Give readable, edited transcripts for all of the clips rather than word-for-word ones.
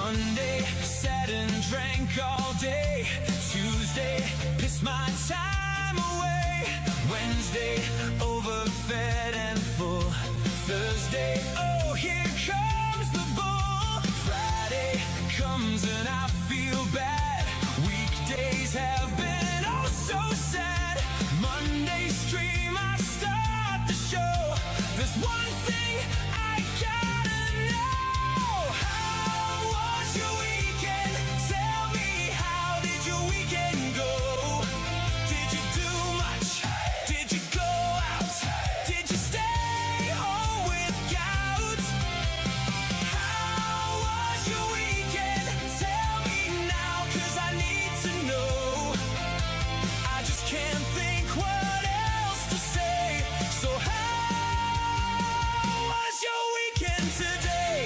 Monday, sat and drank all day. Tuesday, pissed my time away. Wednesday, overfed and full. Thursday, oh, here comes the bull. Friday comes and I feel bad. Weekdays have been oh so sad. Monday stream, I start the show. There's one thing I gotta know. How was your weekend? Tell me, how did your weekend go? Did you do much? Did you go out? Did you stay home with gout? How was your weekend? Tell me now, 'cause I need to know. I just can't think what else to say. So how was your weekend today?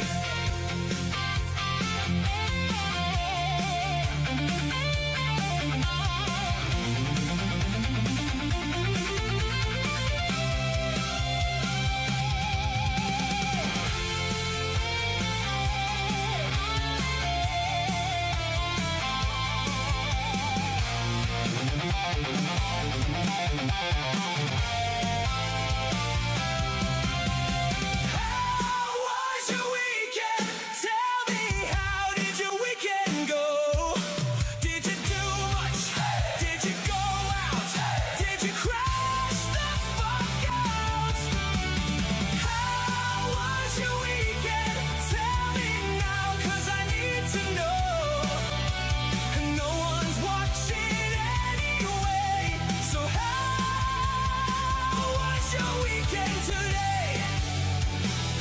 How was your weekend? Tell me, how did your weekend go? Did you do much? Did you go out? Did you crash the fuck out? How was your weekend? Tell me now, 'cause I need to know. And no one's watching anyway. So how was your weekend today?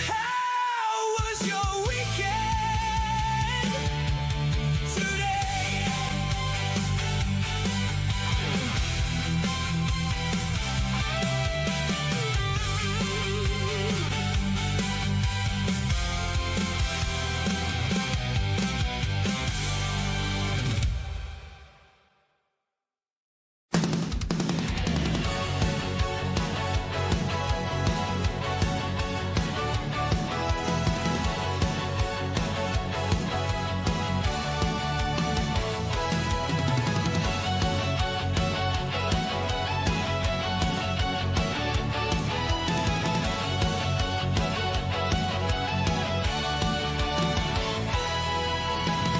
How was your weekend today?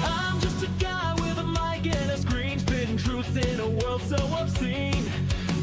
I'm just a guy with a mic and a screen, spitting truth in a world so obscene.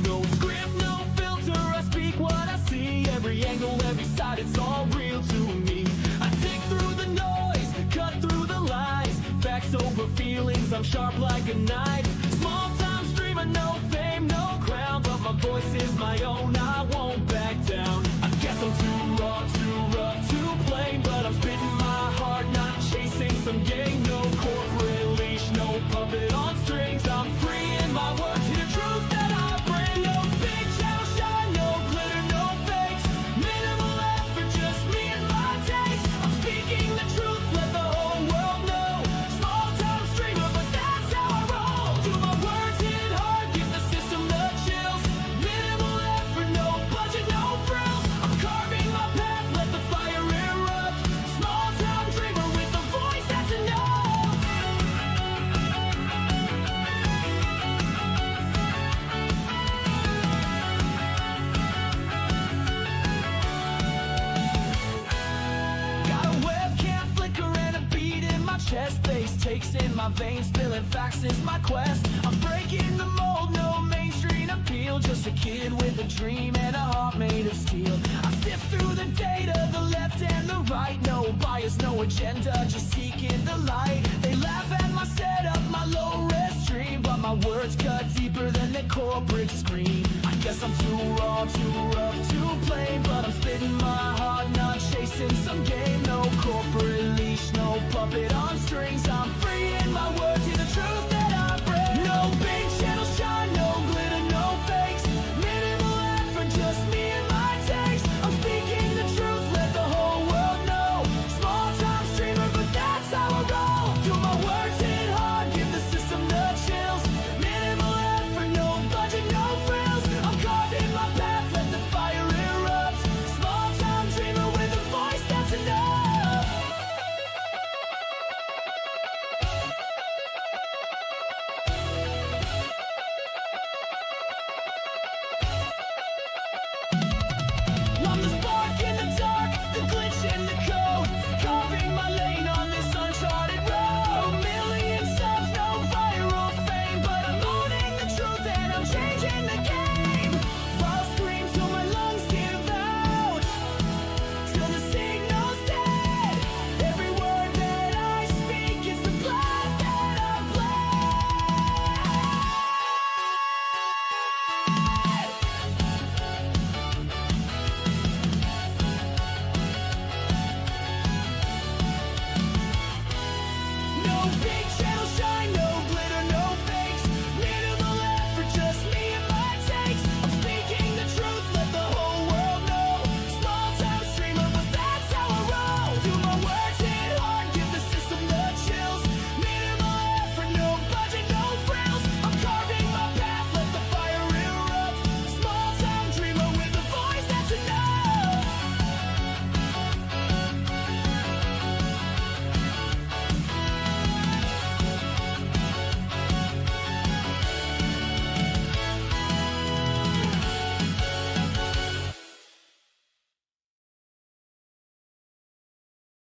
No script, no filter, I speak what I see. Every angle, every side, it's all real to me. I dig through the noise, cut through the lies. Facts over feelings, I'm sharp like a knife. Small time streamer, no fame, no crown, but my voice is my own, I won't back down. I guess I'm too raw, too rough, too plain, but I'm spitting my heart, not chasing some game. No corporate leash, no puppet on strings. I'm free in my words, hear the truth that I bring. No big shadow shine, no glitter, no fakes. Minimal effort, just me and my takes. I'm speaking the truth, let the whole world know. Small time streamer, but that's how I roll. Do my words hit hard, give the system the chills. Minimal effort, no budget, no frills. I'm carving my path, let the fire erupt. Small town dreamer with a voice that's enough. Got a webcam flicker and a beat in my chest. Bass takes in my veins, spilling facts is my quest. I'm breaking the mold, no mainstream appeal. Just a kid with a dream and a heart made of steel. I sift through the data, the left and the right. No bias, no agenda, just seeking the light. They laugh at my setup, my low-res stream, but my words cut deeper than the corporate screen. I guess I'm too raw, too rough, too plain, but I'm spitting my heart, not chasing some game. No corporate leash, no puppet on strings. I'm free in my words, hear the truth that I bring. No big channel shine, no glitter, no fakes. Minimal effort, just me and my takes. I'm speaking the truth, let the whole world know. Small time streamer, but that's how I roll. Do my words hit hard, give the system the chills. Minimal effort, no budget, no frills. I'm carving my path, let the fire erupt. Small time dreamer with a voice that's enough. No big channel shine, no glitter, no fakes. Near to the left for just me and my takes. I'm speaking the truth, let the whole world know. Small town streamer, but that's how I roll. Do my words hit hard, give the system the chills. Near to the left for no budget, no frills. I'm carving my path, let the fire erupt. Small town dreamer with a voice that's enough.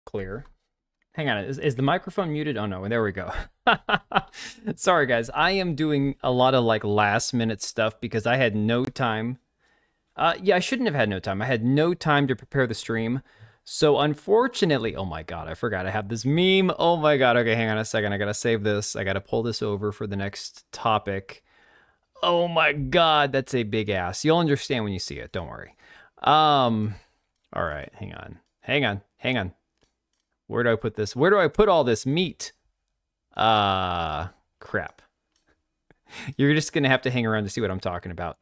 Clear. Hang on, is the microphone muted? Oh no, there we go. Sorry guys, I am doing a lot of like last minute stuff because I had no time. Yeah, I shouldn't have had no time. I had no time to prepare the stream. So unfortunately, oh my god, I forgot I have this meme. Oh my god, okay, hang on a second. I gotta save this. I gotta pull this over for the next topic. Oh my god, that's a big ass. You'll understand when you see it, don't worry. All right, hang on. Where do I put this? Where do I put all this meat? Crap. You're just going to have to hang around to see what I'm talking about.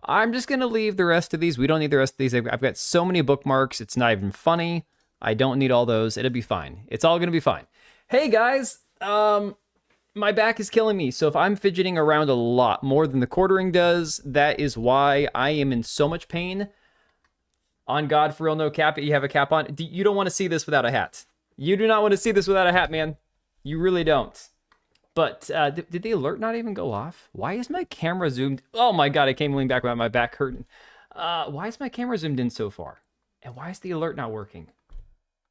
I'm just going to leave the rest of these. We don't need the rest of these. I've got so many bookmarks. It's not even funny. I don't need all those. It'll be fine. It's all going to be fine. Hey, guys. My back is killing me. So if I'm fidgeting around a lot more than the quartering does, that is why I am in so much pain. On God, for real, no cap. You have a cap on. You don't want to see this without a hat. You do not want to see this without a hat, man. You really don't. But did the alert not even go off? Why is my camera zoomed? Oh my god, I came leaning back without my back hurting. Why is my camera zoomed in so far? And why is the alert not working?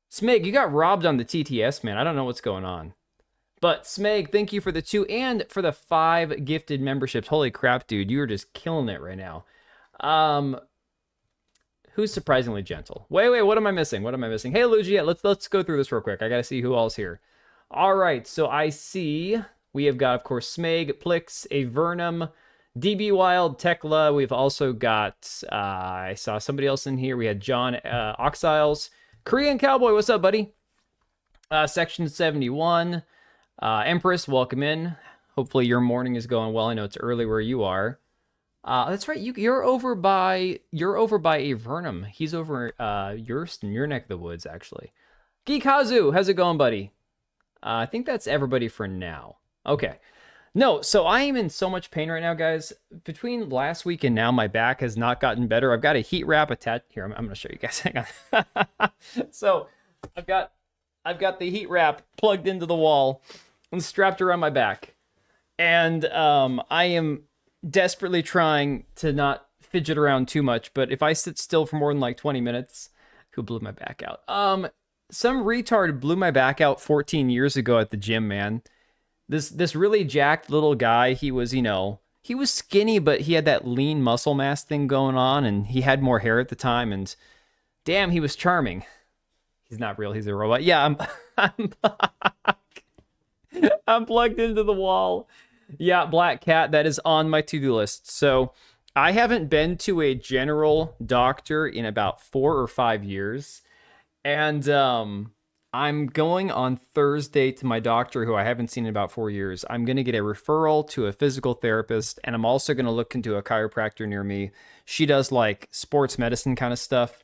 Smeg, you got robbed on the TTS, man. I don't know what's going on. But Smeg, thank you for the 2 and for the 5 gifted memberships. Holy crap, dude. You are just killing it right now. Who's surprisingly gentle? Wait, what am I missing? Hey, Lugia, let's go through this real quick. I gotta see who all's here. All right, so I see we have got, of course, Smeg, Plix, Avernum, DB Wild, Tekla. We've also got, I saw somebody else in here. We had John Oxiles. Korean Cowboy, what's up, buddy? Section 71. Empress, welcome in. Hopefully your morning is going well. I know it's early where you are. That's right. You're over by Avernum. He's over Yurston, your neck of the woods, actually. Geekhazu, how's it going, buddy? I think that's everybody for now. Okay. No, so I am in so much pain right now, guys. Between last week and now, my back has not gotten better. I've got a heat wrap attached. Here, I'm going to show you guys. Hang on. So I've got the heat wrap plugged into the wall and strapped around my back. And I am desperately trying to not fidget around too much, but if I sit still for more than like 20 minutes, who blew my back out? Some retard blew my back out 14 years ago at the gym, man. This really jacked little guy, he was, he was skinny, but he had that lean muscle mass thing going on, and he had more hair at the time, and damn, he was charming. He's not real, he's a robot. Yeah, I'm plugged into the wall. Yeah, Black Cat, that is on my to-do list. So I haven't been to a general doctor in about 4 or 5 years. And I'm going on Thursday to my doctor, who I haven't seen in about 4 years. I'm going to get a referral to a physical therapist, and I'm also going to look into a chiropractor near me. She does like sports medicine kind of stuff.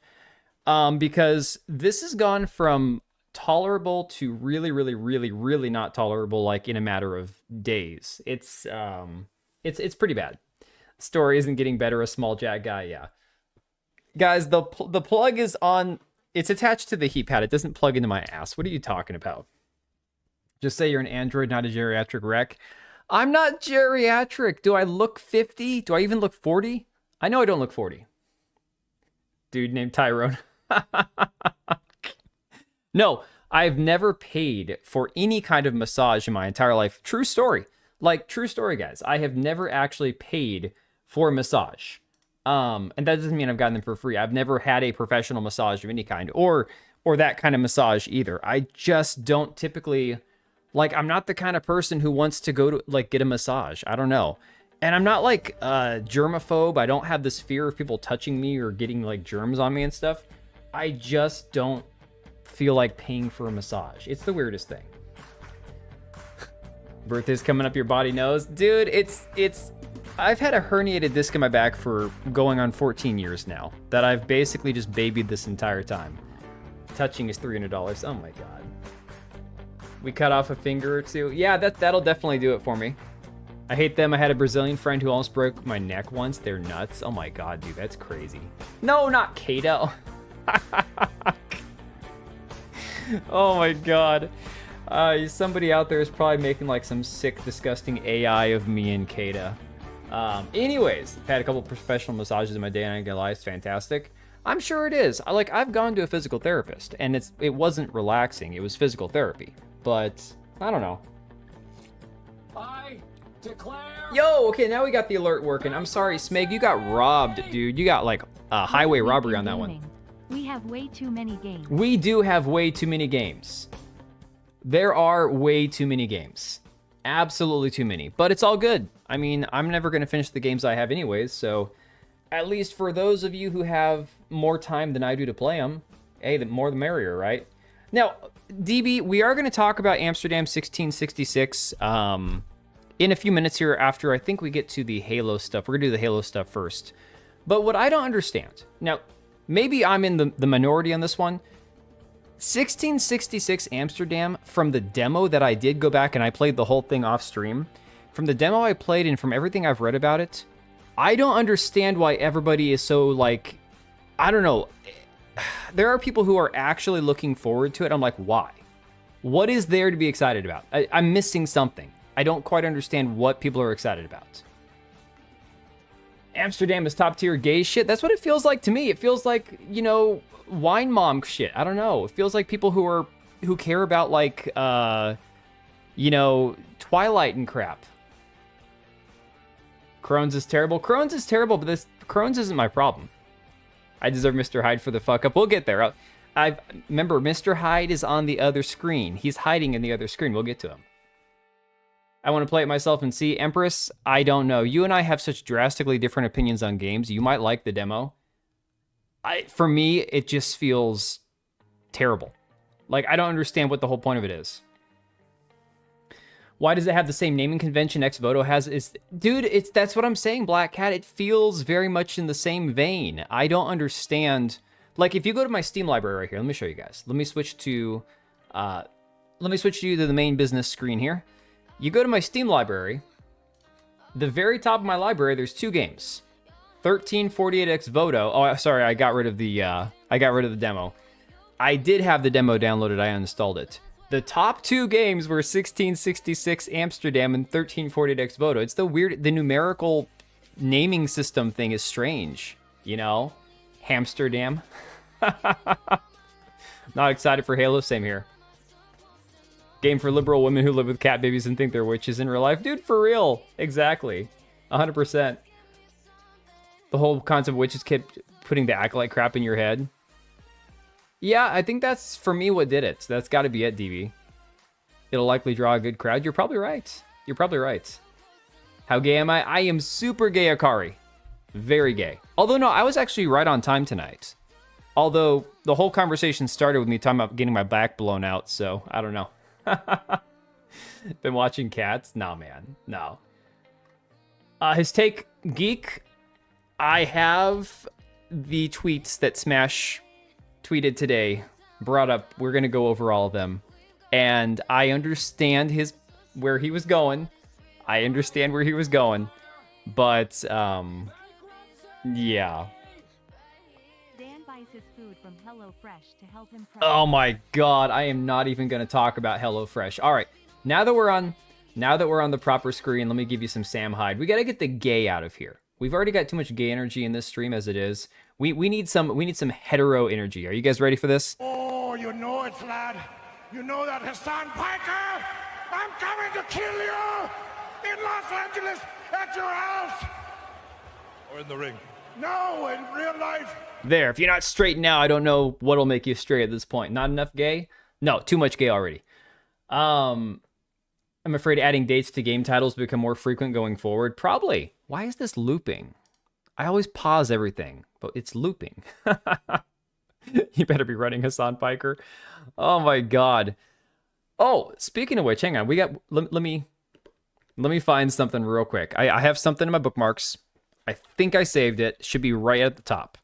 Because this has gone from tolerable to really, really, really, really not tolerable, like in a matter of days. It's pretty bad. Story isn't getting better. A small jack guy, yeah. Guys, the plug is on. It's attached to the heat pad. It doesn't plug into my ass. What are you talking about? Just say you're an android, not a geriatric wreck. I'm not geriatric. Do I look 50? Do I even look 40? I know I don't look 40. Dude named Tyrone. No, I've never paid for any kind of massage in my entire life. True story. Like, true story, guys. I have never actually paid for a massage. And that doesn't mean I've gotten them for free. I've never had a professional massage of any kind, or that kind of massage either. I just don't typically, like, I'm not the kind of person who wants to go to, like, get a massage. I don't know. And I'm not, like, germaphobe. I don't have this fear of people touching me or getting, like, germs on me and stuff. I just don't feel like paying for a massage. It's the weirdest thing. Birthday's coming up your body knows. Dude, it's I've had a herniated disc in my back for going on 14 years now that I've basically just babied this entire time. Touching is $300. Oh my god. We cut off a finger or two. Yeah, that'll definitely do it for me. I hate them. I had a Brazilian friend who almost broke my neck once. They're nuts. Oh my god, dude, that's crazy. No, not Kato. Oh my god. Somebody out there is probably making like some sick, disgusting AI of me and Kata. Anyways, I've had a couple professional massages in my day, and I ain't gonna lie, it's fantastic. I'm sure it is. I've gone to a physical therapist, and it wasn't relaxing. It was physical therapy, but I don't know. I declare. Yo, okay, now we got the alert working. I'm sorry, Smeg, you got robbed, dude. You got like a highway robbery on that one. We have way too many games. We do have way too many games. There are way too many games. Absolutely too many. But it's all good. I mean, I'm never going to finish the games I have anyways, so at least for those of you who have more time than I do to play them, hey, the more the merrier, right? Now, DB, we are going to talk about Amsterdam 1666 in a few minutes here after I think we get to the Halo stuff. We're going to do the Halo stuff first. But what I don't understand, now, maybe I'm in the minority on this one. 1666 Amsterdam, from the demo that I did go back and I played the whole thing off stream, from the demo I played and from everything I've read about it, I don't understand why everybody is so like, I don't know. There are people who are actually looking forward to it. I'm like, why? What is there to be excited about? I'm missing something. I don't quite understand what people are excited about. Amsterdam is top tier gay shit. That's what it feels like to me. It feels like, you know, wine mom shit. I don't know. It feels like people who care about like you know, Twilight and crap. Crohn's is terrible. Crohn's is terrible, but Crohn's isn't my problem. I deserve Mr. Hyde for the fuck up. We'll get there. I remember Mr. Hyde is on the other screen. He's hiding in the other screen. We'll get to him. I want to play it myself and see. Empress, I don't know. You and I have such drastically different opinions on games. You might like the demo. For me, it just feels terrible. Like, I don't understand what the whole point of it is. Why does it have the same naming convention Xvoto has? Dude, that's what I'm saying, Black Cat. It feels very much in the same vein. I don't understand. Like, if you go to my Steam library right here, let me show you guys. Let me switch to you to the main business screen here. You go to my Steam library. The very top of my library, there's two games. 1348 Xvoto. Oh, sorry, I got rid of the demo. I did have the demo downloaded. I uninstalled it. The top two games were 1666 Amsterdam and 1348 Xvoto. It's the numerical naming system thing is strange, you know? Hamsterdam. Not excited for Halo, same here. Game for liberal women who live with cat babies and think they're witches in real life. Dude, for real. Exactly. 100%. The whole concept of witches kept putting the acolyte crap in your head. Yeah, I think that's, for me, what did it. So that's got to be it, DB. It'll likely draw a good crowd. You're probably right. You're probably right. How gay am I? I am super gay, Akari. Very gay. Although, no, I was actually right on time tonight. Although, the whole conversation started with me talking about getting my back blown out, so I don't know. Been watching Cats? Nah, man. No. His take, Geek. I have the tweets that Smash tweeted today brought up. We're going to go over all of them. And I understand where he was going. I understand where he was going. But, yeah. Dan buys his food from HelloFresh to help him. Oh my god, I am not even going to talk about HelloFresh. All right, now that we're on the proper screen, let me give you some Sam Hyde. We got to get the gay out of here. We've already got too much gay energy in this stream as it is. We need some hetero energy. Are you guys ready for this? Oh, you know it, lad. You know that Hassan Piker. I'm coming to kill you in Los Angeles at your house. Or in the ring. No, in real life. There, if you're not straight now, I don't know what'll make you straight at this point. Not enough gay? No, too much gay already. I'm afraid adding dates to game titles will become more frequent going forward. Probably. Why is this looping? I always pause everything, but it's looping. You better be running Hassan Piker. Oh my god. Oh, speaking of which, hang on. Let me Let me find something real quick. I have something in my bookmarks. I think I saved it. Should be right at the top.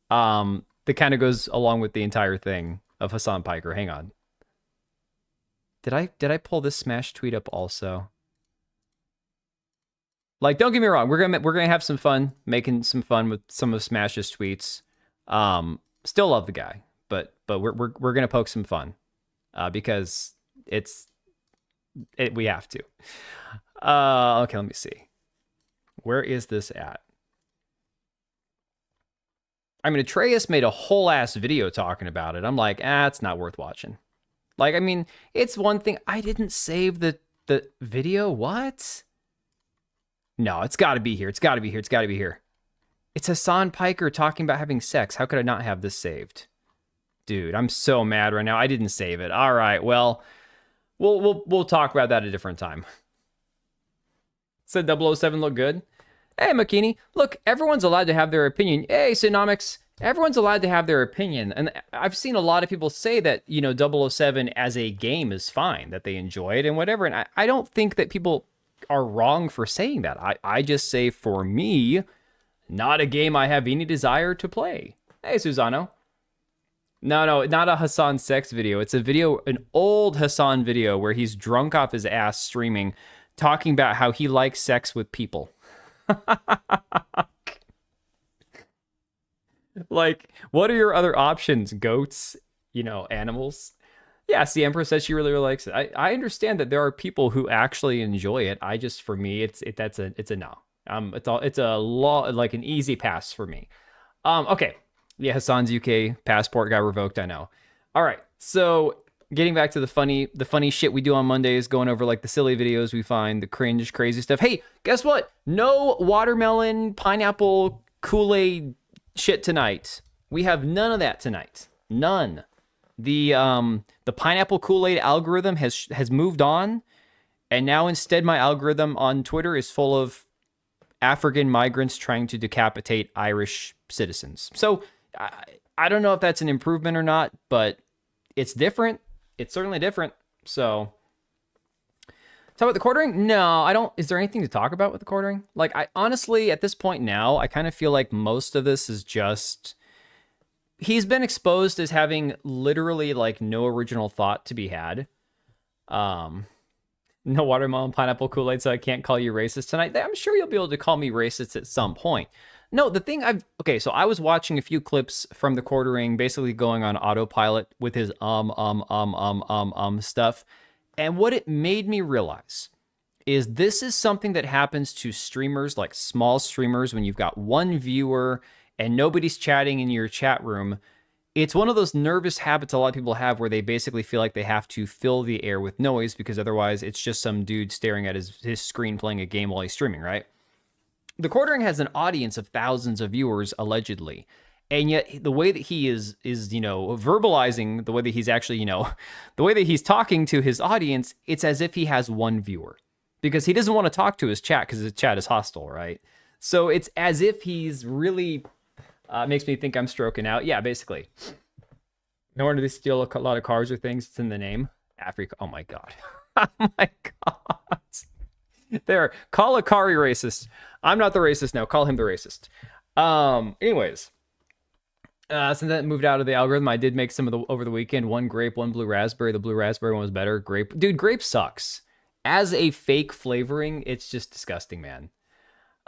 That kind of goes along with the entire thing of Hassan Piker. Hang on. Did I pull this Smash tweet up also? Like, don't get me wrong, we're gonna have some fun making some fun with some of Smash's tweets. Still love the guy, but we're gonna poke some fun because we have to. Okay, let me see. Where is this at? I mean, Atreus made a whole ass video talking about it. I'm like, it's not worth watching. Like, I mean, it's one thing. I didn't save the video. What? No, it's got to be here. It's got to be here. It's got to be here. It's Hassan Piker talking about having sex. How could I not have this saved? Dude, I'm so mad right now. I didn't save it. All right, well, we'll talk about that at a different time. Said 007 look good. Hey, Makini, look, everyone's allowed to have their opinion. Hey, Synomics, everyone's allowed to have their opinion. And I've seen a lot of people say that, 007 as a game is fine, that they enjoy it and whatever. And I don't think that people are wrong for saying that. I just say, for me, not a game I have any desire to play. Hey, Susano. No, not a Hassan sex video. It's a video, an old Hassan video where he's drunk off his ass streaming, talking about how he likes sex with people. Like, what are your other options? Goats, animals. Yeah, the Empress says she really likes it. I understand that there are people who actually enjoy it. For me, it's a no. It's a law, like an easy pass for me. Okay. Yeah, Hassan's UK passport got revoked, I know. All right. So, getting back to the funny shit we do on Mondays, going over like the silly videos we find, the cringe, crazy stuff. Hey, guess what? No watermelon, pineapple, Kool-Aid shit tonight. We have none of that tonight. None. The pineapple Kool-Aid algorithm has moved on, and now instead my algorithm on Twitter is full of African migrants trying to decapitate Irish citizens. So I don't know if that's an improvement or not, but it's different. It's certainly different. So, talk about the quartering? No, I don't. Is there anything to talk about with the quartering? Like, I honestly, at this point now, I kind of feel like most of this is just, he's been exposed as having literally like no original thought to be had. No watermelon, pineapple, Kool-Aid, so I can't call you racist tonight. I'm sure you'll be able to call me racist at some point. No, the thing so I was watching a few clips from the quartering, basically going on autopilot with his stuff. And what it made me realize is this is something that happens to streamers, like small streamers, when you've got one viewer and nobody's chatting in your chat room. It's one of those nervous habits a lot of people have where they basically feel like they have to fill the air with noise because otherwise it's just some dude staring at his screen playing a game while he's streaming, right? The quartering has an audience of thousands of viewers, allegedly. And yet the way that he is verbalizing, the way that he's actually, the way that he's talking to his audience, it's as if he has one viewer. Because he doesn't want to talk to his chat because his chat is hostile, right? So it's as if he's really, makes me think I'm stroking out. Yeah, basically. No wonder they steal a lot of cars or things. It's in the name. Africa. Oh my God. Oh my God. There. Call Akari racist. I'm not the racist now. Call him the racist. Anyways. Since that moved out of the algorithm, I did make some of the over the weekend. One grape, one blue raspberry. The blue raspberry one was better. Grape. Dude, grape sucks. As a fake flavoring, it's just disgusting, man.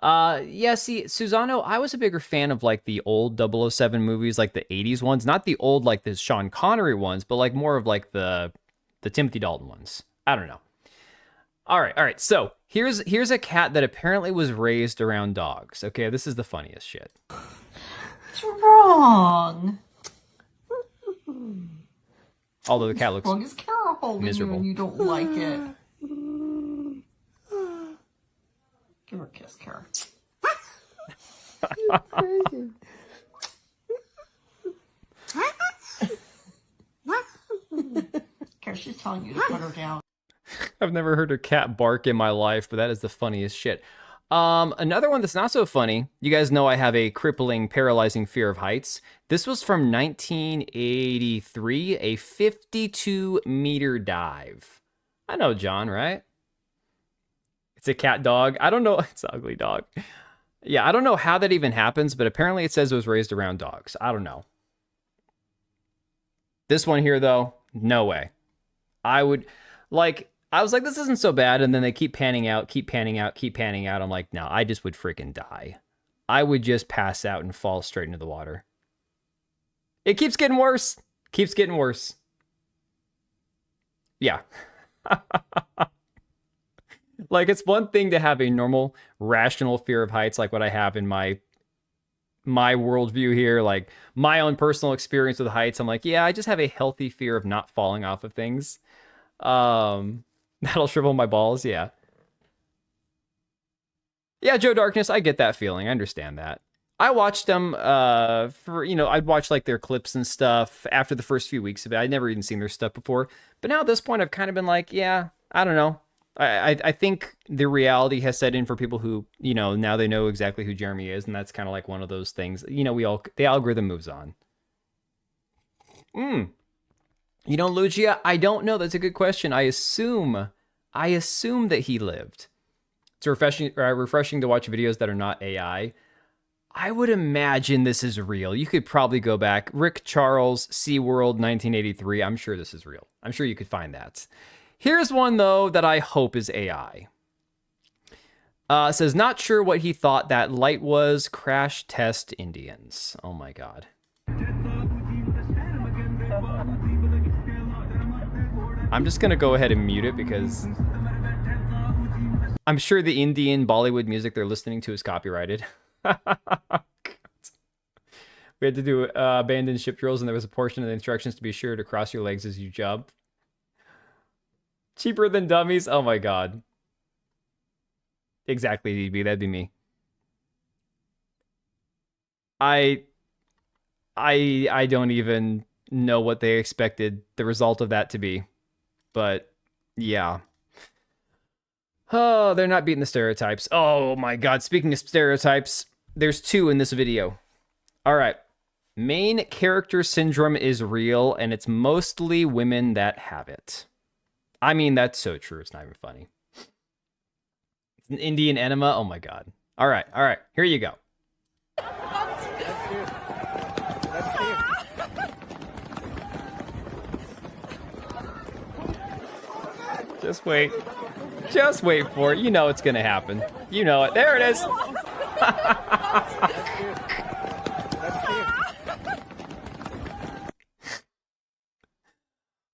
Yeah, see, Susano, I was a bigger fan of like the old 007 movies, like the 80s ones. Not the old, like the Sean Connery ones, but like more of like the Timothy Dalton ones. I don't know. All right. So here's a cat that apparently was raised around dogs. Okay, this is the funniest shit. What's wrong? Although the cat looks Wrong is Kara holding miserable. you and you don't like it. Give her a kiss, Kara. Kara, she's telling you to put her down. I've never heard a cat bark in my life, but that is the funniest shit. Another one that's not so funny. You guys know I have a crippling, paralyzing fear of heights. This was from 1983, a 52-meter dive. I know, John, right? It's a cat dog. I don't know. It's an ugly dog. Yeah, I don't know how that even happens, but apparently it says it was raised around dogs. I don't know. This one here, though, no way. I was like, this isn't so bad. And then they keep panning out, keep panning out, keep panning out. I'm like, no, I just would freaking die. I would just pass out and fall straight into the water. It keeps getting worse. Keeps getting worse. Yeah. Like, it's one thing to have a normal, rational fear of heights like what I have in my worldview here, like my own personal experience with heights. I'm like, yeah, I just have a healthy fear of not falling off of things. That'll shrivel my balls, yeah. Yeah, Joe Darkness, I get that feeling. I understand that. I watched them I'd watch like their clips and stuff after the first few weeks of it. I'd never even seen their stuff before. But now at this point, I've kind of been like, yeah, I don't know. I think the reality has set in for people who, now they know exactly who Jeremy is. And that's kind of like one of those things, the algorithm moves on. Lucia, I don't know. That's a good question. I assume that he lived. It's refreshing to watch videos that are not AI. I would imagine this is real. You could probably go back. Rick Charles, SeaWorld, 1983. I'm sure this is real. I'm sure you could find that. Here's one, though, that I hope is AI. It says, not sure what he thought that light was. Crash test Indians. Oh, my God. I'm just going to go ahead and mute it because I'm sure the Indian Bollywood music they're listening to is copyrighted. We had to do abandoned ship drills, and there was a portion of the instructions to be sure to cross your legs as you jump. Cheaper than dummies? Oh my God. Exactly, DB. That'd be me. I don't even know what they expected the result of that to be. But, yeah. Oh, they're not beating the stereotypes. Oh my God. Speaking of stereotypes, there's 2 in this video. All right. Main character syndrome is real, and it's mostly women that have it. I mean, that's so true. It's not even funny. It's an Indian enema. Oh my God. All right. Here you go. Just wait. Just wait for it. You know it's going to happen. You know it. There it is.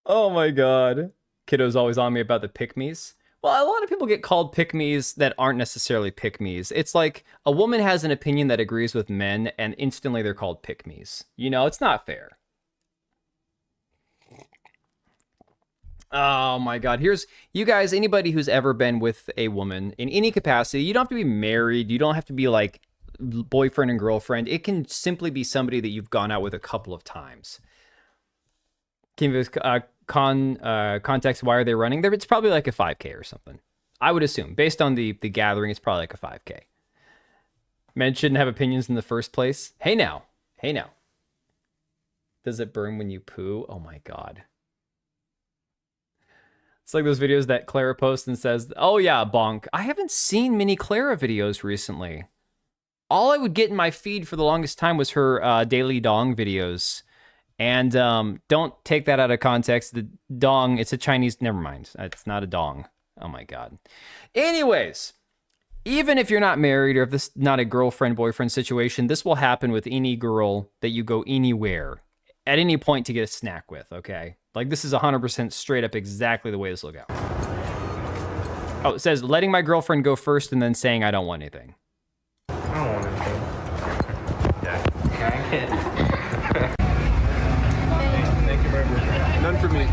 Oh my God. Kiddo's always on me about the pick-me's. Well, a lot of people get called pick-me's that aren't necessarily pick-me's. It's like a woman has an opinion that agrees with men, and instantly they're called pick-me's. It's not fair. Oh my God. Here's, you guys, anybody who's ever been with a woman in any capacity, you don't have to be married. You don't have to be like boyfriend and girlfriend. It can simply be somebody that you've gone out with a couple of times. Can you context, why are they running there? It's probably like a 5K or something. I would assume. Based on the gathering, it's probably like a 5K. Men shouldn't have opinions in the first place. Hey now. Does it burn when you poo? Oh my God. It's like those videos that Clara posts and says, oh yeah, bonk. I haven't seen many Clara videos recently. All I would get in my feed for the longest time was her daily dong videos. And don't take that out of context. The dong, it's a Chinese, never mind. It's not a dong. Oh my God. Anyways, even if you're not married or if this is not a girlfriend-boyfriend situation, this will happen with any girl that you go anywhere at any point to get a snack with, okay? Like, this is 100% straight up exactly the way this will go. Oh, it says, letting my girlfriend go first and then saying I don't want anything. I don't want anything. Yeah. Thank you very much. None for me.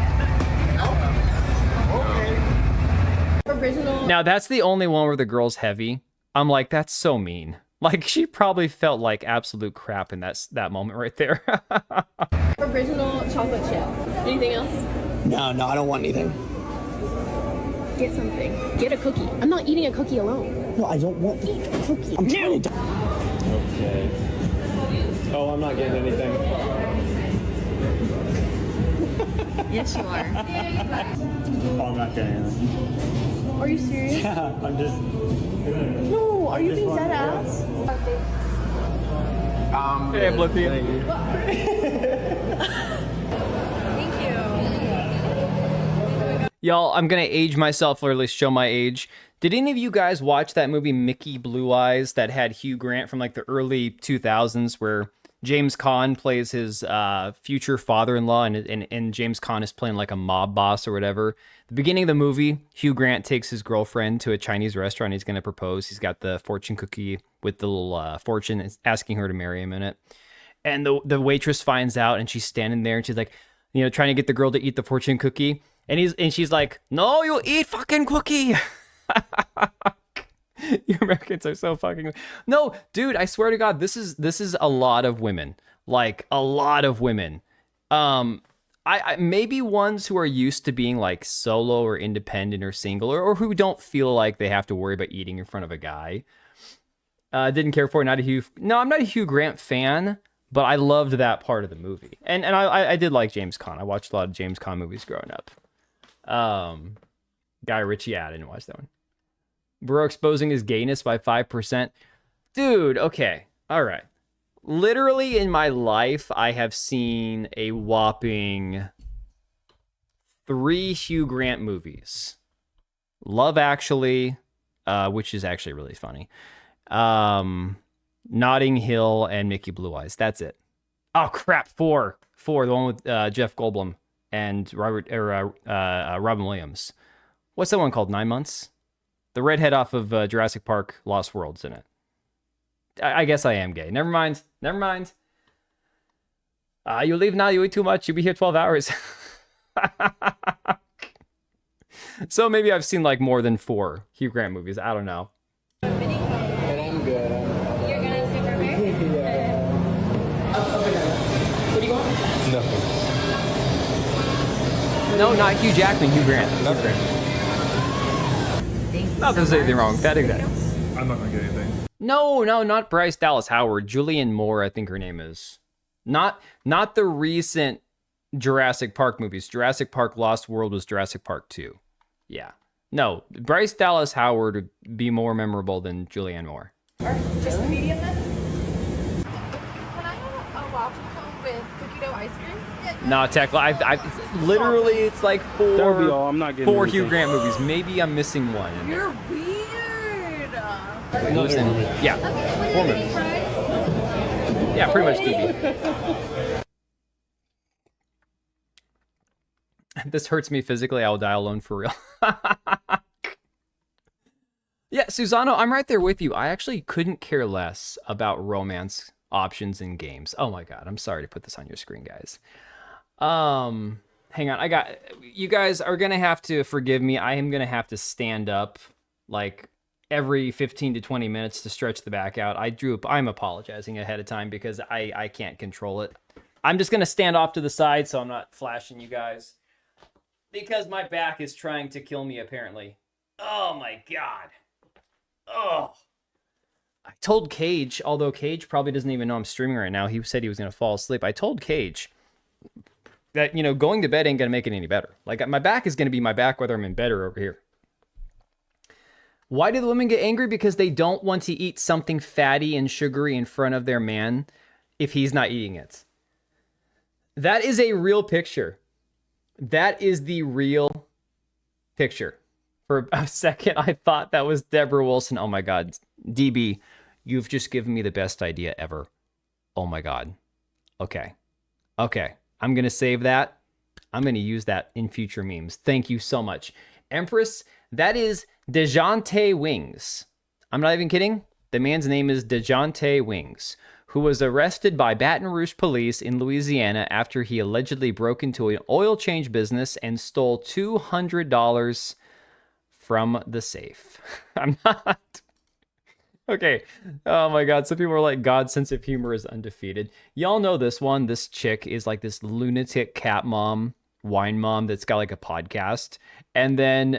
Original. Now, that's the only one where the girl's heavy. I'm like, that's so mean. Like, she probably felt like absolute crap in that moment right there. Original chocolate chip. Anything else? No, I don't want anything. Get something. Get a cookie. I'm not eating a cookie alone. No, I don't want the cookie. I'm trying to. Okay. Oh, I'm not getting anything. Yes, you are. Oh, I'm not getting anything. Are you you serious? Yeah, I'm just. No, are you being dead ass? Hey, I'm looking. Thank you. Y'all, I'm gonna age myself, or at least show my age. Did any of you guys watch that movie Mickey Blue Eyes that had Hugh Grant from like the early 2000s, where James Caan plays his future father-in-law, and James Caan is playing like a mob boss or whatever? The beginning of the movie, Hugh Grant takes his girlfriend to a Chinese restaurant. He's going to propose. He's got the fortune cookie with the little fortune, asking her to marry him in it. And the waitress finds out, and she's standing there, and she's like, trying to get the girl to eat the fortune cookie. And she's like, "No, you eat fucking cookie." You Americans are so fucking... No, dude, I swear to God, this is a lot of women. Like, a lot of women. I maybe ones who are used to being like solo or independent or single, or who don't feel like they have to worry about eating in front of a guy. Didn't care for it. I'm not a Hugh Grant fan, but I loved that part of the movie. And I did like James Caan. I watched a lot of James Caan movies growing up. Guy Ritchie, I didn't watch that one. Bro exposing his gayness by 5%. Dude, okay. All right. Literally in my life, I have seen a whopping 3 Hugh Grant movies. Love Actually, which is actually really funny. Notting Hill and Mickey Blue Eyes. That's it. Oh, crap. 4. The one with Jeff Goldblum and Robin Williams. What's that one called? 9 Months? The redhead off of Jurassic Park Lost World's in it. I guess I am gay. Never mind. You leave now, you eat too much. You'll be here 12 hours. So maybe I've seen like more than 4 Hugh Grant movies. I don't know. And I'm good. You're gonna sit for me? Yeah. What do you want? Nothing. No, not Hugh Jackman. Hugh Grant. Hugh Grant. Not that there's anything wrong with that. I'm not gonna get anything. No, not Bryce Dallas Howard. Julianne Moore, I think her name is. Not the recent Jurassic Park movies. Jurassic Park Lost World was Jurassic Park 2. Yeah. No, Bryce Dallas Howard would be more memorable than Julianne Moore. Just a medium then? Can I have a waffle cone with cookie dough ice cream? No, Tech. I literally, it's like 4. That'll be all. I'm not getting 4 anything. Hugh Grant movies. Maybe I'm missing one. You're weird. Listen, yeah, 4 movies. Yeah, pretty much DB. This hurts me physically. I will die alone for real. Yeah, Susano, I'm right there with you. I actually couldn't care less about romance options in games. Oh my God, I'm sorry to put this on your screen, guys. Hang on, you guys are gonna have to forgive me. I am gonna have to stand up like every 15 to 20 minutes to stretch the back out. I'm apologizing ahead of time because I can't control it. I'm just gonna stand off to the side so I'm not flashing you guys, because my back is trying to kill me apparently. Oh my God. Oh. I told Cage, although Cage probably doesn't even know I'm streaming right now. He said he was gonna fall asleep. I told Cage that, going to bed ain't gonna make it any better. Like, my back is gonna be my back whether I'm in bed or over here. Why do the women get angry? Because they don't want to eat something fatty and sugary in front of their man if he's not eating it. That is a real picture. That is the real picture. For a second, I thought that was Deborah Wilson. Oh my God. DB, you've just given me the best idea ever. Oh my God. Okay. I'm going to save that. I'm going to use that in future memes. Thank you so much. Empress, that is DeJounte Wings. I'm not even kidding. The man's name is DeJounte Wings, who was arrested by Baton Rouge police in Louisiana after he allegedly broke into an oil change business and stole $200 from the safe. I'm not... Okay. Oh my God. Some people are like, God's sense of humor is undefeated. Y'all know this one. This chick is like this lunatic cat mom, wine mom that's got like a podcast. And then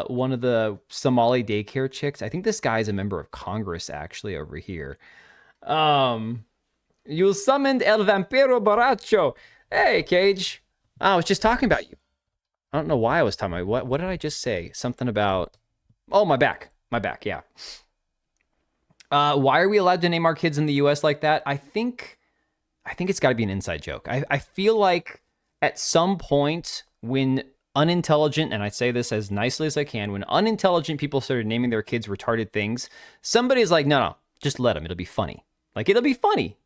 one of the Somali daycare chicks, I think this guy is a member of Congress actually over here. You summoned El Vampiro Borracho. Hey, Cage. I was just talking about you. I don't know why I was talking about you. What did I just say? Something about Oh, my back. My back, yeah. Why are we allowed to name our kids in the US like that? I think it's got to be an inside joke. I feel like at some point when unintelligent, and I say this as nicely as I can, when unintelligent people started naming their kids retarded things, somebody's like, no, just let them. It'll be funny. Like, it'll be funny.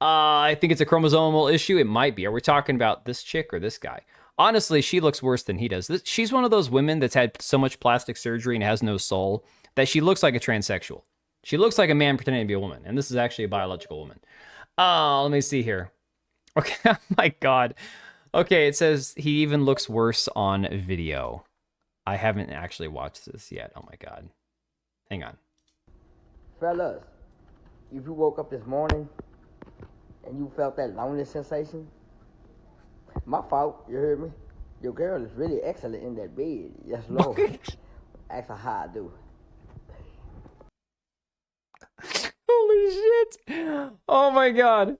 I think it's a chromosomal issue. It might be. Are we talking about this chick or this guy? Honestly, she looks worse than he does. She's one of those women that's had so much plastic surgery and has no soul that she looks like a transsexual. She looks like a man pretending to be a woman, and this is actually a biological woman. Let me see here. Okay, oh my God. Okay, it says he even looks worse on video. I haven't actually watched this yet. Oh my God. Hang on. Fellas, if you woke up this morning and you felt that lonely sensation, my fault, you heard me? Your girl is really excellent in that bed. Yes, Lord. Ask her how I do. Holy shit. Oh my God.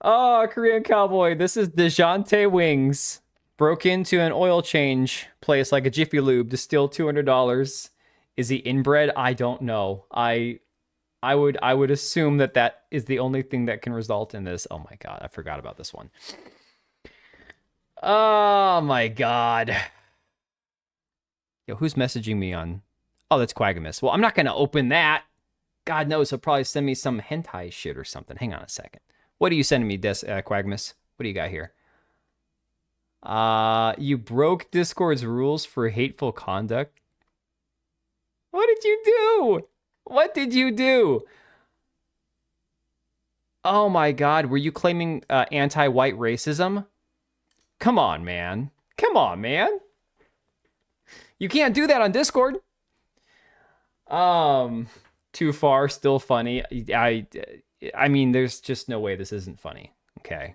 Oh, Korean Cowboy. This is DeJounte Wings. Broke into an oil change place like a Jiffy Lube to steal $200. Is he inbred? I don't know. I would assume that is the only thing that can result in this. Oh my God. I forgot about this one. Oh my God. Yo, who's messaging me on? Oh, that's Quagamus. Well, I'm not going to open that. God knows he'll probably send me some hentai shit or something. Hang on a second. What are you sending me, Quagmus? What do you got here? You broke Discord's rules for hateful conduct. What did you do? What did you do? Oh my God, were you claiming anti-white racism? Come on, man. Come on, man. You can't do that on Discord. Too far, still funny. I mean, there's just no way this isn't funny. Okay.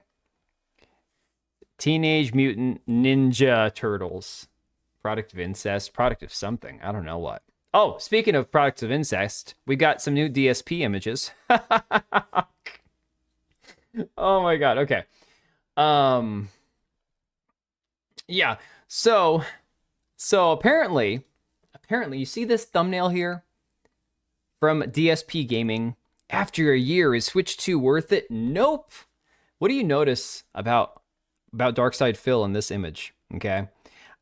Teenage Mutant Ninja Turtles. Product of incest. Product of something. I don't know what. Oh, speaking of products of incest, we got some new DSP images. Oh my God. Okay. Yeah. So apparently you see this thumbnail here from DSP Gaming. After a year, is Switch 2 worth it? Nope. What do you notice about Darkside Phil in this image? Okay.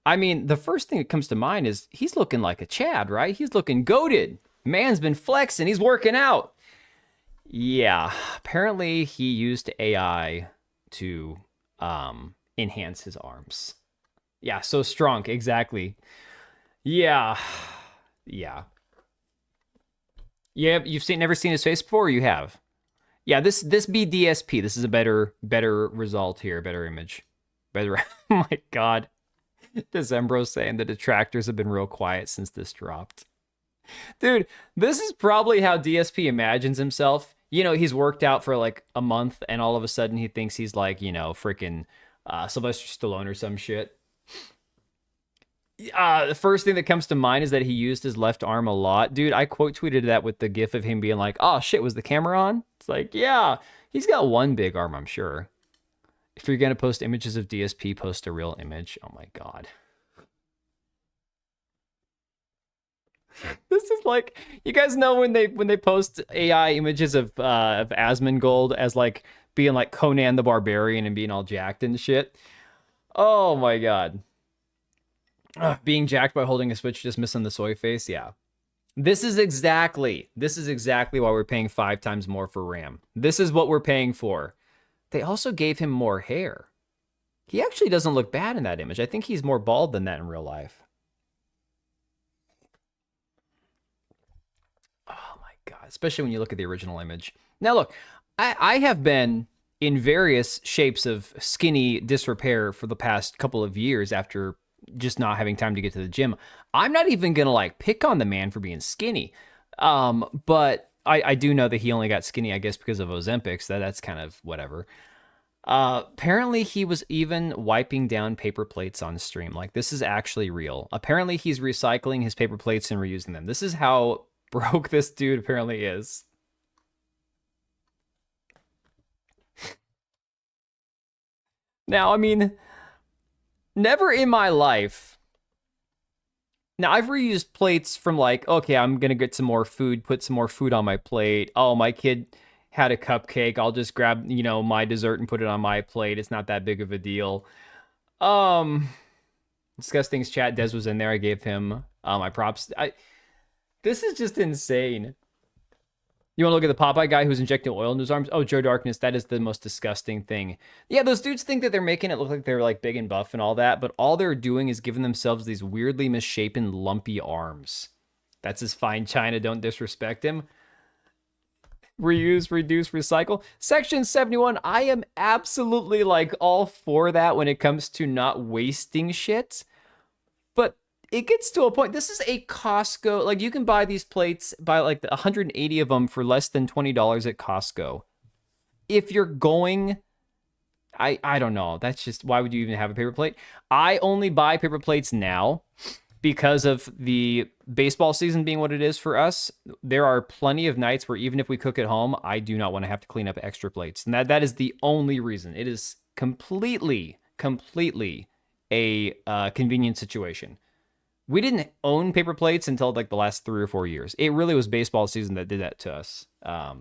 I mean, the first thing that comes to mind is he's looking like a Chad, right? He's looking goated. Man's been flexing. He's working out. Yeah. Apparently he used AI to enhance his arms. Yeah, so strong. Exactly. Yeah. Yeah. Yeah, you've never seen his face before, or you have? Yeah, this be DSP. This is a better result here, better image. Better. Oh my God. Decembro saying the detractors have been real quiet since this dropped. Dude, this is probably how DSP imagines himself. You know, he's worked out for like a month and all of a sudden he thinks he's like, you know, freaking Sylvester Stallone or some shit. The first thing that comes to mind is that he used his left arm a lot. Dude, I quote tweeted that with the gif of him being like, oh shit, was the camera on? It's like, yeah, he's got one big arm, I'm sure. If you're going to post images of DSP, post a real image. Oh my God. This is like, you guys know when they post AI images of Asmongold as like being like Conan the Barbarian and being all jacked and shit. Oh my God. Being jacked by holding a Switch, just missing the soy face. Yeah. This is exactly why we're paying 5 times more for RAM. This is what we're paying for. They also gave him more hair. He actually doesn't look bad in that image. I think he's more bald than that in real life. Oh my God. Especially when you look at the original image. Now look, I have been in various shapes of skinny disrepair for the past couple of years after just not having time to get to the gym. I'm not even gonna like pick on the man for being skinny. But I do know that he only got skinny, I guess, because of Ozempic, so that's kind of whatever. Apparently he was even wiping down paper plates on stream. Like, this is actually real. Apparently he's recycling his paper plates and reusing them. This is how broke this dude apparently is. Now, I mean, never in my life Now, I've reused plates from like, okay, I'm going to get some more food, put some more food on my plate. Oh, my kid had a cupcake. I'll just grab, you know, my dessert and put it on my plate. It's not that big of a deal. Discuss things chat. Des was in there. I gave him my props. This is just insane. You want to look at the Popeye guy who's injecting oil into his arms? Oh, Joe Darkness, that is the most disgusting thing. Yeah, those dudes think that they're making it look like they're like big and buff and all that, but all they're doing is giving themselves these weirdly misshapen, lumpy arms. That's his fine china, don't disrespect him. Reuse, reduce, recycle. Section 71, I am absolutely like all for that when it comes to not wasting shit. But it gets to a point. This is a Costco. Like, you can buy these plates, buy like 180 of them for less than $20 at Costco. If you're going, I don't know. That's just, why would you even have a paper plate? I only buy paper plates now because of the baseball season being what it is for us. There are plenty of nights where even if we cook at home, I do not want to have to clean up extra plates. And that is the only reason. It is completely a convenient situation. We didn't own paper plates until like the last 3 or 4 years. It really was baseball season that did that to us. Yeah,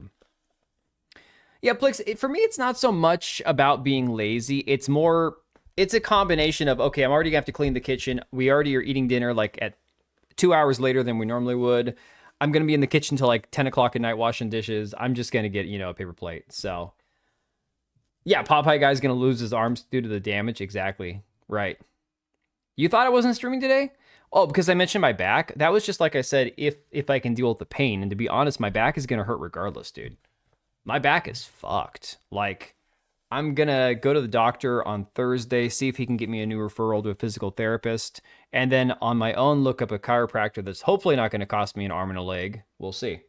Plix, for me, it's not so much about being lazy. It's more, it's a combination of, okay, I'm already gonna have to clean the kitchen. We already are eating dinner like at 2 hours later than we normally would. I'm gonna be in the kitchen till like 10 o'clock at night washing dishes. I'm just gonna get, you know, a paper plate. So yeah, Popeye guy's gonna lose his arms due to the damage. Exactly. Right. You thought I wasn't streaming today? Oh, because I mentioned my back. That was just like I said, if I can deal with the pain. And to be honest, my back is gonna hurt regardless, dude. My back is fucked. Like, I'm gonna go to the doctor on Thursday, see if he can get me a new referral to a physical therapist, and then on my own look up a chiropractor that's hopefully not gonna cost me an arm and a leg. We'll see.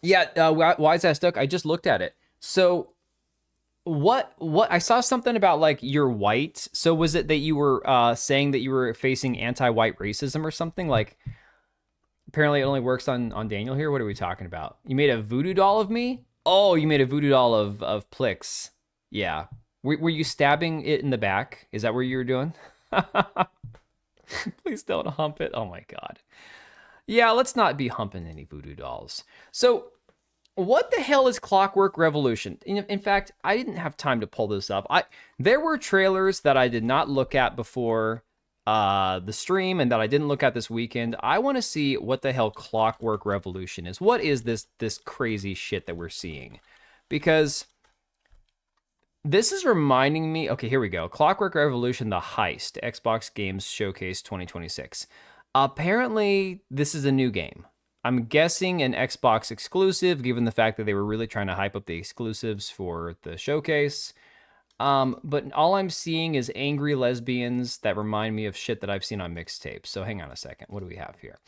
Yeah, Wise Ass Duck, I just looked at it. So what I saw something about like you're white. So was it that you were saying that you were facing anti-white racism or something? Like, apparently it only works on Daniel here. What are we talking about? You made a voodoo doll of me? Oh, you made a voodoo doll of Plix. Yeah. Were you stabbing it in the back? Is that what you were doing? Please don't hump it. Oh my God. Yeah, let's not be humping any voodoo dolls. So what the hell is Clockwork Revolution? In fact, I didn't have time to pull this up. There were trailers that I did not look at before the stream and that I didn't look at this weekend. I want to see what the hell Clockwork Revolution is. What is this crazy shit that we're seeing? Because this is reminding me... Okay, here we go. Clockwork Revolution, The Heist, Xbox Games Showcase 2026. Apparently, this is a new game. I'm guessing an Xbox exclusive, given the fact that they were really trying to hype up the exclusives for the showcase. But all I'm seeing is angry lesbians that remind me of shit that I've seen on mixtapes. So hang on a second. What do we have here?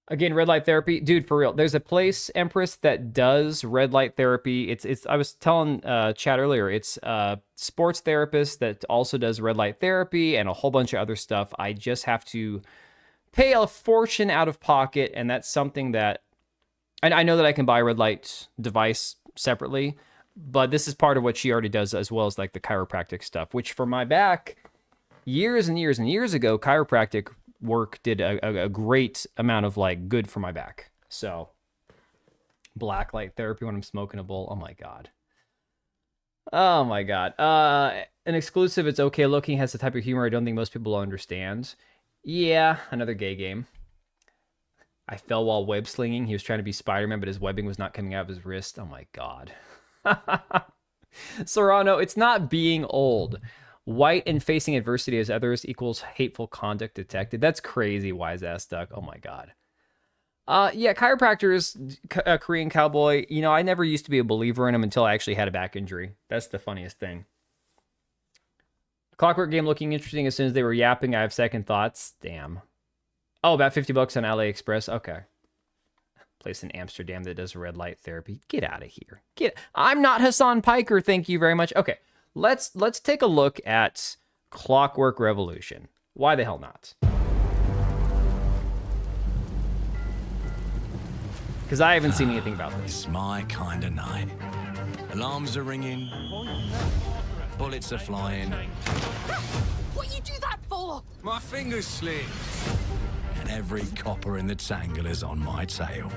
Again, red light therapy. Dude, for real. There's a place, Empress, that does red light therapy. It's I was telling chat earlier, it's a sports therapist that also does red light therapy and a whole bunch of other stuff. I just have to pay a fortune out of pocket, and that's something that... And I know that I can buy a red light device separately, but this is part of what she already does, as well as like the chiropractic stuff, which for my back, years and years and years ago, chiropractic work did a great amount of like good for my back. So black light therapy when I'm smoking a bowl. Oh my God. Oh my God. An exclusive, it's okay looking, has the type of humor I don't think most people understand. Yeah, another gay game. I fell while web slinging. He was trying to be Spider-Man, but his webbing was not coming out of his wrist. Oh my God. Serrano, it's not being old. White and facing adversity as others equals hateful conduct detected. That's crazy, Wise Ass Duck. Oh my God. Yeah, chiropractors, Korean cowboy. You know, I never used to be a believer in them until I actually had a back injury. That's the funniest thing. Clockwork game looking interesting. As soon as they were yapping, I have second thoughts. Damn. Oh, about $50 on AliExpress. Okay. Place in Amsterdam that does red light therapy. Get out of here. I'm not Hassan Piker. Thank you very much. Okay. Let's take a look at Clockwork Revolution. Why the hell not? Because I haven't seen anything about this. It's my kind of night. Alarms are ringing. Bullets are flying. What you do that hell! My fingers slipped. And every copper in the tangle is on my tail.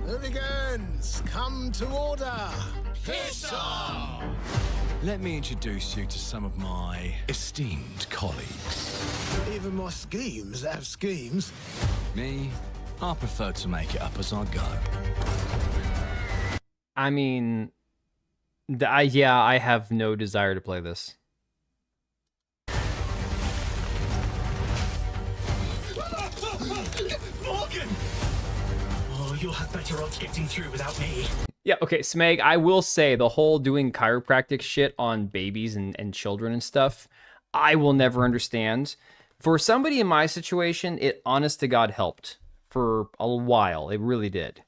Hooligans, come to order. Piss off! Let me introduce you to some of my esteemed colleagues. Even my schemes have schemes. Me, I prefer to make it up as I go. I mean, yeah, I have no desire to play this. Morgan! Oh, you'll have better odds getting through without me. Yeah, okay, Smeg, I will say the whole doing chiropractic shit on babies and children and stuff, I will never understand. For somebody in my situation, it honest to God helped for a while. It really did.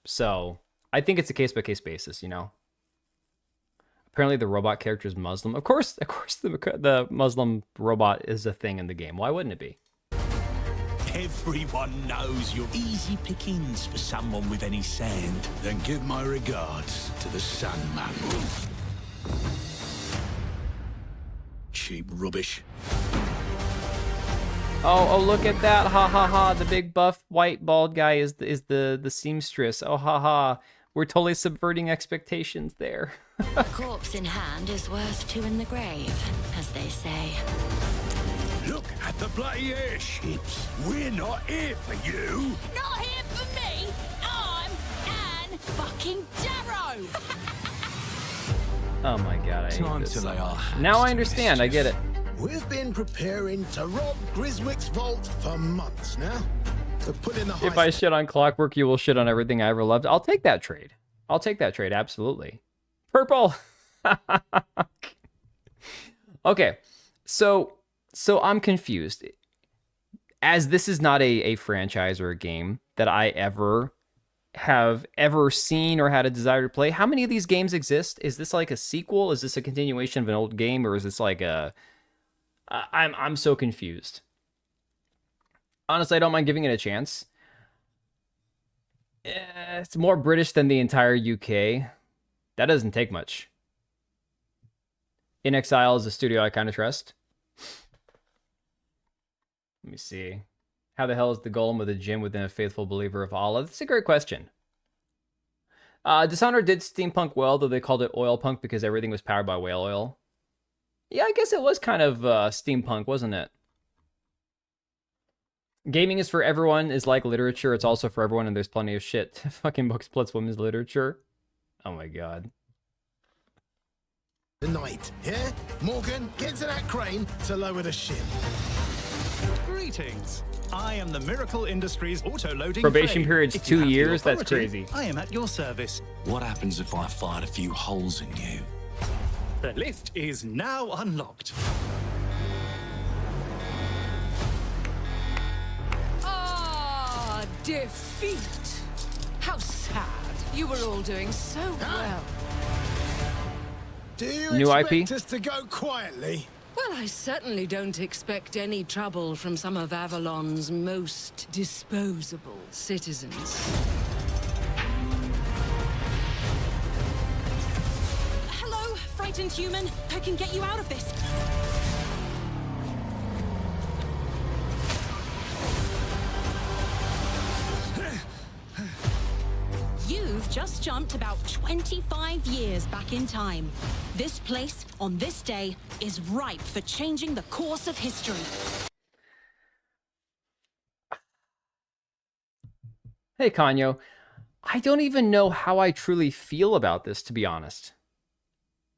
So I think it's a case-by-case basis, you know? Apparently the robot character is Muslim. Of course the Muslim robot is a thing in the game. Why wouldn't it be? Everyone knows you're easy pickings for someone with any sand. Then give my regards to the Sandman. Cheap rubbish. Oh, look at that. Ha ha ha. The big buff white bald guy is the seamstress. Oh ha ha. We're totally subverting expectations there. A corpse in hand is worth two in the grave, as they say. Look at the bloody airships. We're not here for you. Not here for me! I'm Anne fucking Darrow! Oh my god, I hate Time this to so lay much. our hands Now I to understand, I get it. We've been preparing to rob Griswick's vault for months now. To put in the If I shit on Clockwork, you will shit on everything I ever loved. I'll take that trade. I'll take that trade, absolutely. Purple! Okay, so I'm confused. As this is not a franchise or a game that I have ever seen or had a desire to play, how many of these games exist? Is this like a sequel? Is this a continuation of an old game? Or is this like a... I'm so confused. Honestly, I don't mind giving it a chance. It's more British than the entire UK. That doesn't take much. In Exile is a studio I kind of trust. Let me see. How the hell is the golem with a gym within a faithful believer of Allah? That's a great question. Dishonored did steampunk well, though they called it oil punk because everything was powered by whale oil. Yeah, I guess it was kind of steampunk, wasn't it? Gaming is for everyone is like literature. It's also for everyone, and there's plenty of shit. Fucking books plus women's literature. Oh my god. Tonight, yeah? Morgan, get to that crane to lower the ship. Greetings. I am the Miracle Industries auto-loading Probation crane. period's If you 2 have the years? That's authority, crazy. I am at your service. What happens if I fired a few holes in you? The lift is now unlocked. Ah, defeat. How sad. You were all doing so well. Do you New expect IP? us to go quietly? Well, I certainly don't expect any trouble from some of Avalon's most disposable citizens. Hello, frightened human. I can get you out of this. You've just jumped about 25 years back in time. This place, on this day, is ripe for changing the course of history. Hey, Kanyo. I don't even know how I truly feel about this, to be honest.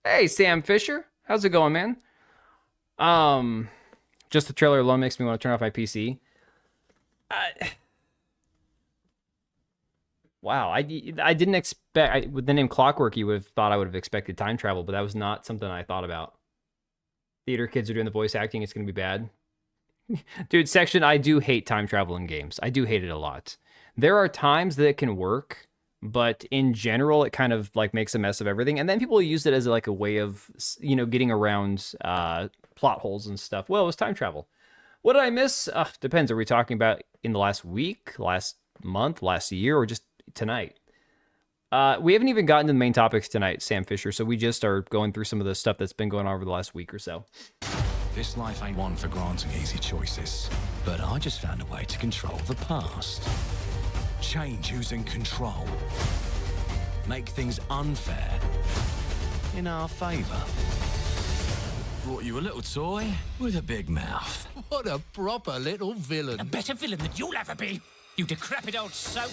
Hey, Sam Fisher. How's it going, man? Just the trailer alone makes me want to turn off my PC. Wow, I didn't expect... with the name Clockwork, you would have thought I would have expected time travel, but that was not something I thought about. Theater kids are doing the voice acting. It's going to be bad. Dude, Section, I do hate time travel in games. I do hate it a lot. There are times that it can work, but in general, it kind of like makes a mess of everything. And then people use it as like a way of, you know, getting around plot holes and stuff. Well, it was time travel. What did I miss? Depends. Are we talking about in the last week, last month, last year, or just tonight? We haven't even gotten to the main topics tonight, Sam Fisher, so we just are going through some of the stuff that's been going on over the last week or so. This life ain't one for granting easy choices, but I just found a way to control the past. Change who's in control. Make things unfair in our favor. Brought you a little toy with a big mouth. What a proper little villain. A better villain than you'll ever be, you decrepit old soak.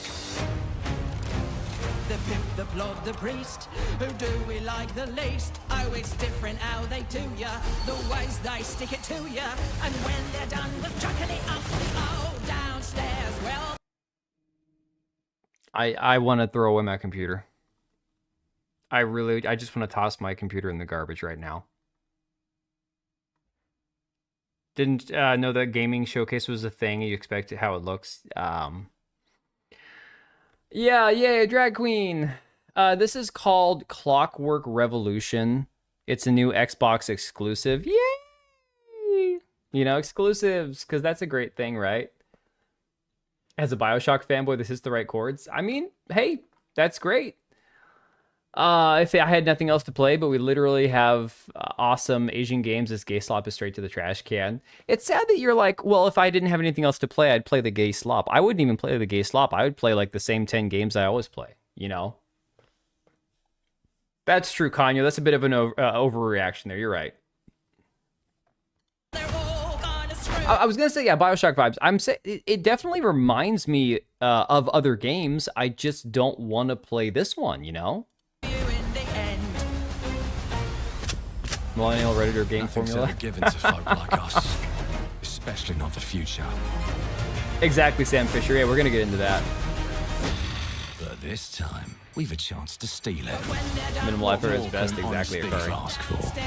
The pimp, the plod, the priest, who do we like the least? Oh, it's different how they do ya, the ways they stick it to ya. And when they're done with chucking it up the old downstairs, well... I want to throw away my computer. I just want to toss my computer in the garbage right now. Didn't know that gaming showcase was a thing. You expect how it looks. Yeah, drag queen. This is called Clockwork Revolution. It's a new Xbox exclusive. Yay! You know, exclusives, because that's a great thing, right? As a BioShock fanboy, this is the right chords. I mean, hey, that's great. If I had nothing else to play, but we literally have awesome Asian games, this gay slop is straight to the trash can. It's sad that you're like, well, if I didn't have anything else to play, I'd play the gay slop. I wouldn't even play the gay slop. I would play like the same 10 games I always play, you know? That's true, Kanye. That's a bit of an overreaction there. You're right. I was going to say, yeah, BioShock vibes. I'm saying it definitely reminds me of other games. I just don't want to play this one, you know? Millennial Redditor game formula. Nothing's ever given to folk like us, especially not the future. Exactly, Sam Fisher. Yeah, we're gonna get into that. But this time, we've a chance to steal it. Minimal effort is best. Exactly, Akari. Ask for.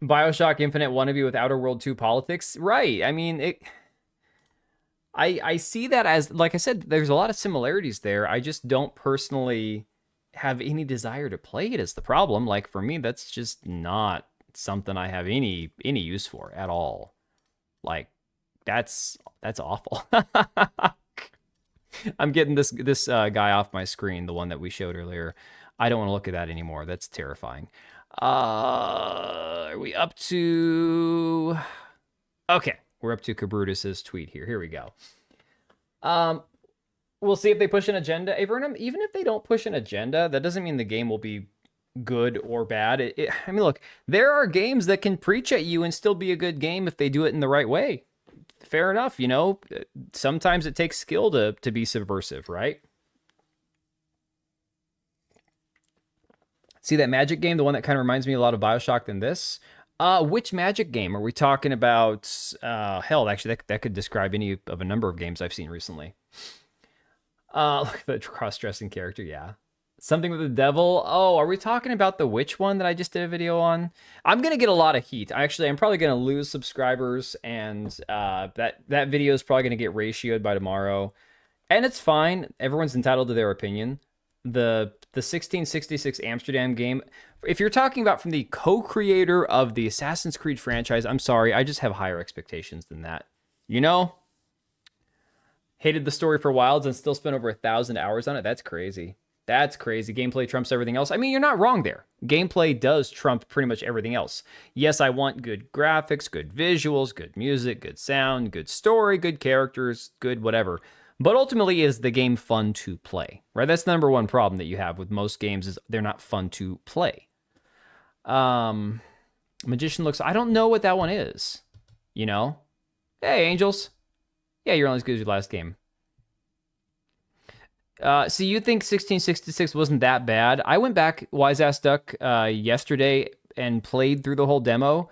BioShock Infinite wannabe with Outer World 2 politics. Right. I mean, I see that as, like I said, there's a lot of similarities there. I just don't personally have any desire to play it is the problem. Like, for me, that's just not something I have any use for at all. Like, that's awful. I'm getting this guy off my screen, the one that we showed earlier. I don't want to look at that anymore. That's terrifying. Are we up to... Okay, we're up to Cabrutus's tweet here. Here we go. We'll see if they push an agenda. Avernum, even if they don't push an agenda, that doesn't mean the game will be good or bad. I mean, look, there are games that can preach at you and still be a good game if they do it in the right way. Fair enough, you know? Sometimes it takes skill to be subversive, right? See that Magic game, the one that kind of reminds me a lot of BioShock than this? Which Magic game? Are we talking about? Hell, actually, that could describe any of a number of games I've seen recently. Look at the cross-dressing character, yeah. Something with the devil. Oh, are we talking about the witch one that I just did a video on? I'm going to get a lot of heat. Actually, I'm probably going to lose subscribers, and that video is probably going to get ratioed by tomorrow. And it's fine. Everyone's entitled to their opinion. The 1666 Amsterdam game, if you're talking about from the co-creator of the Assassin's Creed franchise, I'm sorry, I just have higher expectations than that. You know? Hated the story for Wilds and still spent over 1,000 hours on it. That's crazy. That's crazy. Gameplay trumps everything else. I mean, you're not wrong there. Gameplay does trump pretty much everything else. Yes, I want good graphics, good visuals, good music, good sound, good story, good characters, good whatever. But ultimately, is the game fun to play, right? That's the number one problem that you have with most games is they're not fun to play. Magician looks... I don't know what that one is, you know? Hey, Angels. Yeah, you're only as good as your last game. So you think 1666 wasn't that bad? I went back, Wise Ass Duck, yesterday and played through the whole demo.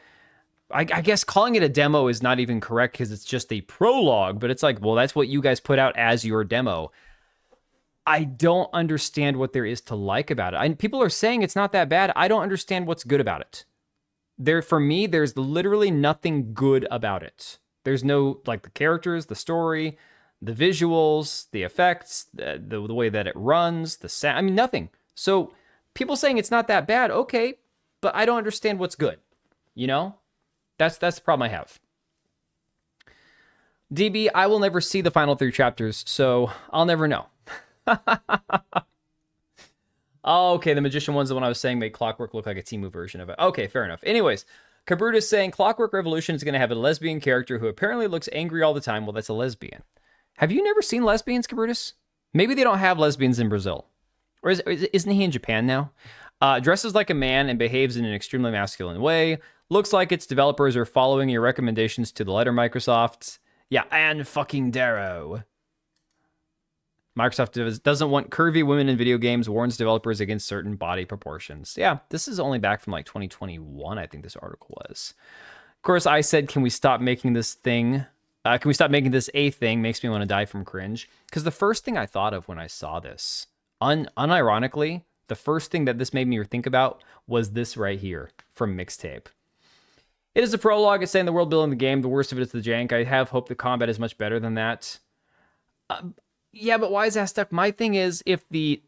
I guess calling it a demo is not even correct because it's just a prologue, but it's like, well, that's what you guys put out as your demo. I don't understand what there is to like about it. People are saying it's not that bad. I don't understand what's good about it. For me, there's literally nothing good about it. There's no, like, the characters, the story, the visuals, the effects, the way that it runs, the sound. I mean, nothing. So people saying it's not that bad, okay, but I don't understand what's good. You know, that's the problem I have. DB, I will never see the final 3 chapters, so I'll never know. Oh, okay, the Magician one's the one I was saying made Clockwork look like a Temu version of it. Okay, fair enough. Anyways, Kabrutus saying Clockwork Revolution is going to have a lesbian character who apparently looks angry all the time. Well, that's a lesbian. Have you never seen lesbians, Kabrutus? Maybe they don't have lesbians in Brazil. Or isn't he in Japan now? Dresses like a man and behaves in an extremely masculine way. Looks like its developers are following your recommendations to the letter, Microsoft. Yeah, and fucking Darrow. Microsoft doesn't want curvy women in video games, warns developers against certain body proportions. Yeah, this is only back from like 2021, I think this article was. Of course, I said, can we stop making this thing? Can we stop making this a thing? Makes me want to die from cringe. Because the first thing I thought of when I saw this, unironically, the first thing that this made me think about was this right here from Mixtape. It is a prologue. It's saying the world building the game. The worst of it is the jank. I have hope the combat is much better than that. Yeah, but why is that stuck? My thing is, if the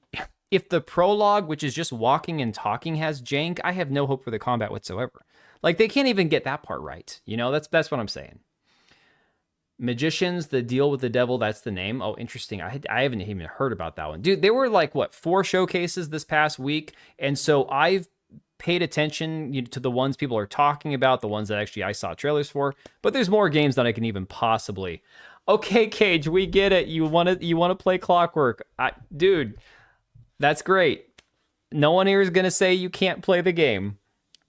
prologue, which is just walking and talking, has jank, I have no hope for the combat whatsoever. Like, they can't even get that part right. You know, that's what I'm saying. Magicians, the deal with the devil, that's the name. Oh, interesting. I haven't even heard about that one. Dude, there were like, what, 4 showcases this past week? And so I've paid attention to the ones people are talking about, the ones that actually I saw trailers for. But there's more games than I can even possibly... Okay, Cage, we get it. You want to play Clockwork. Dude, that's great. No one here is going to say you can't play the game.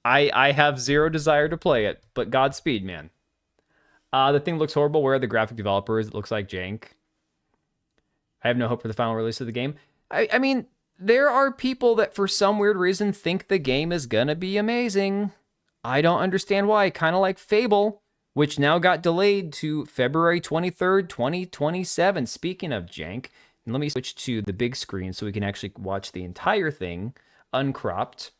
I have zero desire to play it, but Godspeed, man. The thing looks horrible. Where are the graphic developers? It looks like jank. I have no hope for the final release of the game. I mean, there are people that for some weird reason think the game is going to be amazing. I don't understand why. Kind of like Fable, which now got delayed to February 23rd, 2027. Speaking of jank, let me switch to the big screen so we can actually watch the entire thing uncropped.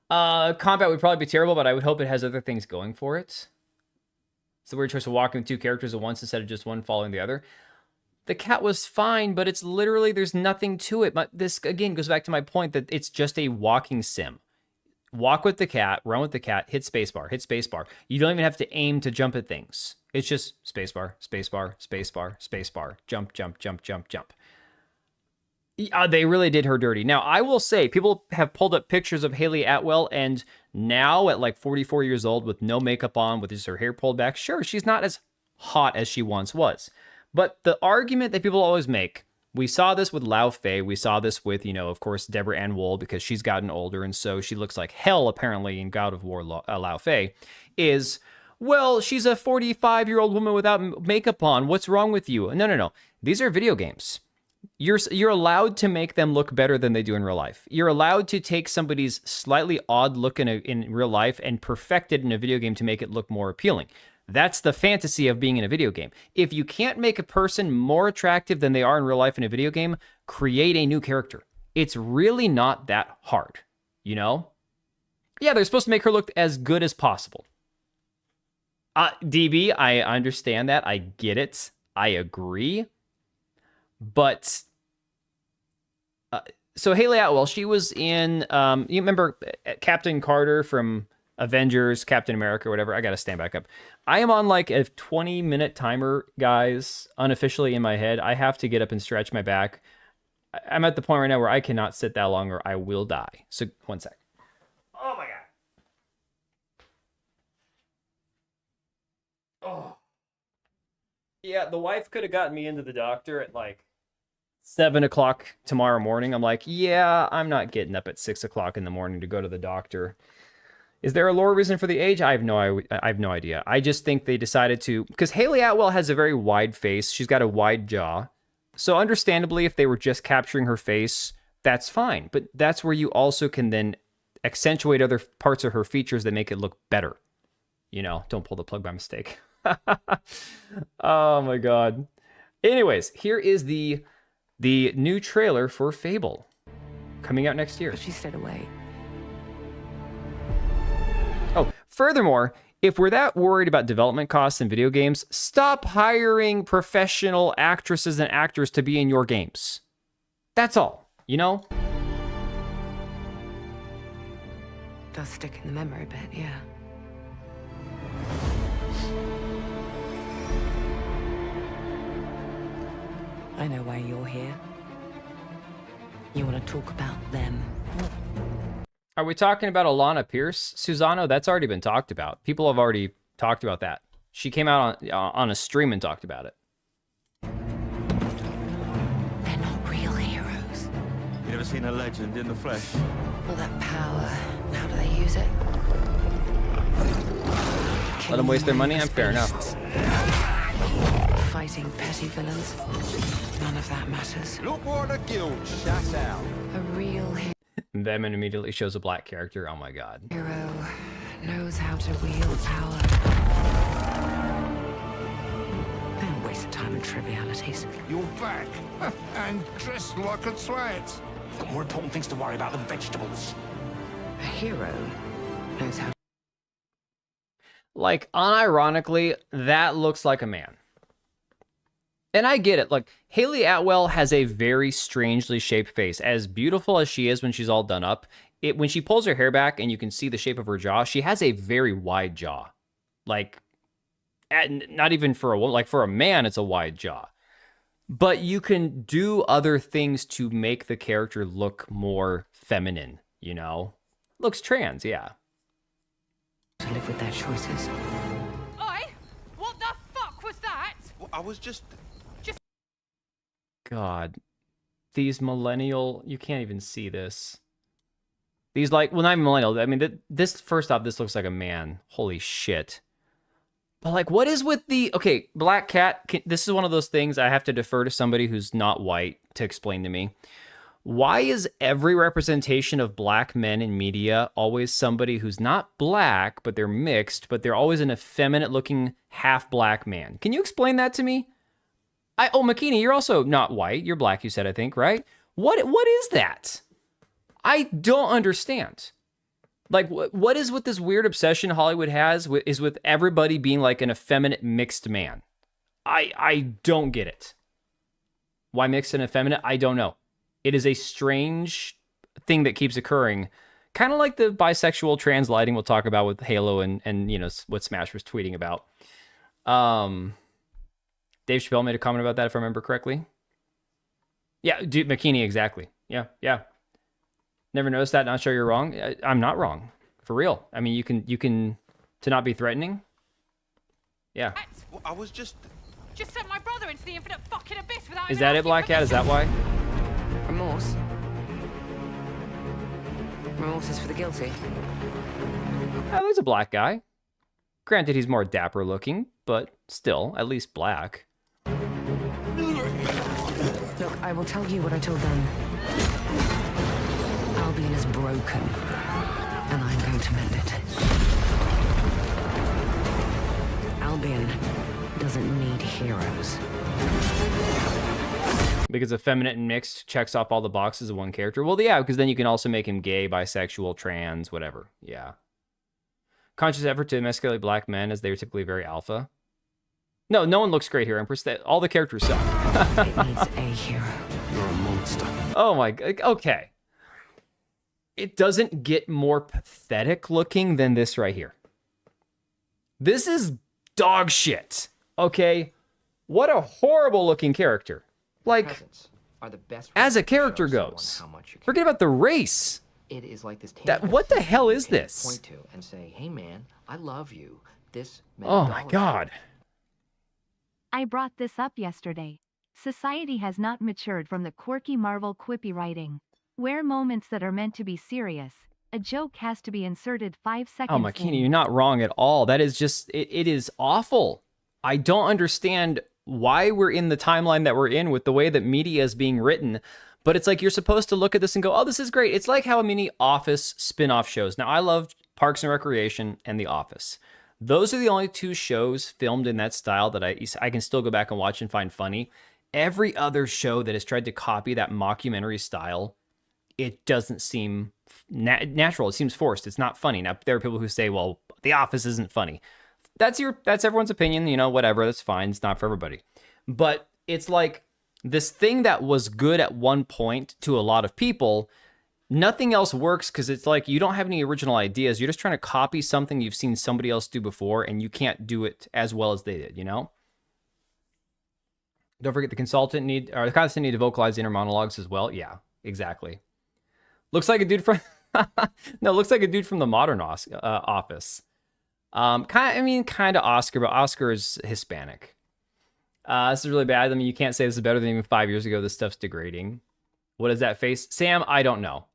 Combat would probably be terrible, but I would hope it has other things going for it. It's the weird choice of walking with 2 characters at once instead of just one following the other. The cat was fine, but it's literally, there's nothing to it. But this, again, goes back to my point that it's just a walking sim. Walk with the cat, run with the cat, hit spacebar, hit spacebar. You don't even have to aim to jump at things. It's just spacebar, spacebar, spacebar, spacebar, jump, jump, jump, jump, jump. They really did her dirty. Now, I will say, people have pulled up pictures of Haley Atwell, and now at like 44 years old with no makeup on, with just her hair pulled back, sure, she's not as hot as she once was. But the argument that people always make, we saw this with Lao Fei. We saw this with, of course, Deborah Ann Wool, because she's gotten older, and so she looks like hell, apparently, in God of War Lao Fei, is, well, she's a 45-year-old woman without makeup on. What's wrong with you? No. These are video games. You're allowed to make them look better than they do in real life. You're allowed to take somebody's slightly odd look in real life and perfect it in a video game to make it look more appealing. That's the fantasy of being in a video game. If you can't make a person more attractive than they are in real life in a video game, create a new character. It's really not that hard, Yeah, they're supposed to make her look as good as possible. DB, I understand that. I get it. I agree. But, so Haley Atwell, she was in, you remember Captain Carter from Avengers, Captain America, whatever. I got to stand back up. I am on like a 20-minute timer, guys, unofficially in my head. I have to get up and stretch my back. I'm at the point right now where I cannot sit that long or I will die. So, one sec. Oh, my God. Oh. Yeah, the wife could have gotten me into the doctor at like 7 o'clock tomorrow morning. I'm like, yeah, I'm not getting up at 6 o'clock in the morning to go to the doctor. Is there a lore reason for the age? I have no idea. I just think they decided to, because Haley Atwell has a very wide face. She's got a wide jaw. So understandably, if they were just capturing her face, that's fine. But that's where you also can then accentuate other parts of her features that make it look better. Don't pull the plug by mistake. Oh my God. Anyways, here is the new trailer for Fable coming out next year. She stayed away. Oh, furthermore, If we're that worried about development costs in video games, stop hiring professional actresses and actors to be in your games. That's all, you know? Does stick in the memory bit, yeah. I know why you're here. You want to talk about them. Are we talking about Alana Pierce? Susano, that's already been talked about. People have already talked about that. She came out on a stream and talked about it. They're not real heroes. You ever seen a legend in the flesh? All that power, how do they use it? Let them waste their money? I'm fair enough. Fighting petty villains. None of that matters. Look what the guild shut out. A real Them and immediately shows a black character. Oh my god. hero knows how to wield power. Don't waste time on trivialities. You're back. And dressed like a twat. Got more important things to worry about than vegetables. A hero knows how. Like, unironically, that looks like a man. And I get it. Like, Haley Atwell has a very strangely shaped face. As beautiful as she is when she's all done up, when she pulls her hair back and you can see the shape of her jaw, she has a very wide jaw. Like, not even for a woman, like for a man, it's a wide jaw. But you can do other things to make the character look more feminine, you know? Looks trans, yeah. To live with their choices. Oi! What the fuck was that? Well, I was just... God, these millennial, you can't even see this. These like, well, not even millennial. I mean, this, first off, this looks like a man. Holy shit. But like, what is with the, okay, Black Cat, this is one of those things I have to defer to somebody who's not white to explain to me. Why is every representation of black men in media always somebody who's not black, but they're mixed, but they're always an effeminate looking half black man? Can you explain that to me? Oh, Makini, you're also not white. You're black, you said, I think, right? What is that? I don't understand. Like, what is with this weird obsession Hollywood has is with everybody being like an effeminate mixed man? I don't get it. Why mixed and effeminate? I don't know. It is a strange thing that keeps occurring. Kind of like the bisexual trans lighting we'll talk about with Halo and you know, what Smash was tweeting about. Dave Chappelle made a comment about that, if I remember correctly. Yeah, dude, Makini, exactly. Yeah. Never noticed that. Not sure you're wrong. I'm not wrong, for real. I mean, you can to not be threatening. Yeah. Well, I was just sent my brother into the infinite fucking abyss without. Is that it, Black Cat? Is that why? Remorse. Remorse is for the guilty. Oh, there's a black guy. Granted, he's more dapper looking, but still, at least black. Look, I will tell you what I told them. Albion is broken, and I'm going to mend it. Albion doesn't need heroes. Because effeminate and mixed checks off all the boxes of one character. Well, yeah, because then you can also make him gay, bisexual, trans, whatever. Yeah. Conscious effort to emasculate black men as they are typically very alpha. No one looks great here, Empress. All the characters suck. It needs a hero. You're a monster. Oh my god. Okay. It doesn't get more pathetic looking than this right here. This is dog shit. Okay? What a horrible looking character. Like, are the best as a character goes. Forget about the race. It is like this. What the hell is this? Point to and say, "Hey man, I love you." This. Oh my god. I brought this up yesterday. Society has not matured from the quirky Marvel quippy writing, where moments that are meant to be serious, a joke has to be inserted 5 seconds. Oh, Makini, you're not wrong at all. That is just, it is awful. I don't understand why we're in the timeline that we're in with the way that media is being written. But it's like you're supposed to look at this and go, oh, this is great. It's like how many Office spin-off shows. Now, I love Parks and Recreation and The Office. Those are the only two shows filmed in that style that I can still go back and watch and find funny. Every other show that has tried to copy that mockumentary style, it doesn't seem natural. It seems forced. It's not funny. Now, there are people who say, well, The Office isn't funny. That's everyone's opinion, you know, whatever, that's fine. It's not for everybody. But it's like this thing that was good at one point to a lot of people, nothing else works because it's like you don't have any original ideas. You're just trying to copy something you've seen somebody else do before, and you can't do it as well as they did, you know? Don't forget the contestant need to vocalize inner monologues as well. Yeah, exactly. Looks like a dude from no, looks like a dude from the modern Office. Kind of Oscar, but Oscar is Hispanic. This is really bad. I mean, you can't say this is better than even 5 years ago. This stuff's degrading. What is that face? Sam, I don't know.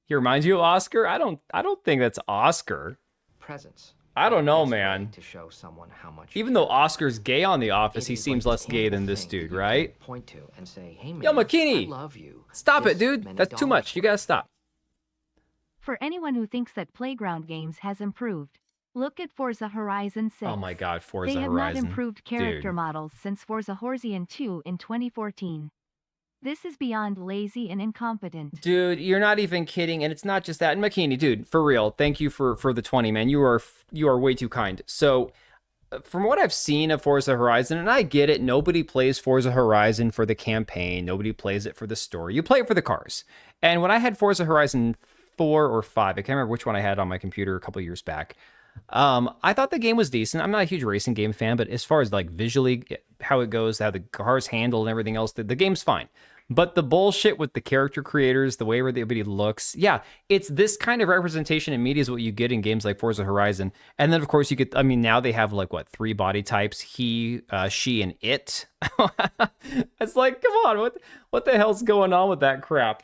He reminds you of Oscar? I don't think that's Oscar. Presence. I don't know, man. To show someone how much. Even though Oscar's gay on The Office, he seems less gay than this dude, right? Point to and say, "Hey man, Yo, McKinney, I love you." Stop it, dude. That's too much. You gotta stop. For anyone who thinks that Playground Games has improved, look at Forza Horizon 6. Oh my god, Forza They have Horizon. not improved character Dude. models since Forza Horizon 2 in 2014. This is beyond lazy and incompetent. Dude, you're not even kidding, and it's not just that. And McKinney, dude, for real, thank you for the 20, man. You are way too kind. So, from what I've seen of Forza Horizon, and I get it, nobody plays Forza Horizon for the campaign. Nobody plays it for the story. You play it for the cars. And when I had Forza Horizon 4 or 5, I can't remember which one I had on my computer a couple years back. I thought the game was decent. I'm not a huge racing game fan, but as far as like visually how it goes, how the cars handle and everything else, the game's fine. But the bullshit with the character creators, the way where everybody looks, yeah, it's this kind of representation in media is what you get in games like Forza Horizon. And then of course you get, I mean, now they have like what, 3 body types: he, she, and it. It's like, come on, what the hell's going on with that crap?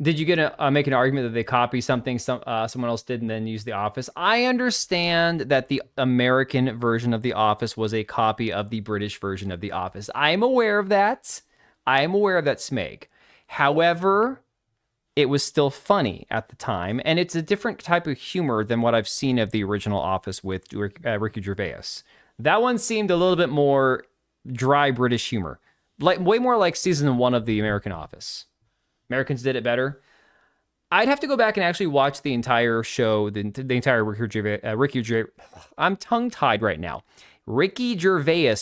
Did you get make an argument that they copy something someone else did and then use The Office? I understand that the American version of The Office was a copy of the British version of The Office. I am aware of that. I am aware of that, Smeg. However, it was still funny at the time, and it's a different type of humor than what I've seen of the original Office with Ricky Gervais. That one seemed a little bit more dry British humor, like way more like season 1 of the American Office. Americans did it better. I'd have to go back and actually watch the entire show, the entire Ricky Gervais. I'm tongue-tied right now. Ricky Gervais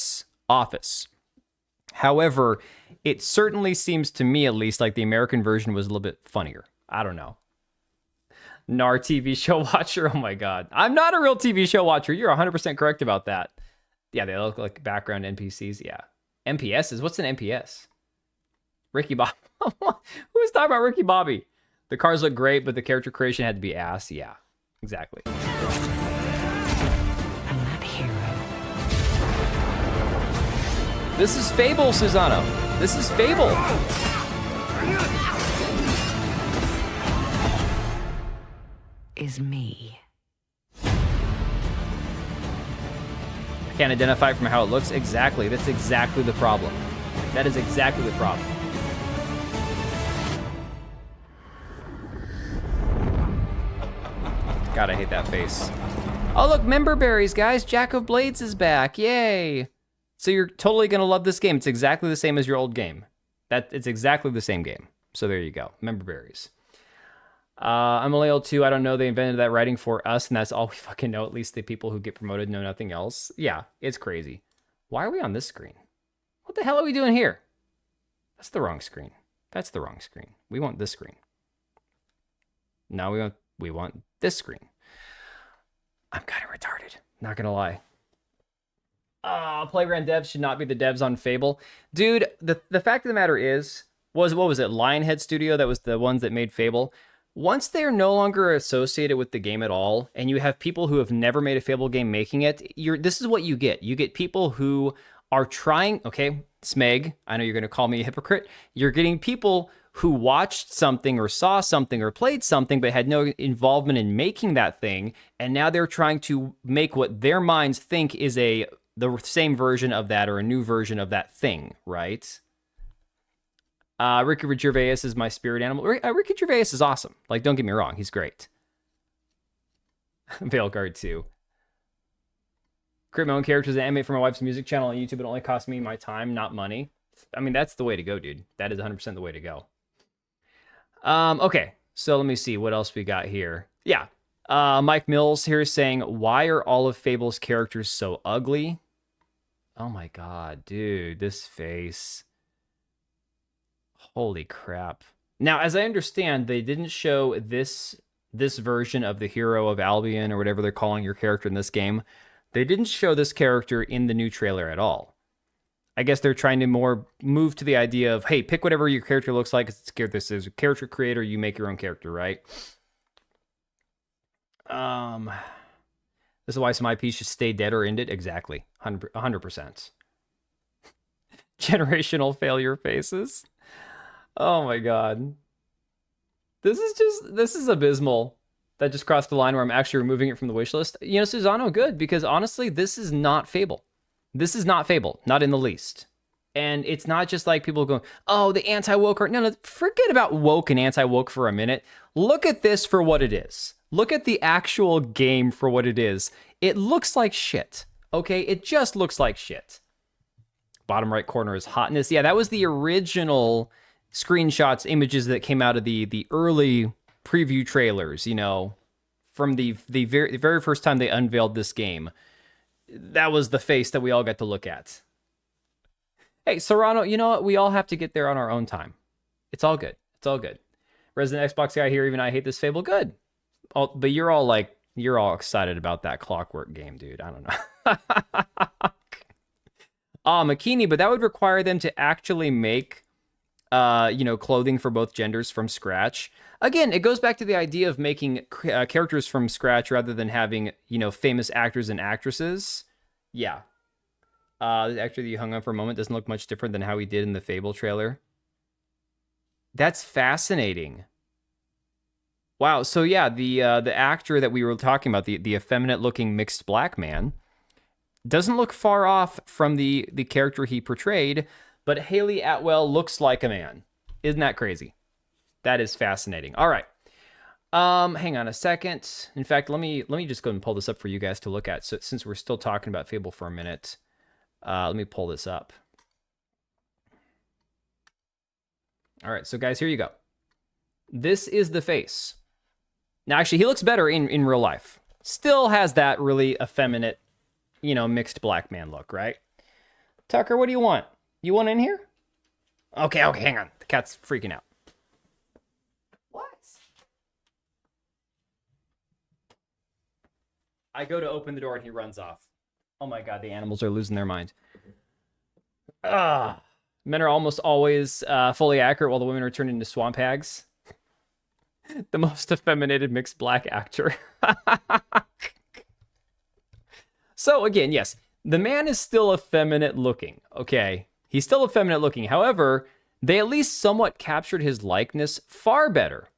Office. However, it certainly seems to me, at least, like the American version was a little bit funnier. I don't know. NAR TV show watcher. Oh my God. I'm not a real TV show watcher. You're 100% correct about that. Yeah, they look like background NPCs. Yeah. NPSs. What's an NPS? Ricky Bobby. Who's talking about Ricky Bobby? The cars look great, but the character creation had to be ass. Yeah, exactly. I'm that hero. This is Fable, Susano. This is Fable. Is me. I can't identify from how it looks. Exactly. That's exactly the problem. That is exactly the problem. God, I hate that face. Oh, look, member berries, guys. Jack of Blades is back. Yay. So you're totally going to love this game. It's exactly the same as your old game. It's exactly the same game. So there you go. Member berries. I'm only old too. I don't know. They invented that writing for us, and that's all we fucking know. At least the people who get promoted know nothing else. Yeah, it's crazy. Why are we on this screen? What the hell are we doing here? That's the wrong screen. That's the wrong screen. We want this screen. Now we want this screen. I'm kind of retarded. Not gonna lie. Playground devs should not be the devs on Fable. Dude, the fact of the matter is, what was it? Lionhead Studio, that was the ones that made Fable. Once they're no longer associated with the game at all, and you have people who have never made a Fable game making it, this is what you get. You get people who are trying, okay, Smeg, I know you're gonna call me a hypocrite. You're getting people who watched something or saw something or played something but had no involvement in making that thing, and now they're trying to make what their minds think is the same version of that or a new version of that thing, right? Ricky Gervais is my spirit animal. Ricky Gervais is awesome. Like, don't get me wrong, he's great. Veilguard 2. Create my own characters and animate for my wife's music channel on YouTube. It only costs me my time, not money. I mean, that's the way to go, dude. That is 100% the way to go. Okay, so let me see what else we got here. Yeah, Mike Mills here saying, why are all of Fable's characters so ugly? Oh my god, dude, this face. Holy crap. Now, as I understand, they didn't show this version of the hero of Albion, or whatever they're calling your character in this game. They didn't show this character in the new trailer at all. I guess they're trying to more move to the idea of, hey, pick whatever your character looks like. This is a character creator. You make your own character, right? This is why some IP should stay dead or ended. Exactly. 100%. Generational failure faces. Oh my god. This is abysmal. That just crossed the line where I'm actually removing it from the wish list. You know, Susano, good, because honestly, this is not Fable. This is not Fable, not in the least. And it's not just like people going, oh, the anti-woke are... No, forget about woke and anti-woke for a minute. Look at this for what it is. Look at the actual game for what it is. It looks like shit, okay? It just looks like shit. Bottom right corner is hotness. Yeah, that was the original screenshots, images that came out of the early preview trailers, you know, from the very first time they unveiled this game. That was the face that we all got to look at. Hey, Serrano, you know what? We all have to get there on our own time. It's all good. It's all good. Resident Xbox guy here, even I hate this Fable. Good. But you're all excited about that Clockwork game, dude. I don't know. Makini, but that would require them to actually make, clothing for both genders from scratch. Again, it goes back to the idea of making characters from scratch rather than having, famous actors and actresses. Yeah. The actor that you hung on for a moment doesn't look much different than how he did in the Fable trailer. That's fascinating. Wow. So yeah, the actor that we were talking about, the effeminate-looking mixed black man, doesn't look far off from the character he portrayed, but Haley Atwell looks like a man. Isn't that crazy? That is fascinating. All right. Hang on a second. In fact, let me just go and pull this up for you guys to look at. So since we're still talking about Fable for a minute, let me pull this up. All right, so guys, here you go. This is the face. Now, actually, he looks better in real life. Still has that really effeminate, mixed black man look, right? Tucker, what do you want? You want in here? Okay, hang on. The cat's freaking out. What? I go to open the door and he runs off. Oh my god, the animals are losing their mind. Men are almost always fully accurate while the women are turned into swamp hags. The most effeminated mixed black actor. So again, yes, the man is still effeminate looking, okay? He's still effeminate looking. However, they at least somewhat captured his likeness far better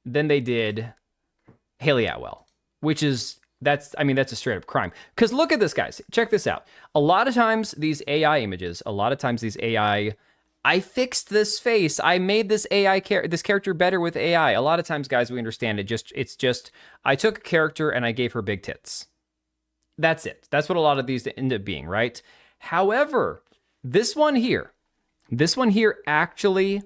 than they did Haley Atwell, which is, that's a straight up crime. Because look at this, guys. Check this out. A lot of times these AI images, I fixed this face. I made this this character better with AI. A lot of times, guys, we understand it's just I took a character and I gave her big tits. That's it. That's what a lot of these end up being, right? However, this one here actually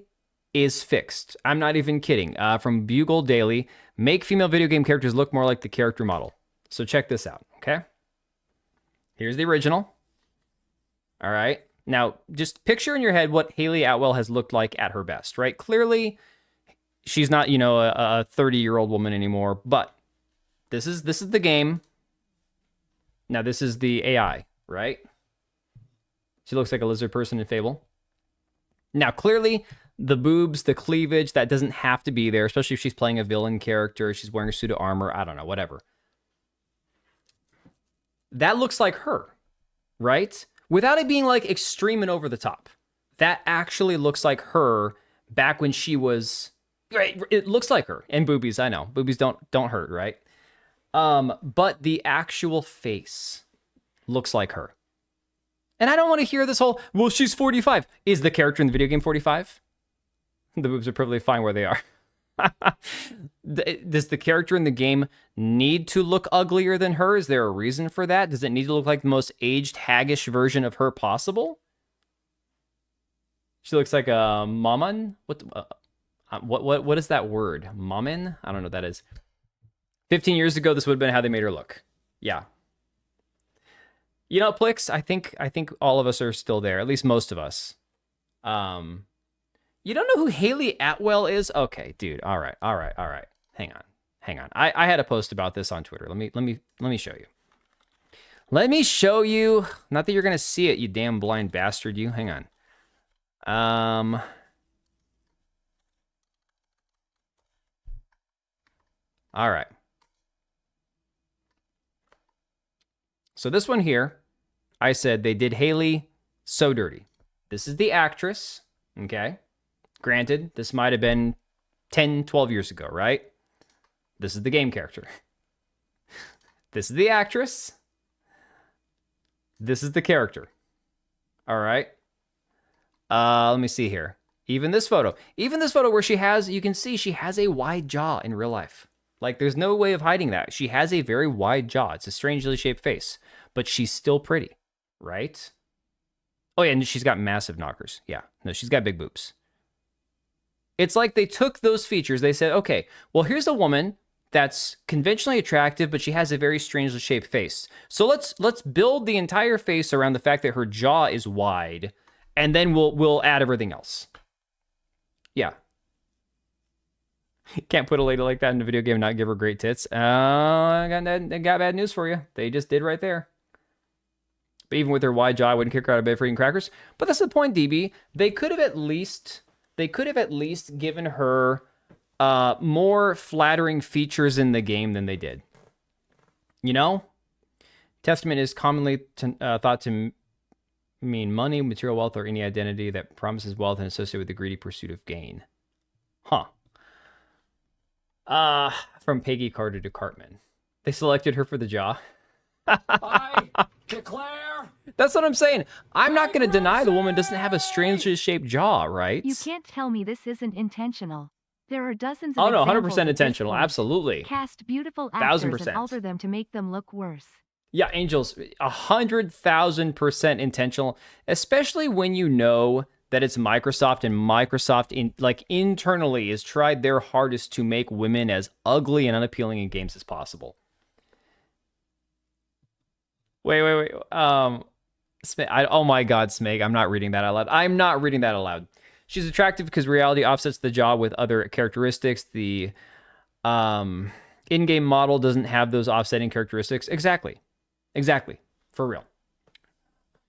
is fixed. I'm not even kidding. From Bugle Daily, make female video game characters look more like the character model. So check this out, okay? Here's the original. All right. Now, just picture in your head what Haley Atwell has looked like at her best, right? Clearly, she's not, a 30-year-old woman anymore, but this is the game. Now, this is the AI, right? She looks like a lizard person in Fable. Now, clearly, the boobs, the cleavage, that doesn't have to be there, especially if she's playing a villain character, she's wearing a suit of armor, I don't know, whatever. That looks like her, right? Without it being like extreme and over the top. That actually looks like her back when she was, right? It looks like her. And boobies, I know. Boobies don't hurt, right? But the actual face looks like her. And I don't want to hear this whole, well, she's 45. Is the character in the video game 45? The boobs are perfectly fine where they are. Does the character in the game need to look uglier than her? Is there a reason for that? Does it need to look like the most aged, haggish version of her possible? She looks like a maman. What is that word? Maman? I don't know what that is. 15 years ago, this would have been how they made her look. Yeah. You know, Plix, I think all of us are still there, at least most of us. You don't know who Haley Atwell is? Okay, dude. All right. Hang on. I had a post about this on Twitter. Let me show you. Let me show you. Not that you're gonna see it, you damn blind bastard. You. Hang on. All right. So this one here, I said they did Haley so dirty. This is the actress, okay? Granted, this might have been 10, 12 years ago, right? This is the game character. This is the actress. This is the character. All right. Let me see here. Even this photo where she has, you can see she has a wide jaw in real life. Like, there's no way of hiding that. She has a very wide jaw. It's a strangely shaped face, but she's still pretty, right? Oh, yeah, and she's got massive knockers. Yeah, no, she's got big boobs. It's like they took those features. They said, okay, well, here's a woman that's conventionally attractive, but she has a very strangely shaped face. So let's build the entire face around the fact that her jaw is wide, and then we'll add everything else. Yeah. Can't put a lady like that in a video game and not give her great tits. I got bad news for you. They just did right there. But even with her wide jaw, I wouldn't kick her out of bed for eating crackers. But that's the point, DB. They could have at least given her more flattering features in the game than they did. You know? Testament is commonly thought to mean money, material wealth, or any identity that promises wealth and associated with the greedy pursuit of gain. Huh. From Peggy Carter to Cartman. They selected her for the jaw. I declare. That's what I'm saying. I'm not going to deny the woman doesn't have a strangely shaped jaw, right? You can't tell me this isn't intentional. There are dozens Oh of no, examples 100% at this intentional. point. Absolutely. Cast beautiful actors 1000%. and alter them to make them look worse. Yeah, Angels, 100,000% intentional, especially when you know that it's Microsoft, and Microsoft internally has tried their hardest to make women as ugly and unappealing in games as possible. Wait. Oh my God, Smeg, I'm not reading that out loud. She's attractive because reality offsets the jaw with other characteristics. The in-game model doesn't have those offsetting characteristics. Exactly. For real.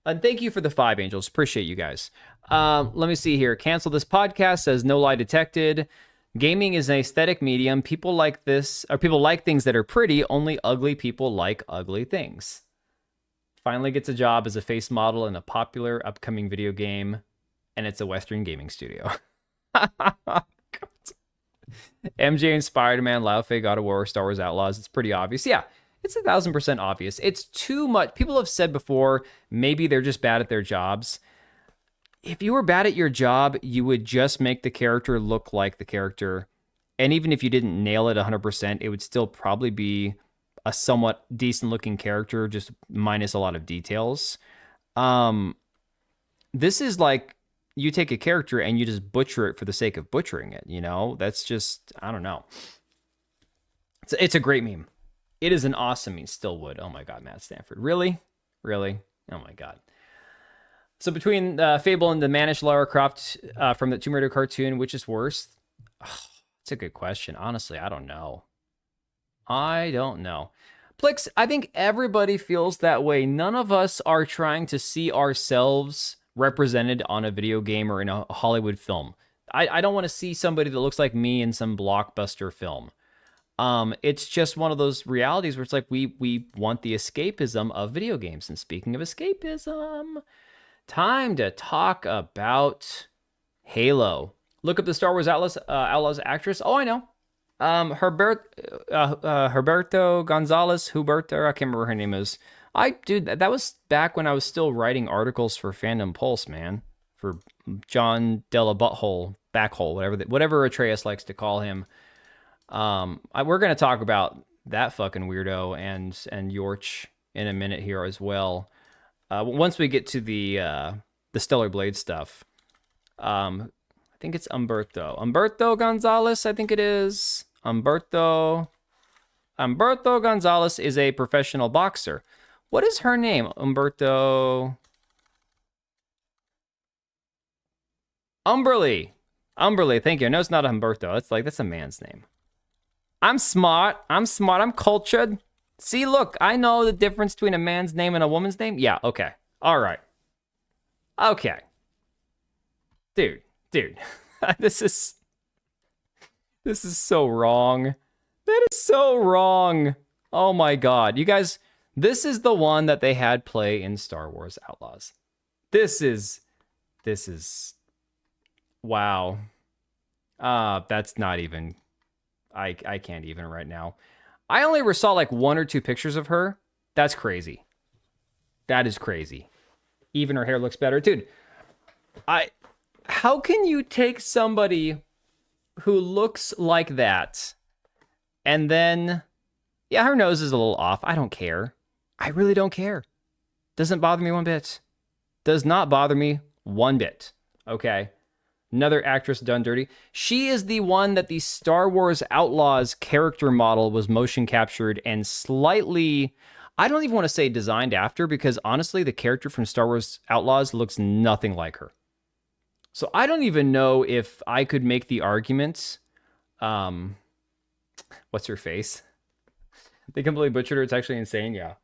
And thank you for the 5 Angels. Appreciate you guys. Let me see here. Cancel this podcast, says no lie detected. Gaming is an aesthetic medium. People like things that are pretty. Only ugly people like ugly things. Finally gets a job as a face model in a popular upcoming video game, and it's a Western gaming studio. MJ and Spider-Man, Lao Fei, God of War, Star Wars Outlaws. It's pretty obvious. Yeah, it's 1,000% obvious. It's too much. People have said before, maybe they're just bad at their jobs. If you were bad at your job, you would just make the character look like the character. And even if you didn't nail it 100%, it would still probably be a somewhat decent looking character, just minus a lot of details. This is like you take a character and you just butcher it for the sake of butchering it, you know? That's just, I don't know. It's a great meme. It is an awesome meme. Still would. Oh my God, Matt Stanford. Really? Oh my God. So between Fable and the mannish Lara Croft from the Tomb Raider cartoon, which is worse? It's a good question. Honestly, I don't know. Plix, I think everybody feels that way. None of us are trying to see ourselves represented on a video game or in a Hollywood film. I don't want to see somebody that looks like me in some blockbuster film. It's just one of those realities where it's like we want the escapism of video games. And speaking of escapism, time to talk about Halo. Look up the Star Wars Outlaws actress. Oh, I know. Huberto Gonzalez, I can't remember what her name is. Dude, that was back when I was still writing articles for Fandom Pulse, man. For John Della Butthole, Backhole, whatever Atreus likes to call him. We're gonna talk about that fucking weirdo and Yorch in a minute here as well. Once we get to the Stellar Blade stuff. I think it's Humberto Gonzalez, I think it is. Humberto Humberto Gonzalez is a professional boxer. What is her name? Umberly. Umberly, thank you. No, it's not Humberto. That's a man's name. I'm smart. I'm cultured. See, look, I know the difference between a man's name and a woman's name. Yeah, okay. All right. Okay. Dude. This is so wrong. That is so wrong. Oh my god. You guys, this is the one that they had play in Star Wars Outlaws. This is wow. That's not even, I can't even right now. I only ever saw like 1 or 2 pictures of her. That's crazy. That is crazy. Even her hair looks better. Dude, how can you take somebody who looks like that and then, yeah, her nose is a little off. I don't care. I really don't care. Doesn't bother me one bit. Does not bother me one bit. Okay. Another actress done dirty. She is the one that the Star Wars Outlaws character model was motion captured and slightly, I don't even want to say designed after, because honestly, the character from Star Wars Outlaws looks nothing like her. So I don't even know if I could make the argument. What's her face? They completely butchered her. It's actually insane. Yeah.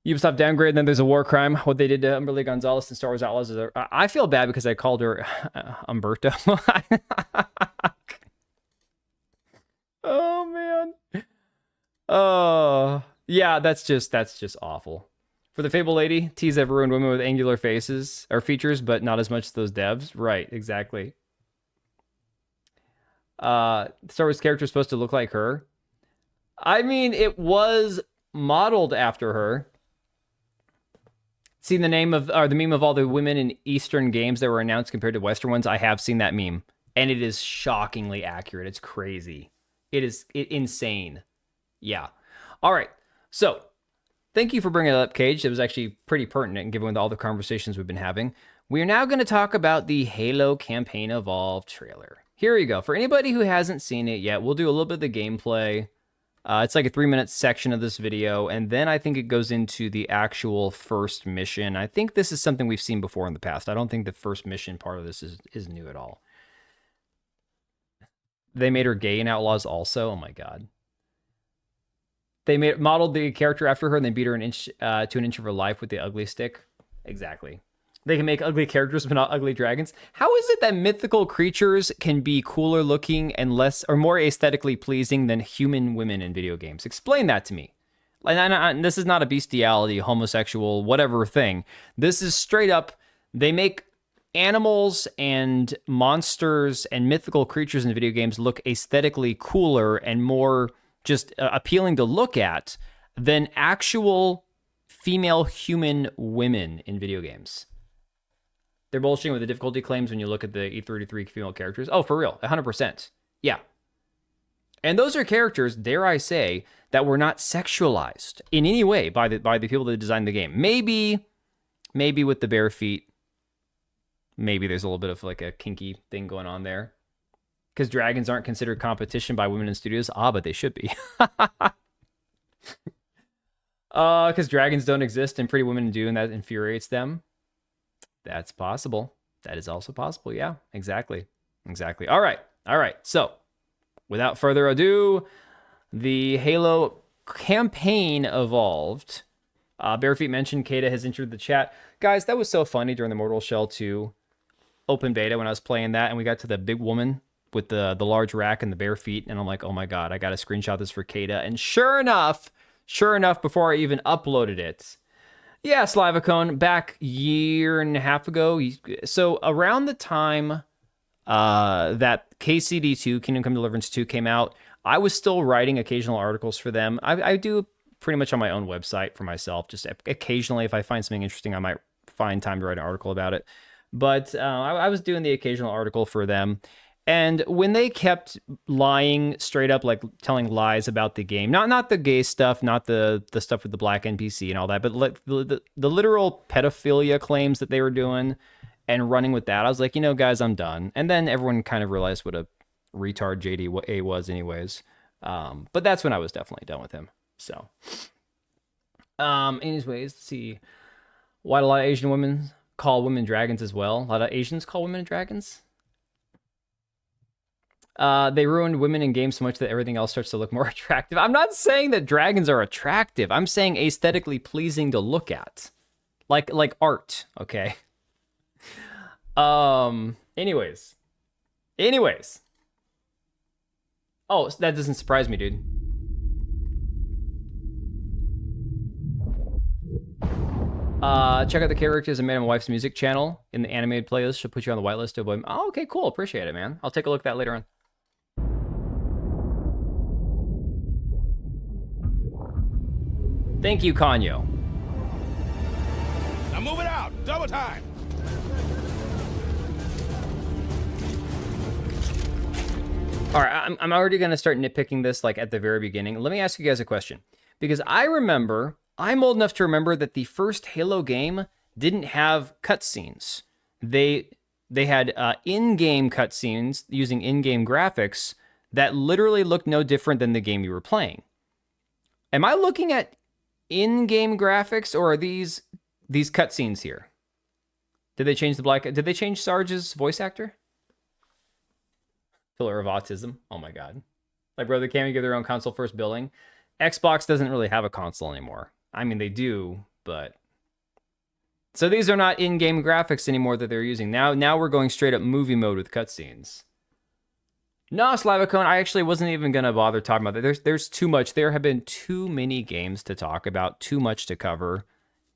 Ubisoft downgrade, and then there's a war crime. What they did to Umberly Gonzalez in Star Wars Outlaws is I feel bad because I called her Umberto. Oh man. Oh yeah, that's just awful. For the Fable Lady, tease have ruined women with angular faces or features, but not as much as those devs. Right, exactly. Star Wars character is supposed to look like her. I mean, it was modeled after her. Seen the meme of all the women in Eastern games that were announced compared to Western ones? I have seen that meme, and it is shockingly accurate. It's crazy. It is insane. Yeah. All right. So, thank you for bringing it up, Cage. It was actually pretty pertinent given all the conversations we've been having. We are now going to talk about the Halo Campaign Evolved trailer. Here we go. For anybody who hasn't seen it yet, we'll do a little bit of the gameplay. It's like a 3-minute section of this video, and then I think it goes into the actual first mission. I think this is something we've seen before in the past. I don't think the first mission part of this is new at all. They made her gay in Outlaws also. Oh my god. They modeled the character after her, and they beat her to an inch of her life with the ugly stick. Exactly. They can make ugly characters, but not ugly dragons. How is it that mythical creatures can be cooler looking and less or more aesthetically pleasing than human women in video games? Explain that to me. And this is not a bestiality, homosexual, whatever thing. This is straight up, they make animals and monsters and mythical creatures in video games look aesthetically cooler and more just appealing to look at than actual female human women in video games. They're bullshitting with the difficulty claims when you look at the E33 female characters. Oh, for real, 100%. Yeah. And those are characters, dare I say, that were not sexualized in any way by the people that designed the game. Maybe with the bare feet, maybe there's a little bit of like a kinky thing going on there. Because dragons aren't considered competition by women in studios. But they should be. Because dragons don't exist and pretty women do, and that infuriates them. That's possible. That is also possible. Yeah, exactly. All right. So, without further ado, the Halo Campaign Evolved. Barefeet mentioned Kata has entered the chat. Guys, that was so funny during the Mortal Shell 2 open beta when I was playing that, and we got to the big woman with the large rack and the bare feet, and I'm like, oh my god, I gotta screenshot this for Kata. And sure enough, before I even uploaded it, yeah, Slavicone, back 1.5 years ago. So around the time that KCD2, Kingdom Come Deliverance 2 came out, I was still writing occasional articles for them. I do pretty much on my own website for myself. Just occasionally, if I find something interesting, I might find time to write an article about it. But I was doing the occasional article for them. And when they kept lying straight up, like telling lies about the game, not the gay stuff, not the stuff with the black NPC and all that, but the literal pedophilia claims that they were doing and running with that, I was like, guys, I'm done. And then everyone kind of realized what a retard JDA was anyways. But that's when I was definitely done with him. So, anyways, let's see. Why do a lot of Asian women call women dragons as well? A lot of Asians call women dragons. They ruined women in games so much that everything else starts to look more attractive. I'm not saying that dragons are attractive. I'm saying aesthetically pleasing to look at. Like art, okay? Anyways. Oh, that doesn't surprise me, dude. Check out the characters in Man and Wife's music channel in the animated playlist. She'll put you on the whitelist to avoid. Oh, okay, cool. Appreciate it, man. I'll take a look at that later on. Thank you, Kanyo. Now move it out. Double time. All right, I'm already going to start nitpicking this like at the very beginning. Let me ask you guys a question. Because I'm old enough to remember that the first Halo game didn't have cutscenes. They had in-game cutscenes using in-game graphics that literally looked no different than the game you were playing. Am I looking at in-game graphics, or are these cutscenes here? Did they change Did they change Sarge's voice actor? Pillar of autism. Oh my god. Like, bro, they can't even give their own console first billing. Xbox doesn't really have a console anymore. I mean, they do, but... So these are not in-game graphics anymore that they're using. Now we're going straight up movie mode with cutscenes. No, Slavicone, I actually wasn't even going to bother talking about that. There's too much. There have been too many games to talk about, too much to cover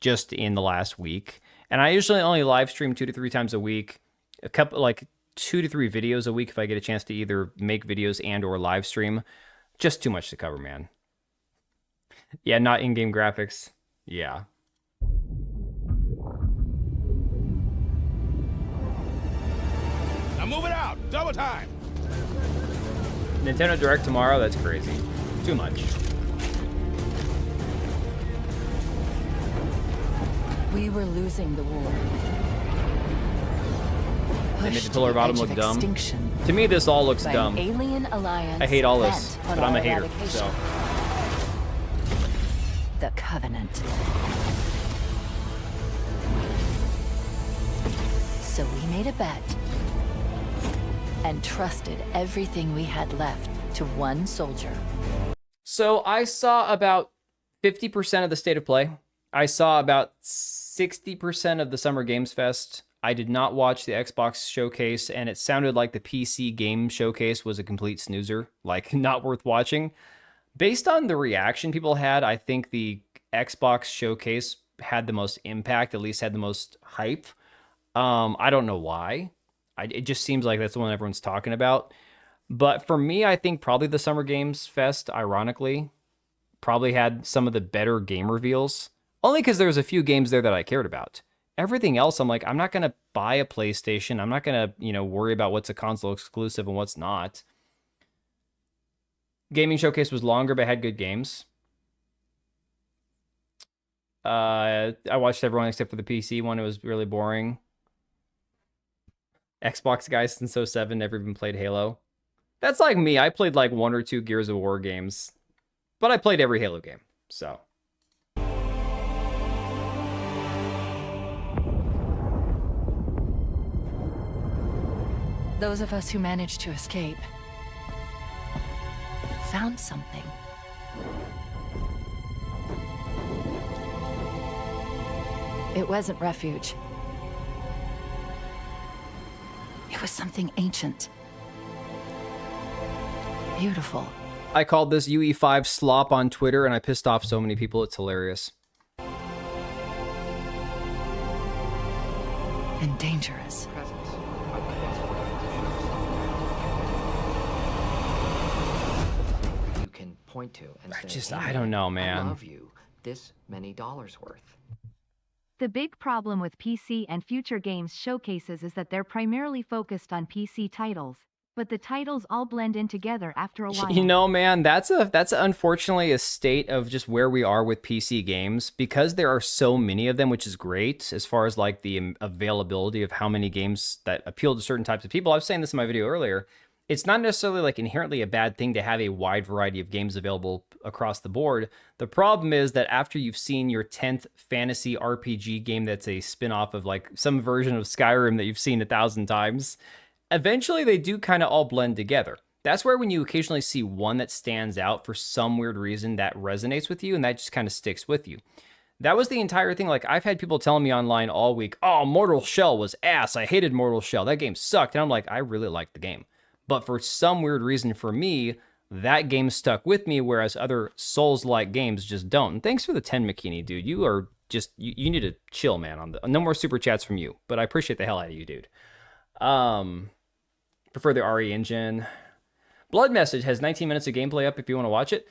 just in the last week. And I usually only live stream 2 to 3 times a week. A couple, like 2 to 3 videos a week if I get a chance to either make videos and or live stream. Just too much to cover, man. Yeah, not in-game graphics. Yeah. Now move it out. Double time. Nintendo Direct tomorrow? That's crazy. Too much. We were losing the war. They made the Pillar of Bottom look dumb. To me, this all looks dumb. Alien alliance I hate all this, but I'm a hater, so... The Covenant. So we made a bet and trusted everything we had left to one soldier. So I saw about 50% of the State of Play. I saw about 60% of the Summer Games Fest. I did not watch the Xbox showcase, and it sounded like the PC game showcase was a complete snoozer, like not worth watching. Based on the reaction people had, I think the Xbox showcase had the most impact, at least had the most hype. I don't know why. It just seems like that's the one everyone's talking about. But for me, I think probably the Summer Games Fest, ironically, probably had some of the better game reveals. Only because there's a few games there that I cared about. Everything else, I'm like, I'm not going to buy a PlayStation. I'm not going to, worry about what's a console exclusive and what's not. Gaming Showcase was longer, but had good games. I watched everyone except for the PC one. It was really boring. Xbox guys since 07 never even played Halo. That's like me. I played like 1 or 2 Gears of War games. But I played every Halo game, so... Those of us who managed to escape found something. It wasn't refuge. It was something ancient. Beautiful. I called this UE5 slop on Twitter, and I pissed off so many people, it's hilarious. And dangerous. You can point to and say, I don't know, man. I love you. This many dollars worth. The big problem with PC and future games showcases is that they're primarily focused on PC titles, but the titles all blend in together after a while. Man, that's unfortunately a state of just where we are with PC games, because there are so many of them, which is great as far as like the availability of how many games that appeal to certain types of people. I was saying this in my video earlier. it's not necessarily like inherently a bad thing to have a wide variety of games available across the board. The problem is that after you've seen your 10th fantasy RPG game that's a spin-off of like some version of Skyrim that you've seen 1,000 times, eventually they do kind of all blend together. That's where when you occasionally see one that stands out for some weird reason that resonates with you and that just kind of sticks with you. That was the entire thing. Like, I've had people telling me online all week, oh, Mortal Shell was ass. I hated Mortal Shell. That game sucked. And I'm like, I really liked the game. But for some weird reason for me, that game stuck with me, whereas other Souls-like games just don't. And thanks for the 10, McKinney, dude. You are just, you need to chill, man. No more super chats from you. But I appreciate the hell out of you, dude. Prefer the RE engine. Blood Message has 19 minutes of gameplay up if you want to watch it.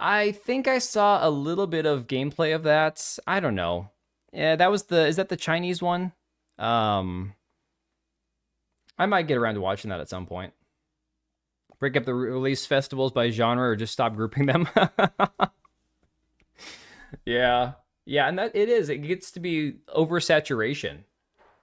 I think I saw a little bit of gameplay of that. I don't know. Yeah, is that the Chinese one? I might get around to watching that at some point. Break up the release festivals by genre or just stop grouping them. Yeah. Yeah, and it gets to be oversaturation.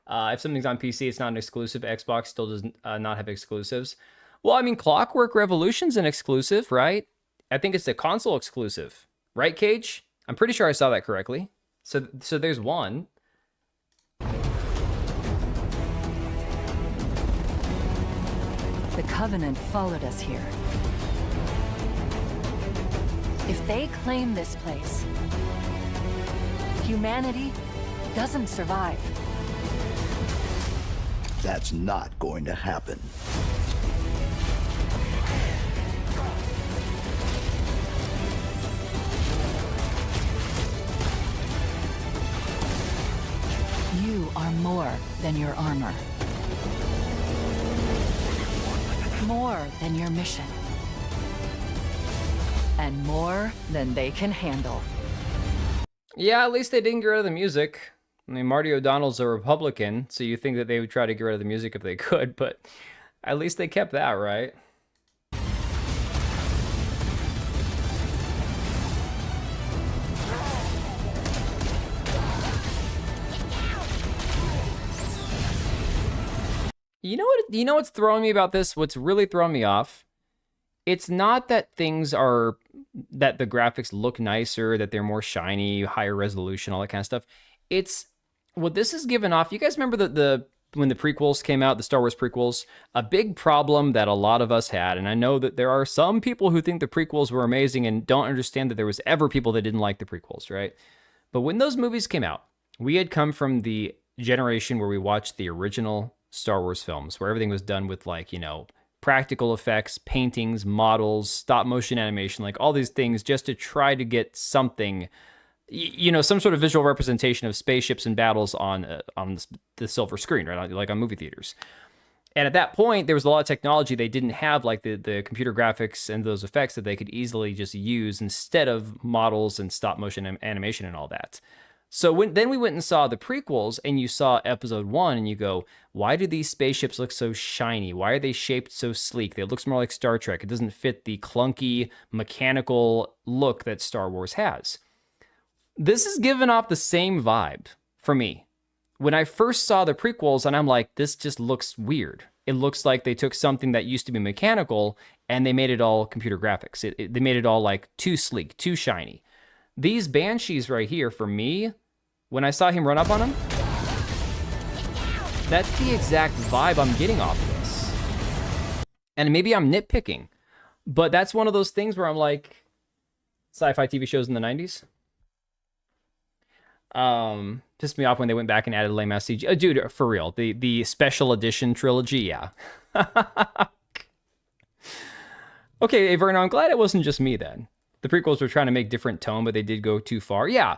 If something's on PC, it's not an exclusive. Xbox still does not have exclusives. Well, I mean, Clockwork Revolution's an exclusive, right? I think it's a console exclusive, right, Cage? I'm pretty sure I saw that correctly. So there's one. The Covenant followed us here. If they claim this place, humanity doesn't survive. That's not going to happen. You are more than your armor. More than your mission. And more than they can handle. Yeah, at least they didn't get rid of the music. I mean, Marty O'Donnell's a Republican, so you think that they would try to get rid of the music if they could, but at least they kept that, right? You know what's throwing me about this? What's really throwing me off? It's not that that the graphics look nicer, that they're more shiny, higher resolution, all that kind of stuff. It's what this is given off. You guys remember when the prequels came out, the Star Wars prequels? A big problem that a lot of us had, and I know that there are some people who think the prequels were amazing and don't understand that there was ever people that didn't like the prequels, right? But when those movies came out, we had come from the generation where we watched the original Star Wars films, where everything was done with, like, you know, practical effects, paintings, models, stop motion animation, like all these things just to try to get something, you know, some sort of visual representation of spaceships and battles on the silver screen, right? Like on movie theaters. And at that point, there was a lot of technology they didn't have, like the computer graphics and those effects that they could easily just use instead of models and stop motion animation and all that. So then we went and saw the prequels, and you saw episode 1, and you go, why do these spaceships look so shiny? Why are they shaped so sleek? It looks more like Star Trek. It doesn't fit the clunky, mechanical look that Star Wars has. This is giving off the same vibe for me. When I first saw the prequels, and I'm like, this just looks weird. It looks like they took something that used to be mechanical, and they made it all computer graphics. They made it all like too sleek, too shiny. These Banshees right here, for me, when I saw him run up on him, that's the exact vibe I'm getting off of this. And maybe I'm nitpicking, but that's one of those things where I'm like, sci-fi TV shows in the 90s. Pissed me off when they went back and added lame ass CG. Dude, for real, the special edition trilogy, yeah. Okay, Vernon, I'm glad it wasn't just me then. The prequels were trying to make different tone, but they did go too far. Yeah,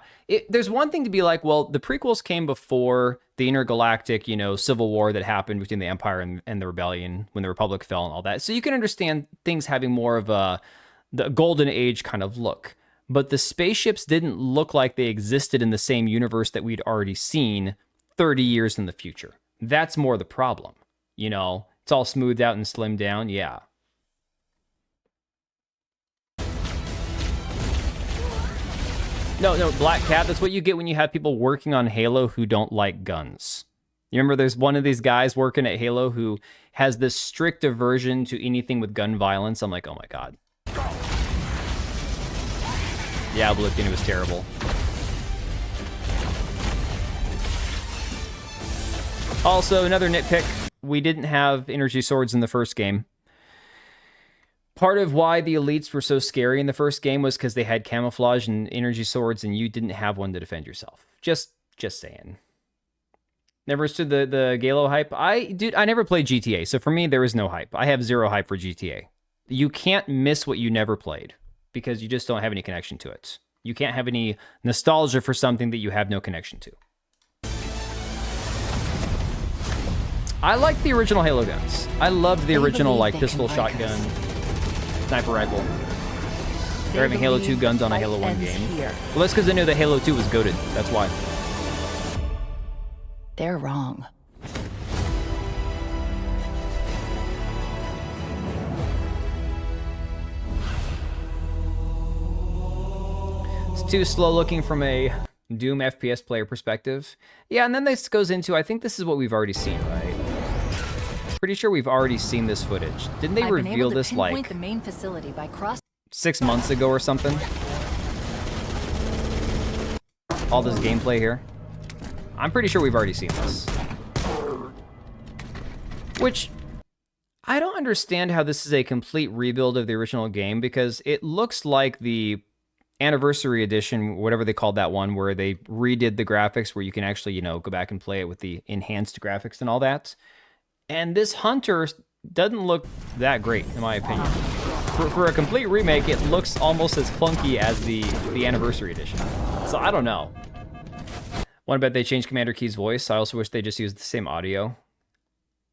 there's one thing to be like, well, the prequels came before the intergalactic, you know, civil war that happened between the Empire and the Rebellion when the Republic fell and all that. So you can understand things having more of the golden age kind of look. But the spaceships didn't look like they existed in the same universe that we'd already seen 30 years in the future. That's more the problem. You know, it's all smoothed out and slimmed down. Yeah. No, Black Cat, that's what you get when you have people working on Halo who don't like guns. You remember there's one of these guys working at Halo who has this strict aversion to anything with gun violence. I'm like, oh my god. Yeah, Oblivion was terrible. Also, another nitpick. We didn't have energy swords in the first game. Part of why the elites were so scary in the first game was because they had camouflage and energy swords, and you didn't have one to defend yourself. Just saying. Never understood the Galo hype. I never played GTA, so for me, there is no hype. I have zero hype for GTA. You can't miss what you never played, because you just don't have any connection to it. You can't have any nostalgia for something that you have no connection to. I like the original Halo guns. I loved the original, like, pistol, shotgun, sniper rifle. They're having Halo 2 guns on a Halo 1 game. Well, that's because they knew that Halo 2 was goated. That's why. They're wrong. It's too slow looking from a Doom FPS player perspective. Yeah, and then this goes into, I think this is what we've already seen, right? Pretty sure we've already seen this footage. Didn't they reveal this like the main facility by 6 months ago or something? All this gameplay here. I'm pretty sure we've already seen this. Which, I don't understand how this is a complete rebuild of the original game, because it looks like the Anniversary Edition, whatever they called that one, where they redid the graphics, where you can actually, you know, go back and play it with the enhanced graphics and all that. And this Hunter doesn't look that great, in my opinion. For a complete remake, it looks almost as clunky as the Anniversary Edition. So I don't know. One bet they changed Commander Key's voice. I also wish they just used the same audio.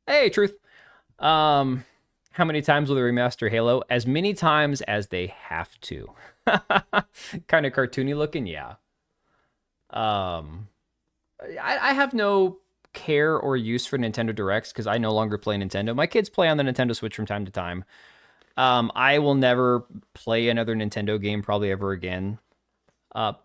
Hey, Truth. How many times will they remaster Halo? As many times as they have to. Kind of cartoony looking, yeah. I have no care or use for Nintendo Directs because I no longer play Nintendo. My kids play on the Nintendo Switch from time to time. I will never play another Nintendo game probably ever again.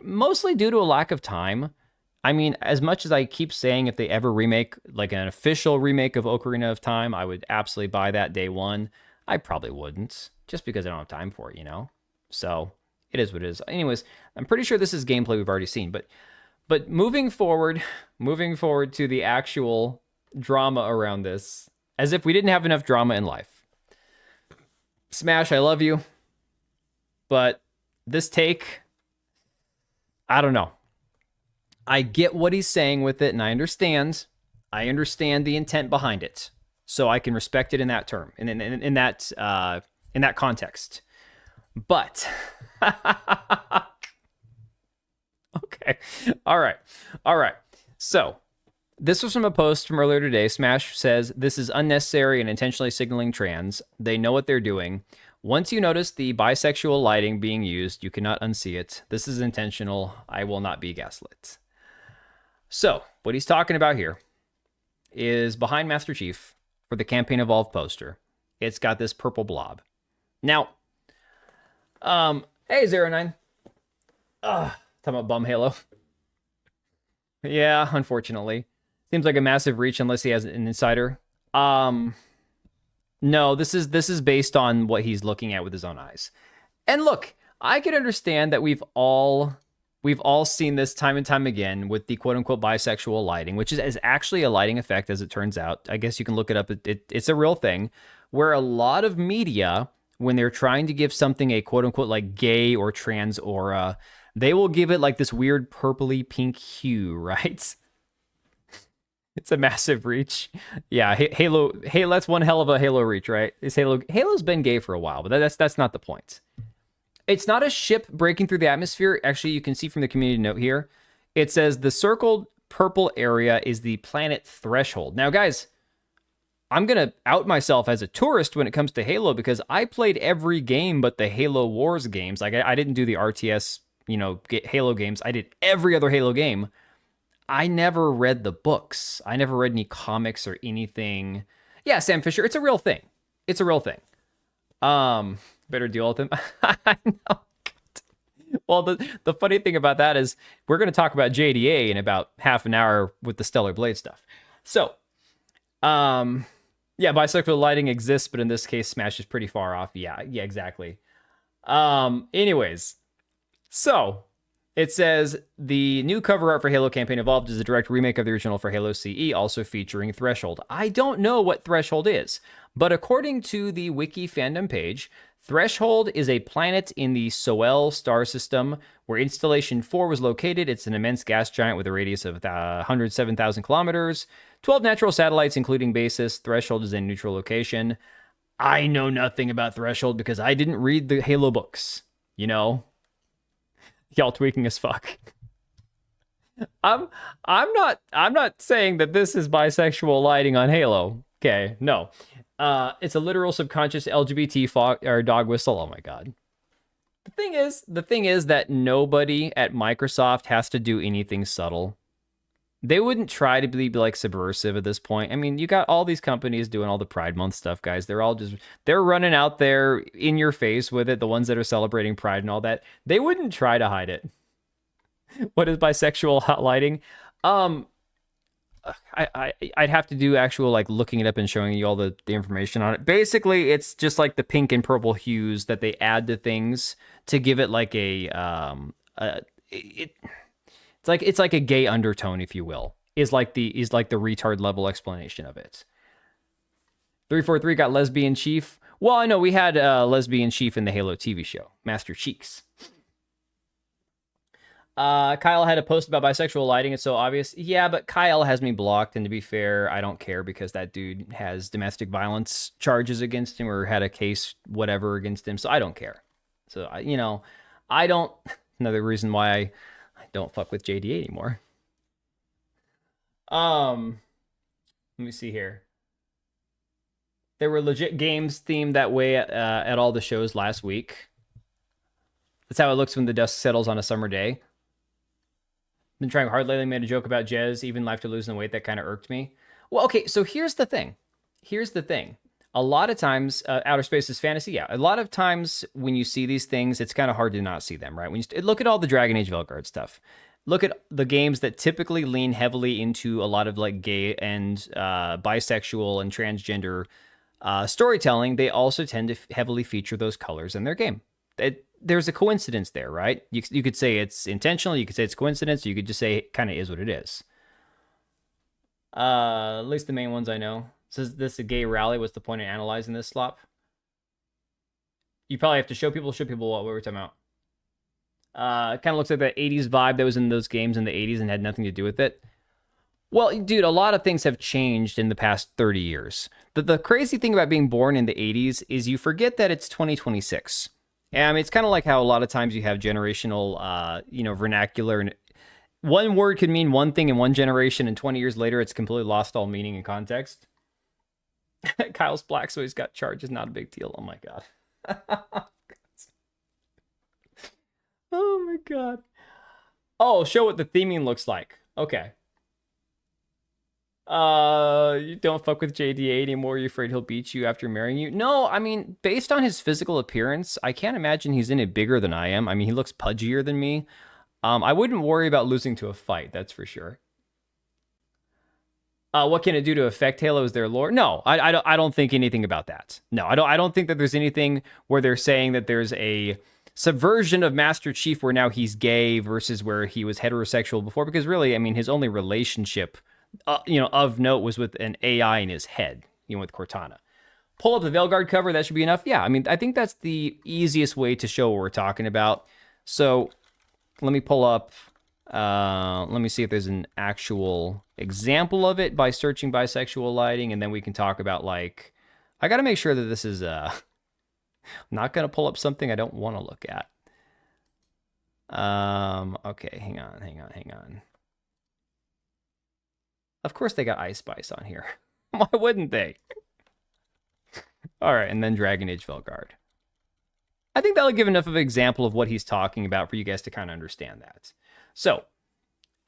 Mostly due to a lack of time. I mean, as much as I keep saying if they ever remake, like an official remake of Ocarina of Time, I would absolutely buy that day one. I probably wouldn't, just because I don't have time for it, you know? So, it is what it is. Anyways, I'm pretty sure this is gameplay we've already seen, but moving forward to the actual drama around this, as if we didn't have enough drama in life. Smash, I love you, but this take, I don't know. I get what he's saying with it, and I understand the intent behind it, so I can respect it in that term, in that context. But okay, all right. So this was from a post from earlier today. Smash says this is unnecessary and intentionally signaling trans. They know what they're doing. Once you notice the bisexual lighting being used, you cannot unsee it. This is intentional. I will not be gaslit. So, what he's talking about here is behind Master Chief for the Campaign Evolved poster. It's got this purple blob. Now, hey, 09. Talking about bum Halo. Yeah, unfortunately. Seems like a massive reach unless he has an insider. No, this is based on what he's looking at with his own eyes. And look, I can understand that we've all seen this time and time again with the quote-unquote bisexual lighting, which is actually a lighting effect, as it turns out. I guess you can look it up. It's a real thing, where a lot of media, when they're trying to give something a quote-unquote like gay or trans aura, they will give it like this weird purpley pink hue, right? It's a massive reach. Yeah, Halo, that's one hell of a Halo reach, right? Halo's been gay for a while, but that's not the point. It's not a ship breaking through the atmosphere. Actually, you can see from the community note here, it says the circled purple area is the planet Threshold. Now, guys, I'm going to out myself as a tourist when it comes to Halo because I played every game but the Halo Wars games. Like, I didn't do the RTS, Halo games. I did every other Halo game. I never read the books. I never read any comics or anything. Yeah, Sam Fisher, it's a real thing. It's a real thing. Better deal with him. I know. Well, the funny thing about that is we're going to talk about JDA in about half an hour with the Stellar Blade stuff. So, yeah, bisexual lighting exists, but in this case, Smash is pretty far off. Yeah, exactly. Anyways, so it says the new cover art for Halo Campaign Evolved is a direct remake of the original for Halo CE, also featuring Threshold. I don't know what Threshold is, but according to the Wiki fandom page, Threshold is a planet in the Soel star system where Installation 4 was located. It's an immense gas giant with a radius of 107,000 kilometers, 12 natural satellites, including bases. Threshold is a neutral location. I know nothing about Threshold because I didn't read the Halo books. You know? Y'all tweaking as fuck. I'm not saying that this is bisexual lighting on Halo. Okay, no. It's a literal subconscious LGBT or dog whistle. Oh my god. The thing is that nobody at Microsoft has to do anything subtle. They wouldn't try to be like subversive at this point. I mean, you got all these companies doing all the Pride Month stuff, guys. They're running out there in your face with it. The ones that are celebrating Pride and all that, they wouldn't try to hide it. What is bisexual hot lighting? I'd have to do actual like looking it up and showing you all the information on it. Basically, it's just like the pink and purple hues that they add to things to give it like it's like a gay undertone, if you will. Is like the retard level explanation of it. 343 got lesbian chief. Well, I know we had lesbian chief in the Halo TV show, Master Cheeks. Kyle had a post about bisexual lighting. It's so obvious. Yeah, but Kyle has me blocked, and to be fair, I don't care because that dude has domestic violence charges against him or had a case whatever against him, so I don't care. So I don't. Another reason why I don't fuck with JD anymore. Let me see here. There were legit games themed that way at all the shows last week. That's how it looks when the dust settles on a summer day. Been trying hard lately, made a joke about Jez, even after losing weight, that kind of irked me. Well, okay, so here's the thing. A lot of times, outer space is fantasy, yeah. A lot of times when you see these things, it's kind of hard to not see them, right? When you look at all the Dragon Age Velguard stuff. Look at the games that typically lean heavily into a lot of like gay and bisexual and transgender storytelling. They also tend to heavily feature those colors in their game. There's a coincidence there, right? You could say it's intentional, you could say it's coincidence, you could just say it kind of is what it is. At least the main ones I know. Says this is a gay rally. What's the point of analyzing this slop? You probably have to show people what we were talking about. It kind of looks like that 80s vibe that was in those games in the 80s and had nothing to do with it. Well, dude, a lot of things have changed in the past 30 years. The crazy thing about being born in the 80s is you forget that it's 2026. And I mean, it's kind of like how a lot of times you have generational, vernacular, and one word could mean one thing in one generation, and 20 years later, it's completely lost all meaning and context. Kyle's black, so he's got charges. Not a big deal. Oh my god. Oh my god. Oh, show what the theming looks like. Okay. You don't fuck with JDA anymore. You're afraid he'll beat you after marrying you? No, I mean, based on his physical appearance, I can't imagine he's in it bigger than I am. I mean, he looks pudgier than me. I wouldn't worry about losing to a fight, that's for sure. What can it do to affect Halo? Is there lore? No, I don't think anything about that. No, I don't think that there's anything where they're saying that there's a subversion of Master Chief where now he's gay versus where he was heterosexual before. Because really, I mean, his only relationship, of note was with an AI in his head, with Cortana. Pull up the Veilguard cover. That should be enough. Yeah, I mean, I think that's the easiest way to show what we're talking about. So let me pull up. Let me see if there's an actual example of it by searching bisexual lighting, and then we can talk about, like, I got to make sure that this is I'm not going to pull up something I don't want to look at. Okay, hang on. Of course they got Ice Spice on here. Why wouldn't they? All right, and then Dragon Age Velguard. I think that'll give enough of an example of what he's talking about for you guys to kind of understand that. So,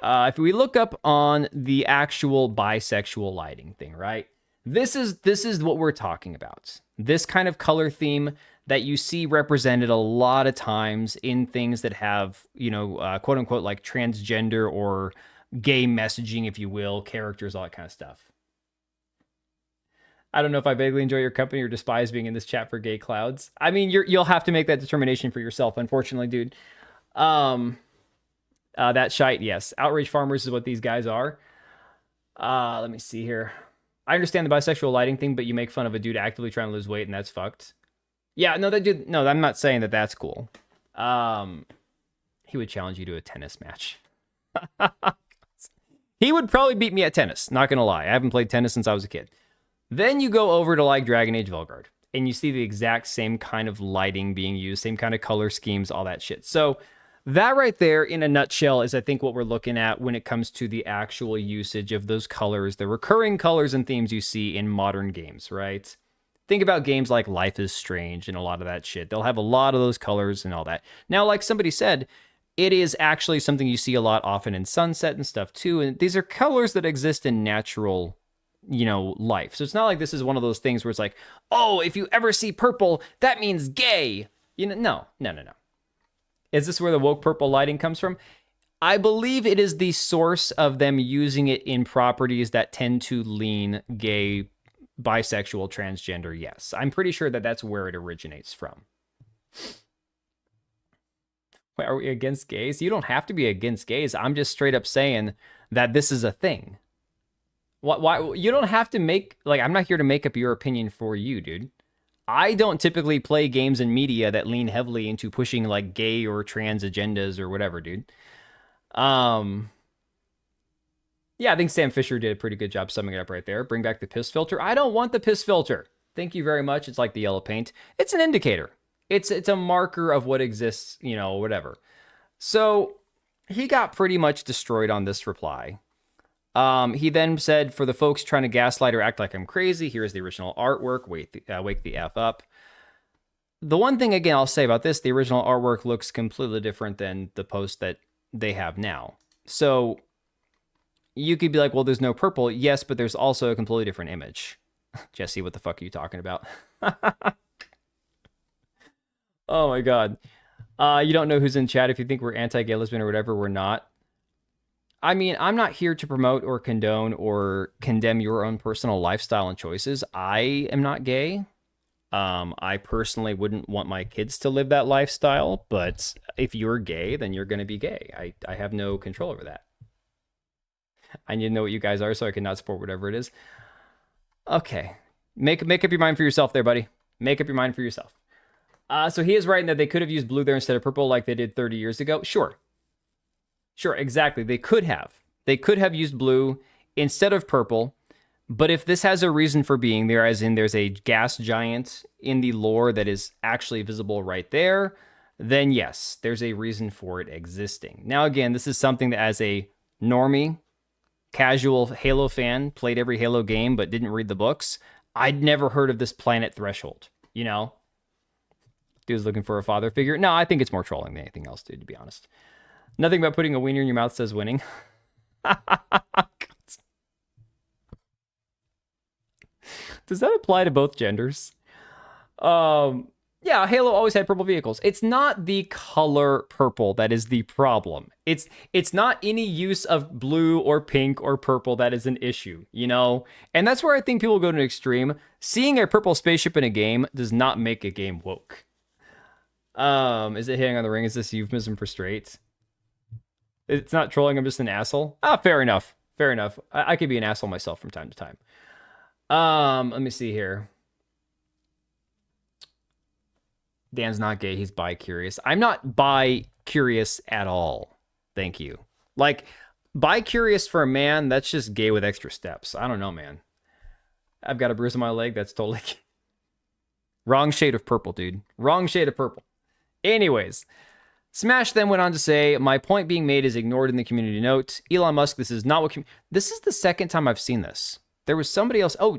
if we look up on the actual bisexual lighting thing, right? This is what we're talking about. This kind of color theme that you see represented a lot of times in things that have, quote unquote, like transgender or gay messaging, if you will, characters, all that kind of stuff. I don't know if I vaguely enjoy your company or despise being in this chat for gay clouds. I mean, you'll have to make that determination for yourself, unfortunately, dude. That shite, yes. Outrage farmers is what these guys are. Let me see here. I understand the bisexual lighting thing, but you make fun of a dude actively trying to lose weight, and that's fucked. Yeah, no, that dude. No, I'm not saying that that's cool. He would challenge you to a tennis match. He would probably beat me at tennis. Not gonna lie, I haven't played tennis since I was a kid. Then you go over to like Dragon Age Velguard, and you see the exact same kind of lighting being used, same kind of color schemes, all that shit. So that right there, in a nutshell, is I think what we're looking at when it comes to the actual usage of those colors, the recurring colors and themes you see in modern games, right? Think about games like Life is Strange and a lot of that shit. They'll have a lot of those colors and all that. Now, like somebody said, it is actually something you see a lot often in Sunset and stuff too. And these are colors that exist in natural, life. So it's not like this is one of those things where it's like, oh, if you ever see purple, that means gay. No. Is this where the woke purple lighting comes from? I believe it is the source of them using it in properties that tend to lean gay, bisexual, transgender. Yes, I'm pretty sure that that's where it originates from. Wait, are we against gays? You don't have to be against gays. I'm just straight up saying that this is a thing. Why you don't have to make, I'm not here to make up your opinion for you, dude. I don't typically play games and media that lean heavily into pushing like gay or trans agendas or whatever, dude. Yeah, I think Sam Fisher did a pretty good job summing it up right there. Bring back the piss filter. I don't want the piss filter. Thank you very much. It's like the yellow paint. It's an indicator. It's a marker of what exists, whatever. So he got pretty much destroyed on this reply. He then said, for the folks trying to gaslight or act like I'm crazy, here's the original artwork. Wake the F up. The one thing, again, I'll say about this, the original artwork looks completely different than the post that they have now. So you could be like, well, there's no purple. Yes, but there's also a completely different image. Jesse, what the fuck are you talking about? Oh my God. You don't know who's in chat. If you think we're anti-gay, lesbian, or whatever, we're not. I mean, I'm not here to promote or condone or condemn your own personal lifestyle and choices. I am not gay. I personally wouldn't want my kids to live that lifestyle, but if you're gay, then you're going to be gay. I have no control over that. I need to know what you guys are so I can not support whatever it is. Okay. Make up your mind for yourself there, buddy. Make up your mind for yourself. So he is writing that they could have used blue there instead of purple like they did 30 years ago. Sure, exactly. They could have. They could have used blue instead of purple. But if this has a reason for being there, as in there's a gas giant in the lore that is actually visible right there, then yes, there's a reason for it existing. Now, again, this is something that as a normie, casual Halo fan, played every Halo game but didn't read the books, I'd never heard of this planet threshold, Dude's looking for a father figure. No, I think it's more trolling than anything else, dude, to be honest. Nothing about putting a wiener in your mouth says winning. Does that apply to both genders? Yeah, Halo always had purple vehicles. It's not the color purple that is the problem. It's not any use of blue or pink or purple that is an issue, And that's where I think people go to an extreme. Seeing a purple spaceship in a game does not make a game woke. Is it hitting on the ring? Is this euphemism for straight? It's not trolling, I'm just an asshole. Fair enough. I could be an asshole myself from time to time. Let me see here. Dan's not gay, he's bi-curious. I'm not bi-curious at all. Thank you. Like, bi-curious for a man, that's just gay with extra steps. I don't know, man. I've got a bruise on my leg, that's totally... Wrong shade of purple, dude. Wrong shade of purple. Anyways, Smash then went on to say, my point being made is ignored in the community note. Elon Musk, this is not what... This is the second time I've seen this. There was somebody else... Oh,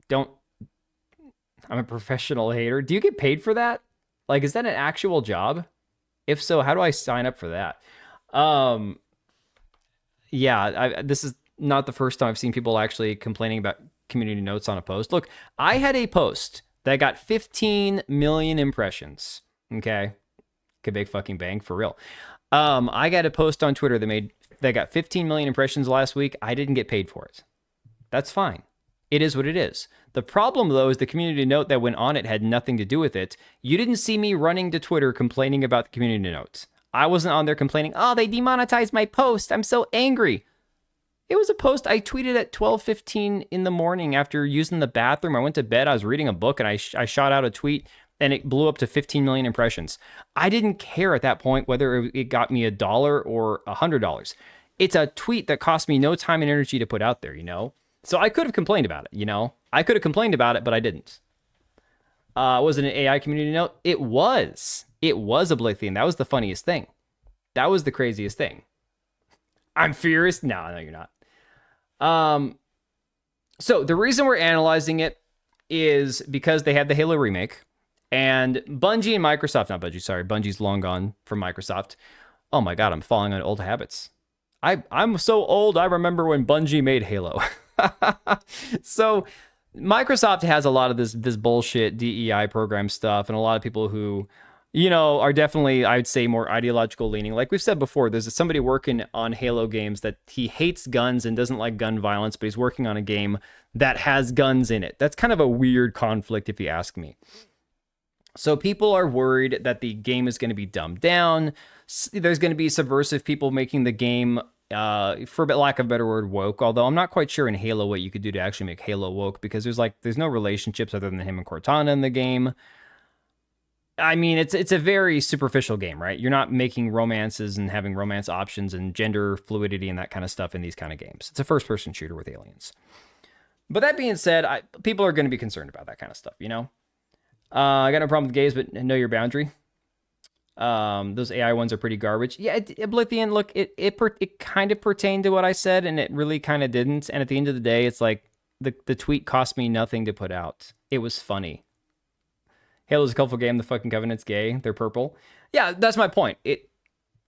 don't... I'm a professional hater. Do you get paid for that? Like, is that an actual job? If so, how do I sign up for that? Yeah, this is not the first time I've seen people actually complaining about community notes on a post. Look, I had a post that got 15 million impressions. Okay? Could make fucking bang, for real. I got a post on Twitter that got 15 million impressions last week. I didn't get paid for it. That's fine. It is what it is. The problem, though, is the community note that went on it had nothing to do with it. You didn't see me running to Twitter complaining about the community notes. I wasn't on there complaining, oh, they demonetized my post. I'm so angry. It was a post I tweeted at 12:15 in the morning after using the bathroom. I went to bed. I was reading a book, and I shot out a tweet, and it blew up to 15 million impressions. I didn't care at that point whether it got me $1 or $100. It's a tweet that cost me no time and energy to put out there, you know? So I could have complained about it, you know? I could have complained about it, but I didn't. Was it an AI community note? It was. It was Oblivion. That was the funniest thing. That was the craziest thing. I'm furious. No, you're not. So the reason we're analyzing it is because they had the Halo remake, and Bungie and Microsoft, not Bungie, sorry, Bungie's long gone from Microsoft. Oh my God, I'm falling on old habits. I'm so old, I remember when Bungie made Halo. So Microsoft has a lot of this bullshit DEI program stuff, and a lot of people who, you know, are definitely, I'd say, more ideological leaning. Like we've said before, there's somebody working on Halo games that he hates guns and doesn't like gun violence, but he's working on a game that has guns in it. That's kind of a weird conflict, if you ask me. So people are worried that the game is going to be dumbed down. There's going to be subversive people making the game, for lack of a better word, woke. Although I'm not quite sure in Halo what you could do to actually make Halo woke, because there's no relationships other than him and Cortana in the game. I mean, it's a very superficial game, right? You're not making romances and having romance options and gender fluidity and that kind of stuff in these kind of games. It's a first-person shooter with aliens. But that being said, people are going to be concerned about that kind of stuff, you know? I got no problem with gays, but know your boundary. Those AI ones are pretty garbage. Yeah, Oblivion, look, it kind of pertained to what I said, and it really kind of didn't. And at the end of the day, it's like the tweet cost me nothing to put out. It was funny. Halo's a colorful game. The fucking Covenant's gay. They're purple. Yeah, that's my point.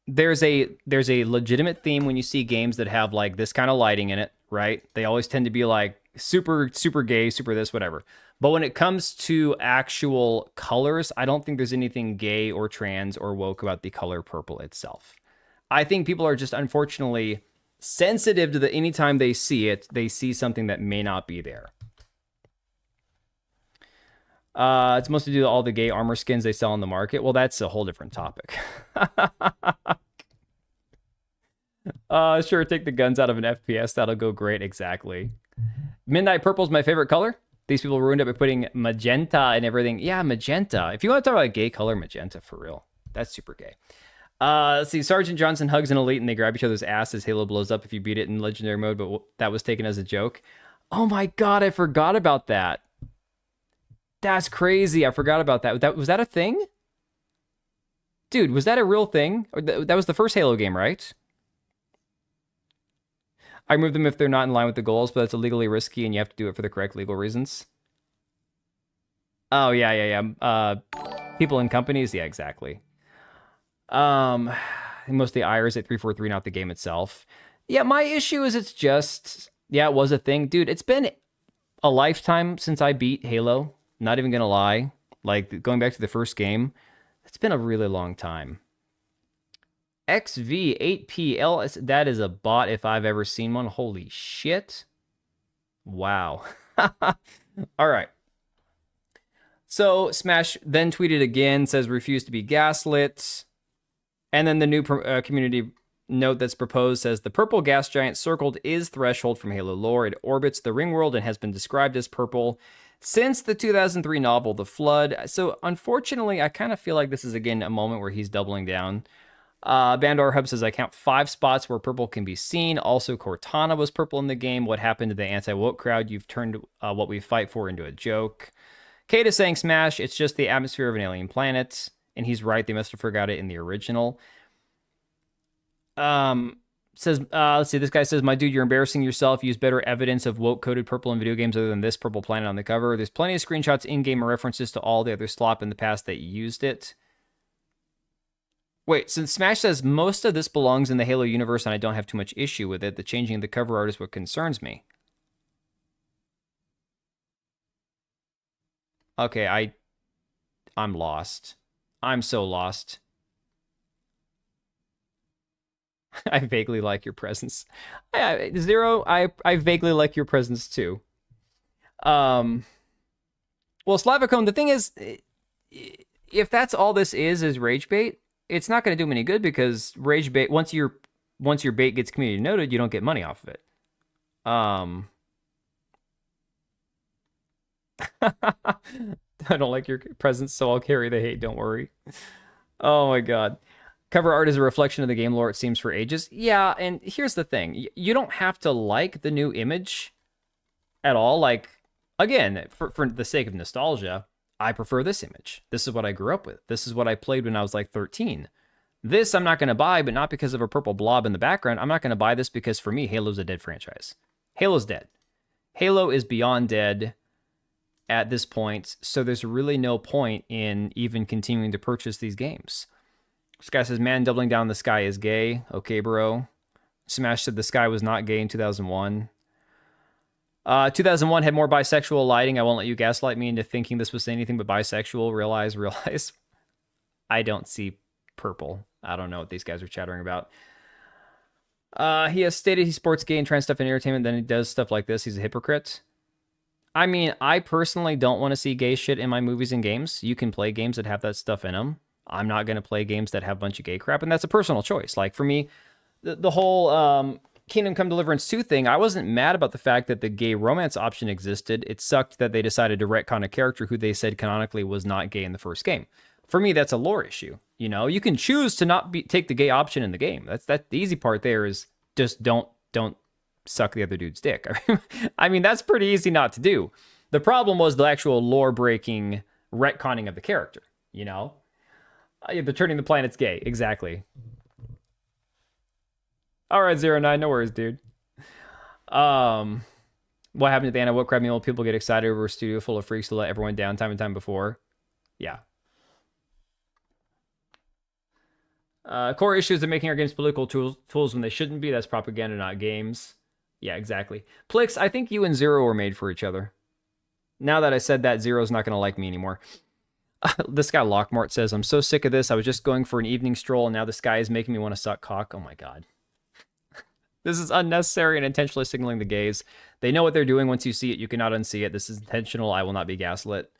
There's a legitimate theme when you see games that have like this kind of lighting in it, right? They always tend to be like super gay, super this, whatever. But when it comes to actual colors, I don't think there's anything gay or trans or woke about the color purple itself. I think people are just unfortunately sensitive to anytime they see it, they see something that may not be there. It's mostly due to all the gay armor skins they sell on the market. Well, that's a whole different topic. Sure, take the guns out of an FPS. That'll go great. Exactly. Midnight Purple is my favorite color. These people ruined it by putting magenta and everything. Yeah, magenta. If you want to talk about a gay color, magenta, for real. That's super gay. Let's see. Sergeant Johnson hugs an elite and they grab each other's ass as Halo blows up if you beat it in legendary mode, but that was taken as a joke. Oh my God, I forgot about that. That's crazy. I forgot about that. Was that a thing? Dude, was that a real thing? That was the first Halo game, right? I remove them if they're not in line with the goals, but that's illegally risky and you have to do it for the correct legal reasons. Oh, yeah. People and companies? Yeah, exactly. Mostly IRs at 343, not the game itself. Yeah, my issue is it's just... Yeah, it was a thing. Dude, it's been a lifetime since I beat Halo. Not even gonna lie. Like, going back to the first game, it's been a really long time. XV8PL, that is a bot if I've ever seen one. Holy shit. Wow. All right. So Smash then tweeted again, says refuse to be gaslit. And then the new community note that's proposed says the purple gas giant circled is threshold from Halo lore. It orbits the ring world and has been described as purple since the 2003 novel The Flood. So unfortunately, I kind of feel like this is again a moment where he's doubling down. Bandor Hub says, I count 5 spots where purple can be seen. Also, Cortana was purple in the game. What happened to the anti-woke crowd? You've turned what we fight for into a joke. Kate is saying, Smash, it's just the atmosphere of an alien planet. And he's right. They must have forgot it in the original. Says, let's see. This guy says, my dude, you're embarrassing yourself. Use better evidence of woke-coded purple in video games other than this purple planet on the cover. There's plenty of screenshots in-game or references to all the other slop in the past that used it. Wait, since Smash says most of this belongs in the Halo universe and I don't have too much issue with it, the changing of the cover art is what concerns me. Okay, I'm lost. I'm so lost. I vaguely like your presence. Zero, I vaguely like your presence too. Well, Slavicone, the thing is, if that's all this is rage bait, it's not going to do him any good because rage bait, once your bait gets community noted, you don't get money off of it. I don't like your presence, so I'll carry the hate, don't worry. Oh my god. Cover art is a reflection of the game lore, it seems, for ages. Yeah, and here's the thing. You don't have to like the new image at all. Like, again, for the sake of nostalgia, I prefer this image. This is what I grew up with. This is what I played when I was like 13. This I'm not going to buy, but not because of a purple blob in the background. I'm not going to buy this because for me, Halo's a dead franchise. Halo's dead. Halo is beyond dead at this point, so there's really no point in even continuing to purchase these games. This guy says, man, doubling down the sky is gay. Okay, bro. Smash said the sky was not gay in 2001. 2001 had more bisexual lighting. I won't let you gaslight me into thinking this was anything but bisexual. Realize. I don't see purple. I don't know what these guys are chattering about. He has stated he sports gay and trans stuff in entertainment, then he does stuff like this. He's a hypocrite. I mean, I personally don't want to see gay shit in my movies and games. You can play games that have that stuff in them. I'm not going to play games that have a bunch of gay crap, and that's a personal choice. Like, for me, the whole Kingdom Come Deliverance 2 thing, I wasn't mad about the fact that the gay romance option existed. It sucked that they decided to retcon a character who they said canonically was not gay in the first game. For me, that's a lore issue. You know, you can choose to not take the gay option in the game. That's the easy part there is just don't suck the other dude's dick. I mean, that's pretty easy not to do. The problem was the actual lore-breaking retconning of the character, you know? They're turning the planets gay, exactly. All right, 09, no worries, dude. What happened to the Anna What Crab Meal? People get excited over a studio full of freaks to let everyone down time and time before. Yeah. Core issues are making our games political tools when they shouldn't be. That's propaganda, not games. Yeah, exactly. Plix, I think you and Zero were made for each other. Now that I said that, Zero's not going to like me anymore. This guy Lockmort says, I'm so sick of this. I was just going for an evening stroll, and now this guy is making me want to suck cock. Oh my god. This is unnecessary and intentionally signaling the gays. They know what they're doing. Once you see it, you cannot unsee it. This is intentional. I will not be gaslit.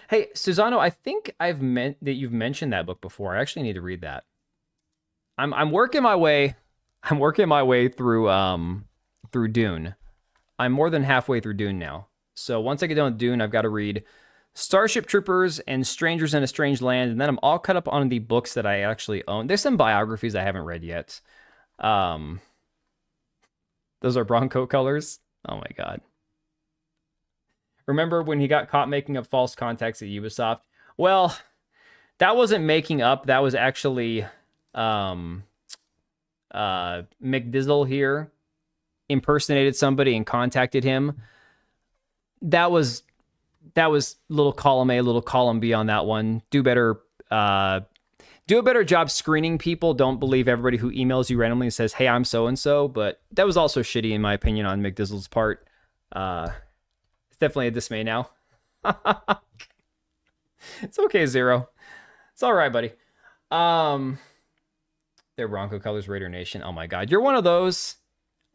Hey, Susano, I think I've meant that you've mentioned that book before. I actually need to read that. I'm working my way. I'm working my way through through Dune. I'm more than halfway through Dune now. So once I get done with Dune, I've got to read Starship Troopers and Strangers in a Strange Land, and then I'm all caught up on the books that I actually own. There's some biographies I haven't read yet. Those are Bronco colors. Oh my god. Remember when he got caught making up false contacts at Ubisoft? Well, that wasn't making up. That was actually McDizzle here impersonated somebody and contacted him. That was little column A, little column B on that one. Do a better job screening people. Don't believe everybody who emails you randomly and says, hey, I'm so-and-so. But that was also shitty, in my opinion, on McDizzle's part. It's definitely a dismay now. It's okay, Zero. It's all right, buddy. They're Bronco Colors, Raider Nation. Oh my god, you're one of those.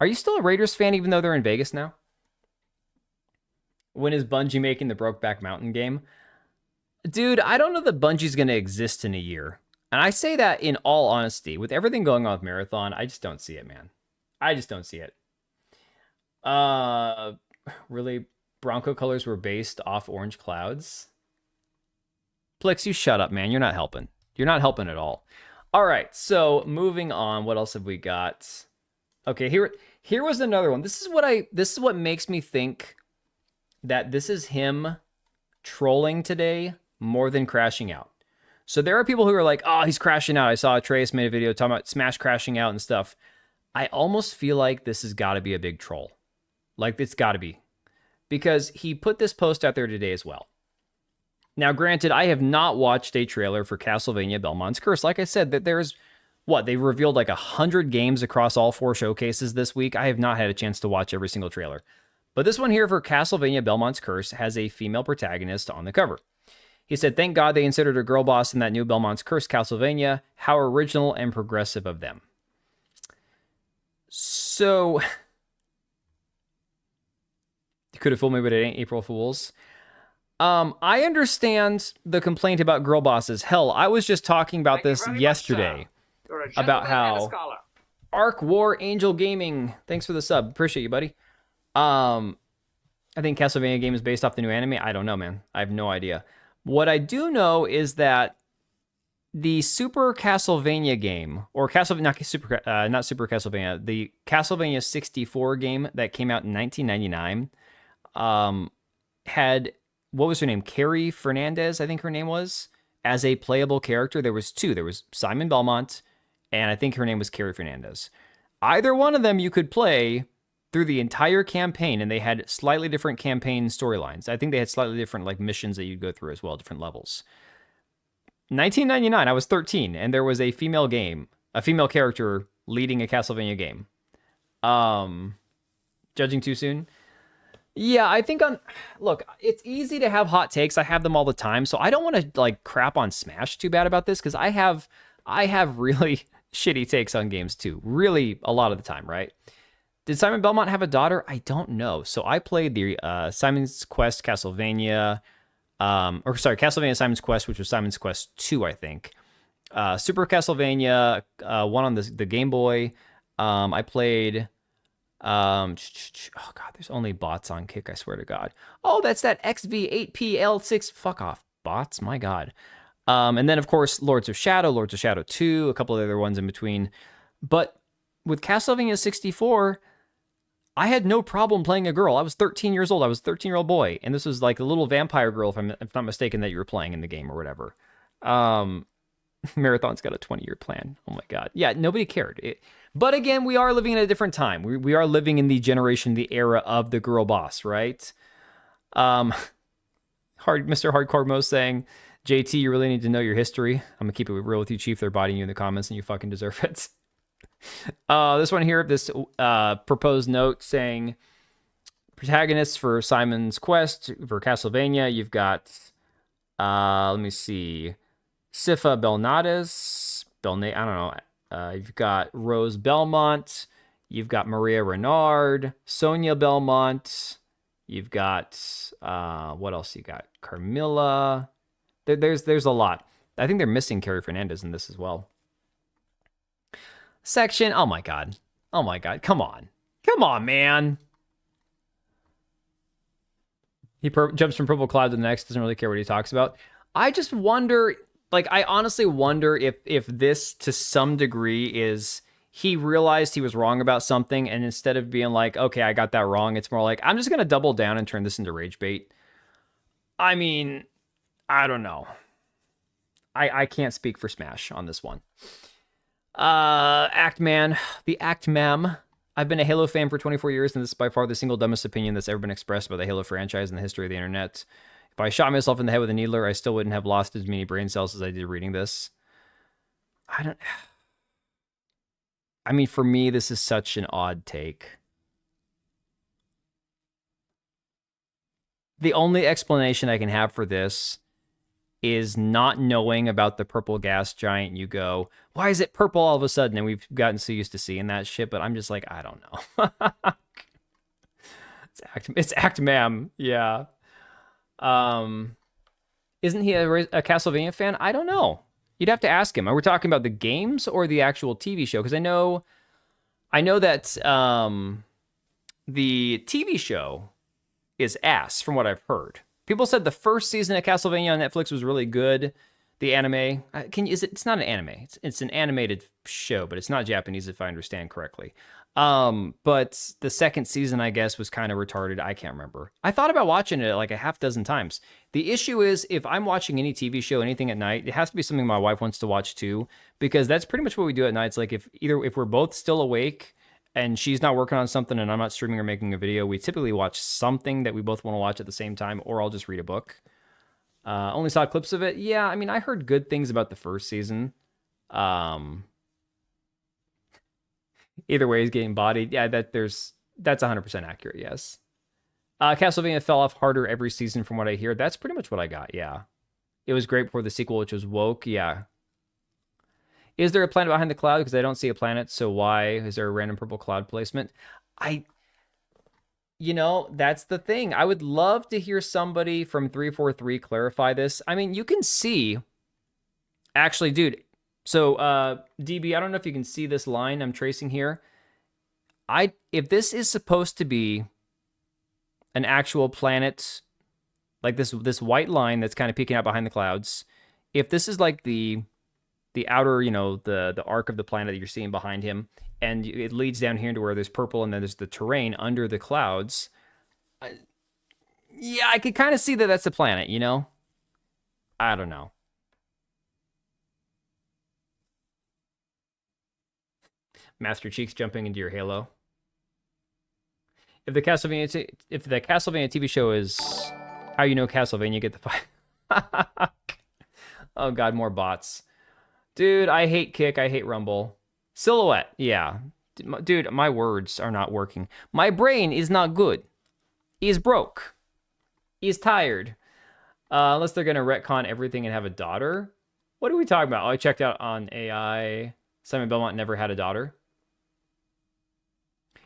Are you still a Raiders fan even though they're in Vegas now? When is Bungie making the Brokeback Mountain game? Dude, I don't know that Bungie's going to exist in a year. And I say that in all honesty. With everything going on with Marathon, I just don't see it, man. I just don't see it. Really, Bronco colors were based off orange clouds? Plix, you shut up, man. You're not helping. You're not helping at all. All right, so moving on. What else have we got? Okay, here was another one. This is what makes me think that this is him trolling today more than crashing out. So there are people who are like, oh, he's crashing out. I saw Atreus made a video talking about Smash crashing out and stuff. I almost feel like this has got to be a big troll. Like, it's got to be. Because he put this post out there today as well. Now, granted, I have not watched a trailer for Castlevania Belmont's Curse. Like I said, that there's, they've revealed like 100 games across all 4 showcases this week. I have not had a chance to watch every single trailer. But this one here for Castlevania Belmont's Curse has a female protagonist on the cover. He said, thank God they inserted a girl boss in that new Belmont's Curse Castlevania. How original and progressive of them. So you could have fooled me, but it ain't April Fools. I understand the complaint about girl bosses. Hell, I was just talking about this yesterday about how Arc War Angel Gaming. Thanks for the sub. Appreciate you, buddy. I think Castlevania game is based off the new anime. I don't know, man. I have no idea. What I do know is that the Super Castlevania game, or not Super Castlevania, the Castlevania 64 game that came out in 1999, had, what was her name? Carrie Fernandez, I think her name was, as a playable character. There was two. There was Simon Belmont, and I think her name was Carrie Fernandez. Either one of them you could play through the entire campaign, and they had slightly different campaign storylines. I think they had slightly different like missions that you'd go through as well, different levels. 1999, I was 13, and there was a female character leading a Castlevania game. Judging too soon? Yeah, I think look, it's easy to have hot takes. I have them all the time, so I don't want to like crap on Smash too bad about this, because I have really shitty takes on games too. Really, a lot of the time, right? Did Simon Belmont have a daughter? I don't know. So I played the Simon's Quest Castlevania, Castlevania Simon's Quest, which was Simon's Quest 2, I think. Super Castlevania, one on the Game Boy. I played, oh God, there's only bots on Kick, I swear to God. Oh, that's that XV8PL6. Fuck off, bots, my God. And then, of course, Lords of Shadow 2, a couple of other ones in between. But with Castlevania 64, I had no problem playing a girl. I was 13 years old. I was a 13-year-old boy. And this was like a little vampire girl, if I'm not mistaken, that you were playing in the game or whatever. Marathon's got a 20-year plan. Oh my God. Yeah, nobody cared. But again, we are living in a different time. We are living in the era of the girl boss, right? Mr. Hardcore Mo saying, JT, you really need to know your history. I'm going to keep it real with you, Chief. They're bodying you in the comments, and you fucking deserve it. This one here, this proposed note saying protagonists for Simon's Quest for Castlevania. You've got, let me see, Sypha Belnades, I don't know. You've got Rose Belmont. You've got Maria Renard, Sonia Belmont. You've got, what else you got? Carmilla. There's a lot. I think they're missing Carrie Fernandez in this as well. Section. Oh my God. Come on, man. He jumps from Purple Cloud to the next. Doesn't really care what he talks about. I just wonder. Like, I honestly wonder if this, to some degree, is he realized he was wrong about something, and instead of being like, okay, I got that wrong, it's more like, I'm just gonna double down and turn this into rage bait. I mean, I don't know. I can't speak for Smash on this one. Actman, the Actmam. I've been a Halo fan for 24 years, and this is by far the single dumbest opinion that's ever been expressed about the Halo franchise in the history of the internet. If I shot myself in the head with a needler, I still wouldn't have lost as many brain cells as I did reading this. I mean, for me, this is such an odd take. The only explanation I can have for this is not knowing about the purple gas giant. You go, why is it purple all of a sudden? And we've gotten so used to seeing that shit, but I'm just like, I don't know. It's Actmam, yeah. Isn't he a Castlevania fan? I don't know. You'd have to ask him. Are we talking about the games or the actual TV show? Because I know that the TV show is ass, from what I've heard. People said the first season of Castlevania on Netflix was really good. The anime, it's not an anime. It's an animated show, but it's not Japanese, if I understand correctly. But the second season, I guess, was kind of retarded. I can't remember. I thought about watching it like a half dozen times. The issue is, if I'm watching any TV show, anything at night, it has to be something my wife wants to watch too, because that's pretty much what we do at night. It's like if we're both still awake and she's not working on something and I'm not streaming or making a video, we typically watch something that we both want to watch at the same time, or I'll just read a book. Only saw clips of it. Yeah, I mean, I heard good things about the first season. Either way, he's getting bodied. Yeah, that's 100% accurate, yes. Castlevania fell off harder every season from what I hear. That's pretty much what I got, yeah. It was great before the sequel, which was woke, yeah. Is there a planet behind the cloud? Because I don't see a planet, so why is there a random purple cloud placement? You know, that's the thing. I would love to hear somebody from 343 clarify this. I mean, you can see... Actually, dude, so DB, I don't know if you can see this line I'm tracing here. If this is supposed to be an actual planet, like this white line that's kind of peeking out behind the clouds, if this is like the outer, you know, the arc of the planet that you're seeing behind him, and it leads down here to where there's purple, and then there's the terrain under the clouds. Yeah, I could kind of see that that's the planet, you know? I don't know. Master Cheeks jumping into your Halo. If the Castlevania TV show is how you know Castlevania, get the fight. Oh god, more bots. Dude, I hate Kick. I hate Rumble. Silhouette, yeah. Dude, my words are not working. My brain is not good. He's broke. He's tired. Unless they're going to retcon everything and have a daughter. What are we talking about? Oh, I checked out on AI. Simon Belmont never had a daughter.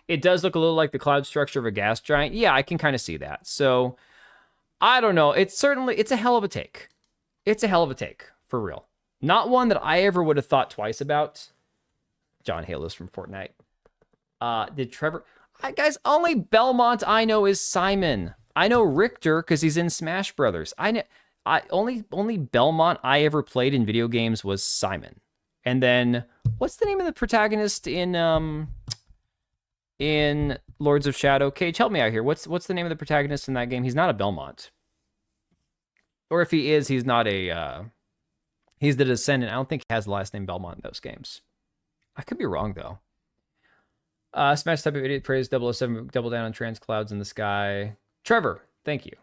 It does look a little like the cloud structure of a gas giant. Yeah, I can kind of see that. So, I don't know. It's a hell of a take. It's a hell of a take, for real. Not one that I ever would have thought twice about. John Halos from Fortnite. Did Trevor... guys, only Belmont I know is Simon. I know Richter because he's in Smash Brothers. Only Belmont I ever played in video games was Simon. And then, what's the name of the protagonist in Lords of Shadow? Cage, help me out here. What's the name of the protagonist in that game? He's not a Belmont. Or if he is, he's not a... he's the descendant. I don't think he has the last name Belmont in those games. I could be wrong, though. Smash type of idiot praise 007, double down on trans clouds in the sky. Trevor, thank you.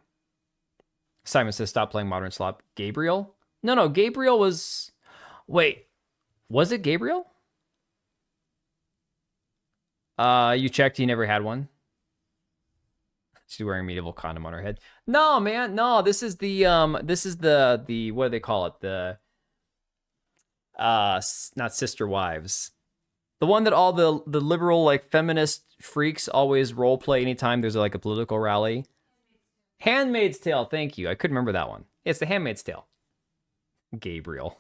Simon says, stop playing Modern Slop. Gabriel? No, Gabriel was... Wait, was it Gabriel? You checked, he never had one. She's wearing a medieval condom on her head. No, man, no, this is the, what do they call it? The, not Sister Wives. The one that all the liberal, like, feminist freaks always role play anytime there's, like, a political rally. Handmaid's Tale, thank you. I couldn't remember that one. It's the Handmaid's Tale. Gabriel.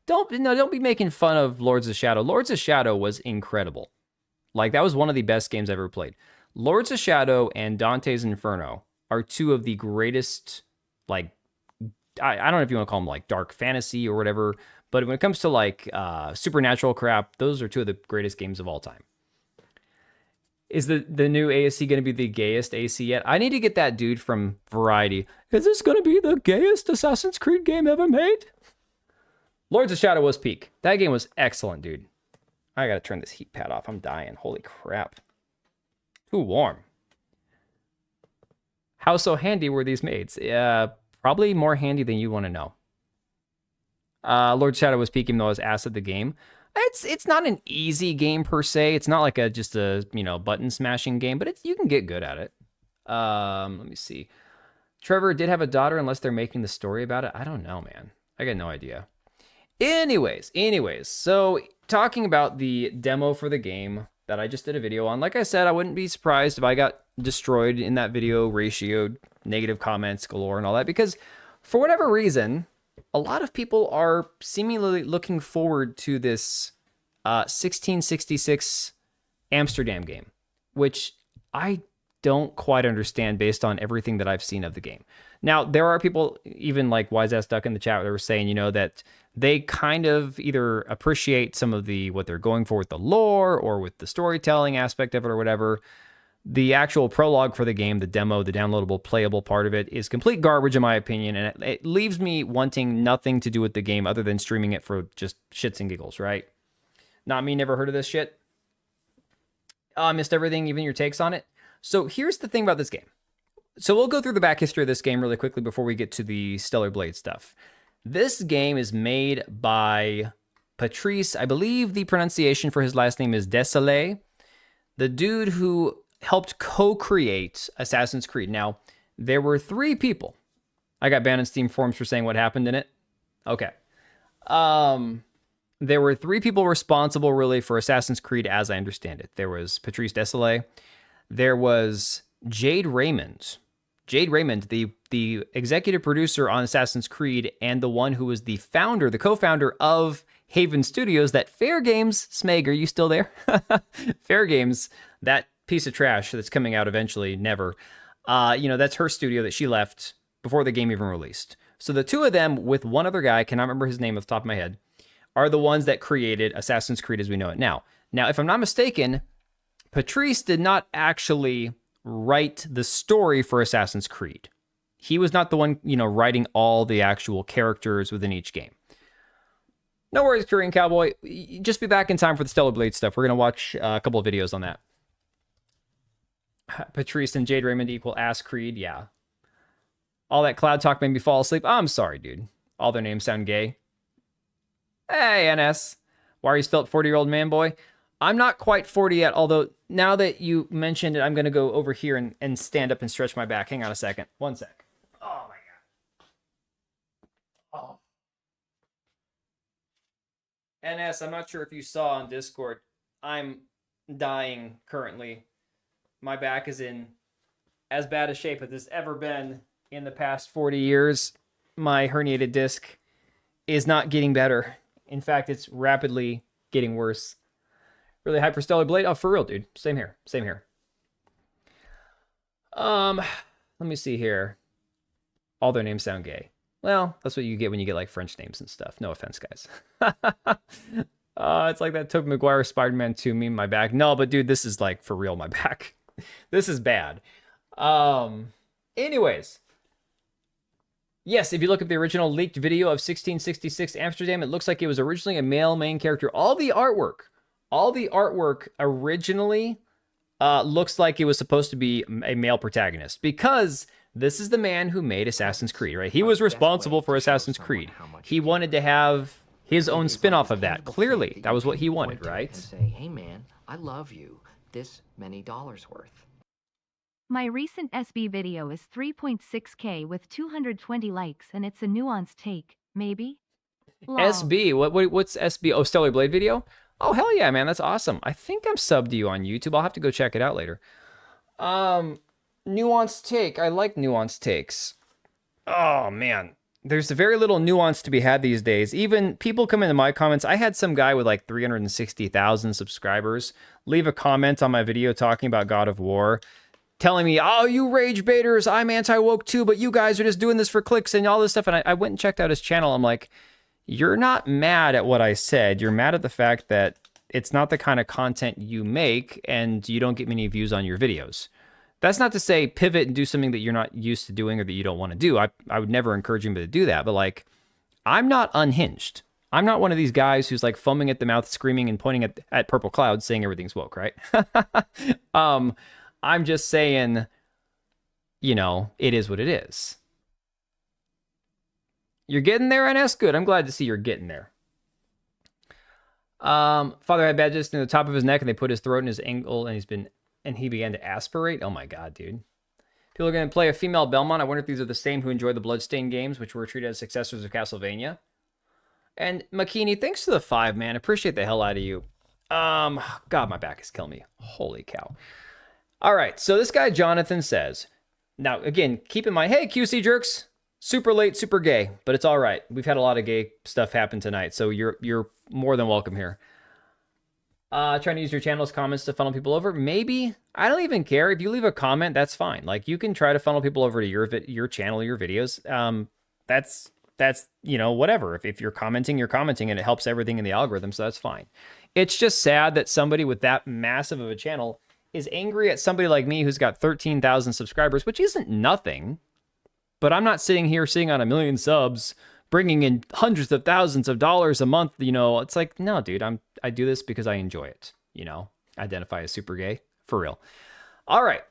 Don't be making fun of Lords of Shadow. Lords of Shadow was incredible. Like, that was one of the best games I've ever played. Lords of Shadow and Dante's Inferno are two of the greatest, like, I don't know if you want to call them, like, dark fantasy or whatever, but when it comes to, like, supernatural crap, those are two of the greatest games of all time. Is the new ASC going to be the gayest AC yet? I need to get that dude from Variety. Is this going to be the gayest Assassin's Creed game ever made? Lords of Shadow was peak. That game was excellent, dude. I got to turn this heat pad off. I'm dying. Holy crap. Too warm. How so handy were these maids? Probably more handy than you want to know. Lord Shadow was peaking though as ass at the game. It's not an easy game per se. It's not like just a button smashing game, but you can get good at it. Let me see. Trevor did have a daughter unless they're making the story about it. I don't know, man. I got no idea. Anyways, so talking about the demo for the game that I just did a video on, like I said, I wouldn't be surprised if I got destroyed in that video, ratioed, negative comments galore and all that, because for whatever reason, a lot of people are seemingly looking forward to this 1666 Amsterdam game, which I don't quite understand based on everything that I've seen of the game. Now, there are people, even like Wise Ass Duck in the chat, that were saying, that they kind of either appreciate some of what they're going for with the lore or with the storytelling aspect of it or whatever. The actual prologue for the game, the demo, the downloadable, playable part of it is complete garbage in my opinion, and it leaves me wanting nothing to do with the game other than streaming it for just shits and giggles, right? Not me, never heard of this shit. I missed everything, even your takes on it. So here's the thing about this game. So we'll go through the back history of this game really quickly before we get to the Stellar Blade stuff. This game is made by Patrice, I believe the pronunciation for his last name is Desailly, the dude who helped co-create Assassin's Creed. Now, there were 3 people. I got banned in Steam forums for saying what happened in it. Okay. there were three people responsible really for Assassin's Creed as I understand it. There was Patrice Désilets, there was Jade Raymond. Jade Raymond, the executive producer on Assassin's Creed and the one who was the founder, the co-founder of Haven Studios, that Fair Games, Smeg, are you still there? Fair Games, that piece of trash that's coming out eventually, never. That's her studio that she left before the game even released. So the two of them with one other guy, cannot remember his name off the top of my head, are the ones that created Assassin's Creed as we know it now. Now, if I'm not mistaken, Patrice did not actually write the story for Assassin's Creed. He was not the one, writing all the actual characters within each game. No worries, Korean Cowboy. Just be back in time for the Stellar Blade stuff. We're going to watch a couple of videos on that. Patrice and Jade Raymond equal ass Creed. Yeah. All that cloud talk made me fall asleep. I'm sorry, dude. All their names sound gay. Hey, NS. Why are you still at 40-year-old man boy? I'm not quite 40 yet, although now that you mentioned it, I'm going to go over here and stand up and stretch my back. Hang on a second. One sec. Oh, my God. Oh. NS, I'm not sure if you saw on Discord. I'm dying currently. My back is in as bad a shape as it's ever been in the past 40 years. My herniated disc is not getting better. In fact, it's rapidly getting worse. Really hype for Stellar Blade? Oh, for real, dude. Same here. Same here. Let me see here. All their names sound gay. Well, that's what you get when you get like French names and stuff. No offense, guys. It's like that Tobey Maguire Spider-Man 2 meme, my back. No, but dude, this is like for real, my back. This is bad. Anyways. Yes, if you look at the original leaked video of 1666 Amsterdam, it looks like it was originally a male main character. All the artwork originally looks like it was supposed to be a male protagonist because this is the man who made Assassin's Creed, right? He was responsible for Assassin's Creed. He wanted to have his own spin-off of that. Clearly, that was what he wanted, right? And say, hey man, I love you. This many dollars worth. My recent SB video is 3.6K with 220 likes and it's a nuanced take, maybe? Lol. SB, what's SB? Oh, Stellar Blade video? Oh, hell yeah, man, that's awesome. I think I'm subbed to you on YouTube. I'll have to go check it out later. Nuanced take. I like nuanced takes. Oh, man. There's very little nuance to be had these days. Even people come into my comments. I had some guy with like 360,000 subscribers leave a comment on my video talking about God of War, telling me, oh, you rage baiters, I'm anti-woke too, but you guys are just doing this for clicks and all this stuff. And I went and checked out his channel. I'm like, you're not mad at what I said. You're mad at the fact that it's not the kind of content you make and you don't get many views on your videos. That's not to say pivot and do something that you're not used to doing or that you don't want to do. I would never encourage him to do that. But like, I'm not unhinged. I'm not one of these guys who's like foaming at the mouth, screaming and pointing at purple clouds saying everything's woke, right? I'm just saying, it is what it is. You're getting there, NS? Good. I'm glad to see you're getting there. Father had badges in the top of his neck and they put his throat in his ankle and he began to aspirate. Oh my God, dude. People are going to play a female Belmont. I wonder if these are the same who enjoy the Bloodstained games, which were treated as successors of Castlevania. And Makini, thanks to the 5, man. Appreciate the hell out of you. God, my back is killing me. Holy cow. All right, so this guy Jonathan says, now again, keep in mind, hey QC jerks, super late, super gay, but it's all right. We've had a lot of gay stuff happen tonight, so you're more than welcome here. Trying to use your channel's comments to funnel people over, maybe. I don't even care if you leave a comment. That's fine. Like you can try to funnel people over to your channel, your videos. That's whatever. If you're commenting, and it helps everything in the algorithm, so that's fine. It's just sad that somebody with that massive of a channel is angry at somebody like me who's got 13,000 subscribers, which isn't nothing, but I'm not sitting on 1 million subs, bringing in hundreds of thousands of dollars a month. It's like, no, dude, I do this because I enjoy it. Identify as super gay for real. All right.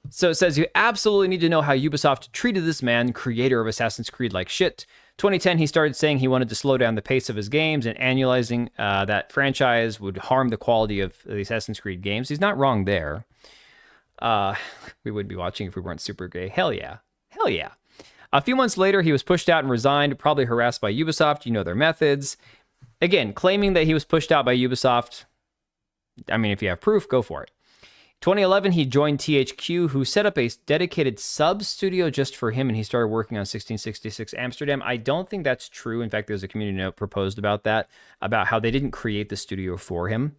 So it says you absolutely need to know how Ubisoft treated this man, creator of Assassin's Creed, like shit. 2010, he started saying he wanted to slow down the pace of his games and annualizing that franchise would harm the quality of the Assassin's Creed games. He's not wrong there. We would be watching if we weren't super gay. Hell yeah. Hell yeah. A few months later, he was pushed out and resigned, probably harassed by Ubisoft. You know their methods. Again, claiming that he was pushed out by Ubisoft. I mean, if you have proof, go for it. 2011, he joined THQ, who set up a dedicated sub studio just for him, and he started working on 1666 Amsterdam. I don't think that's true. In fact, there's a community note proposed about that, about how they didn't create the studio for him.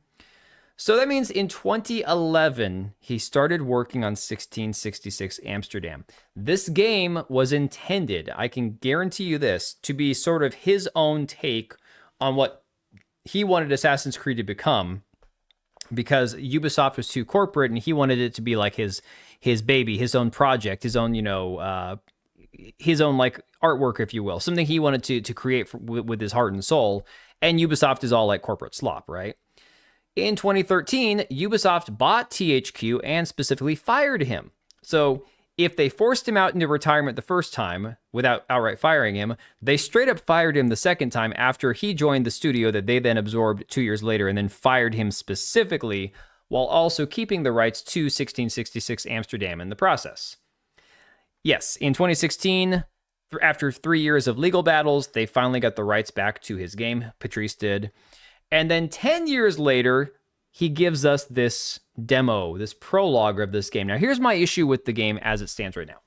So that means in 2011, he started working on 1666 Amsterdam. This game was intended, I can guarantee you this, to be sort of his own take on what he wanted Assassin's Creed to become, because Ubisoft was too corporate and he wanted it to be like his baby, his own project, his own, his own like artwork, if you will, something he wanted to create with his heart and soul. And Ubisoft is all like corporate slop, right? In 2013, Ubisoft bought THQ and specifically fired him. So if they forced him out into retirement the first time without outright firing him, they straight up fired him the second time after he joined the studio that they then absorbed 2 years later, and then fired him specifically while also keeping the rights to 1666 Amsterdam in the process. Yes, in 2016, after 3 years of legal battles, they finally got the rights back to his game. Patrice did. And then 10 years later, he gives us this demo, this prologue of this game. Now, here's my issue with the game as it stands right now.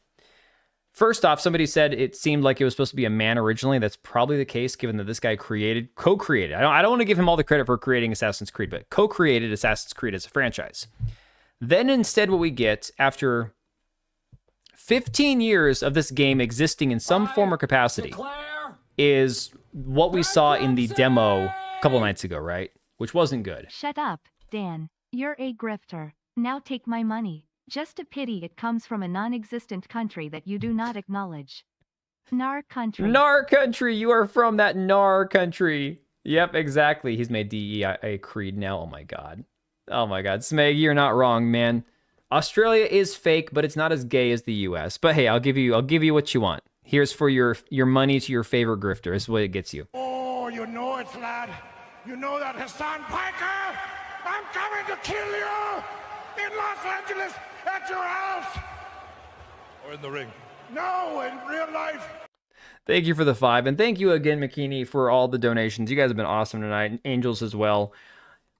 First off, somebody said it seemed like it was supposed to be a man originally. That's probably the case, given that this guy co-created. I don't want to give him all the credit for creating Assassin's Creed, but co-created Assassin's Creed as a franchise. Then instead what we get, after 15 years of this game existing in some form or capacity, is what we saw in the demo a couple nights ago, right? Which wasn't good. Shut up, Dan. You're a grifter. Now take my money. Just a pity it comes from a non-existent country that you do not acknowledge. Nar country. Nar country. You are from that Nar country. Yep, exactly. He's made DE a creed now. Oh my god. Oh my god. Smeg, you're not wrong, man. Australia is fake, but it's not as gay as the US. But hey, I'll give you what you want. Here's for your money to your favorite grifter. This is what it gets you. Oh, you know it, lad. You know that Hassan Piker? I'm coming to kill you in Los Angeles at your house. Or in the ring. No, in real life. Thank you for the 5, and thank you again, McKinney, for all the donations. You guys have been awesome tonight. Angels as well.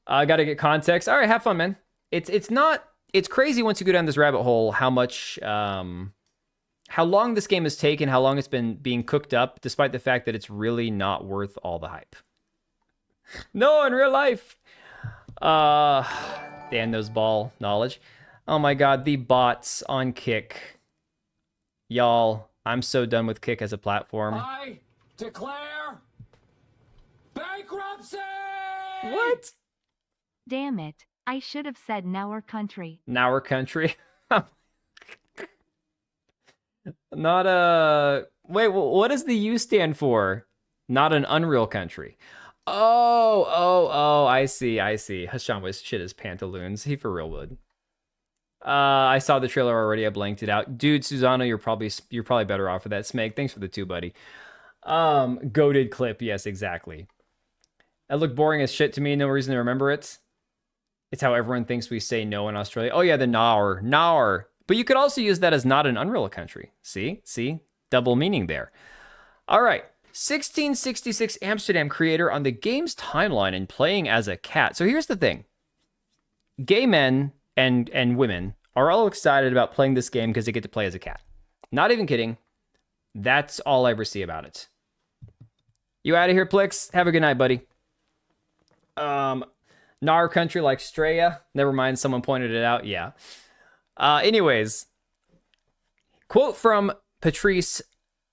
I got to get context. All right, have fun, man. It's crazy once you go down this rabbit hole how much, how long this game has taken, how long it's been being cooked up, despite the fact that it's really not worth all the hype. No, in real life. Dan knows ball knowledge. Oh my god, the bots on Kick. Y'all, I'm so done with Kick as a platform. I declare bankruptcy! What? Damn it. I should have said Nour country. Nour country? Not a... Wait, what does the U stand for? Not an Unreal country. Oh, I see. Hassan was shit his pantaloons. He for real would. I saw the trailer already. I blanked it out. Dude, Susano, you're probably better off for that. Smeg, thanks for the 2, buddy. Goated clip. Yes, exactly. That looked boring as shit to me. No reason to remember it. It's how everyone thinks we say no in Australia. Oh yeah, the Naur. But you could also use that as not an Unreal country. See? Double meaning there. All right. 1666 Amsterdam creator on the game's timeline and playing as a cat. So here's the thing. Gay men and women are all excited about playing this game because they get to play as a cat. Not even kidding. That's all I ever see about it. You out of here, Plix? Have a good night, buddy. Nar country like Straya. Never mind, someone pointed it out. Yeah. Anyways. Quote from Patrice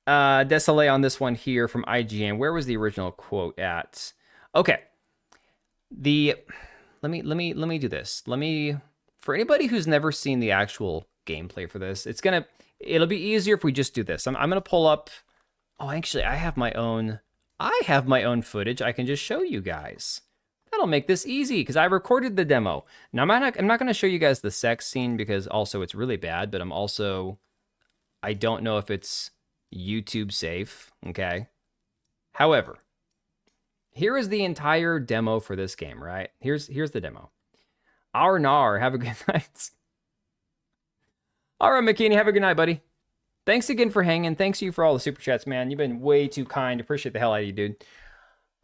Desailly on this one here from IGN. Where was the original quote at? Okay. Let me do this. For anybody who's never seen the actual gameplay for this, it'll be easier if we just do this. I'm gonna pull up. Oh, actually, I have my own footage. I can just show you guys. That'll make this easy because I recorded the demo. Now I'm not gonna show you guys the sex scene because also it's really bad, but I don't know if it's YouTube safe, okay? However, here is the entire demo for this game, right? Here's the demo. Nar, have a good night. All right, McKinney, have a good night, buddy. Thanks again for hanging. Thanks you for all the super chats, man. You've been way too kind. Appreciate the hell out of you, dude.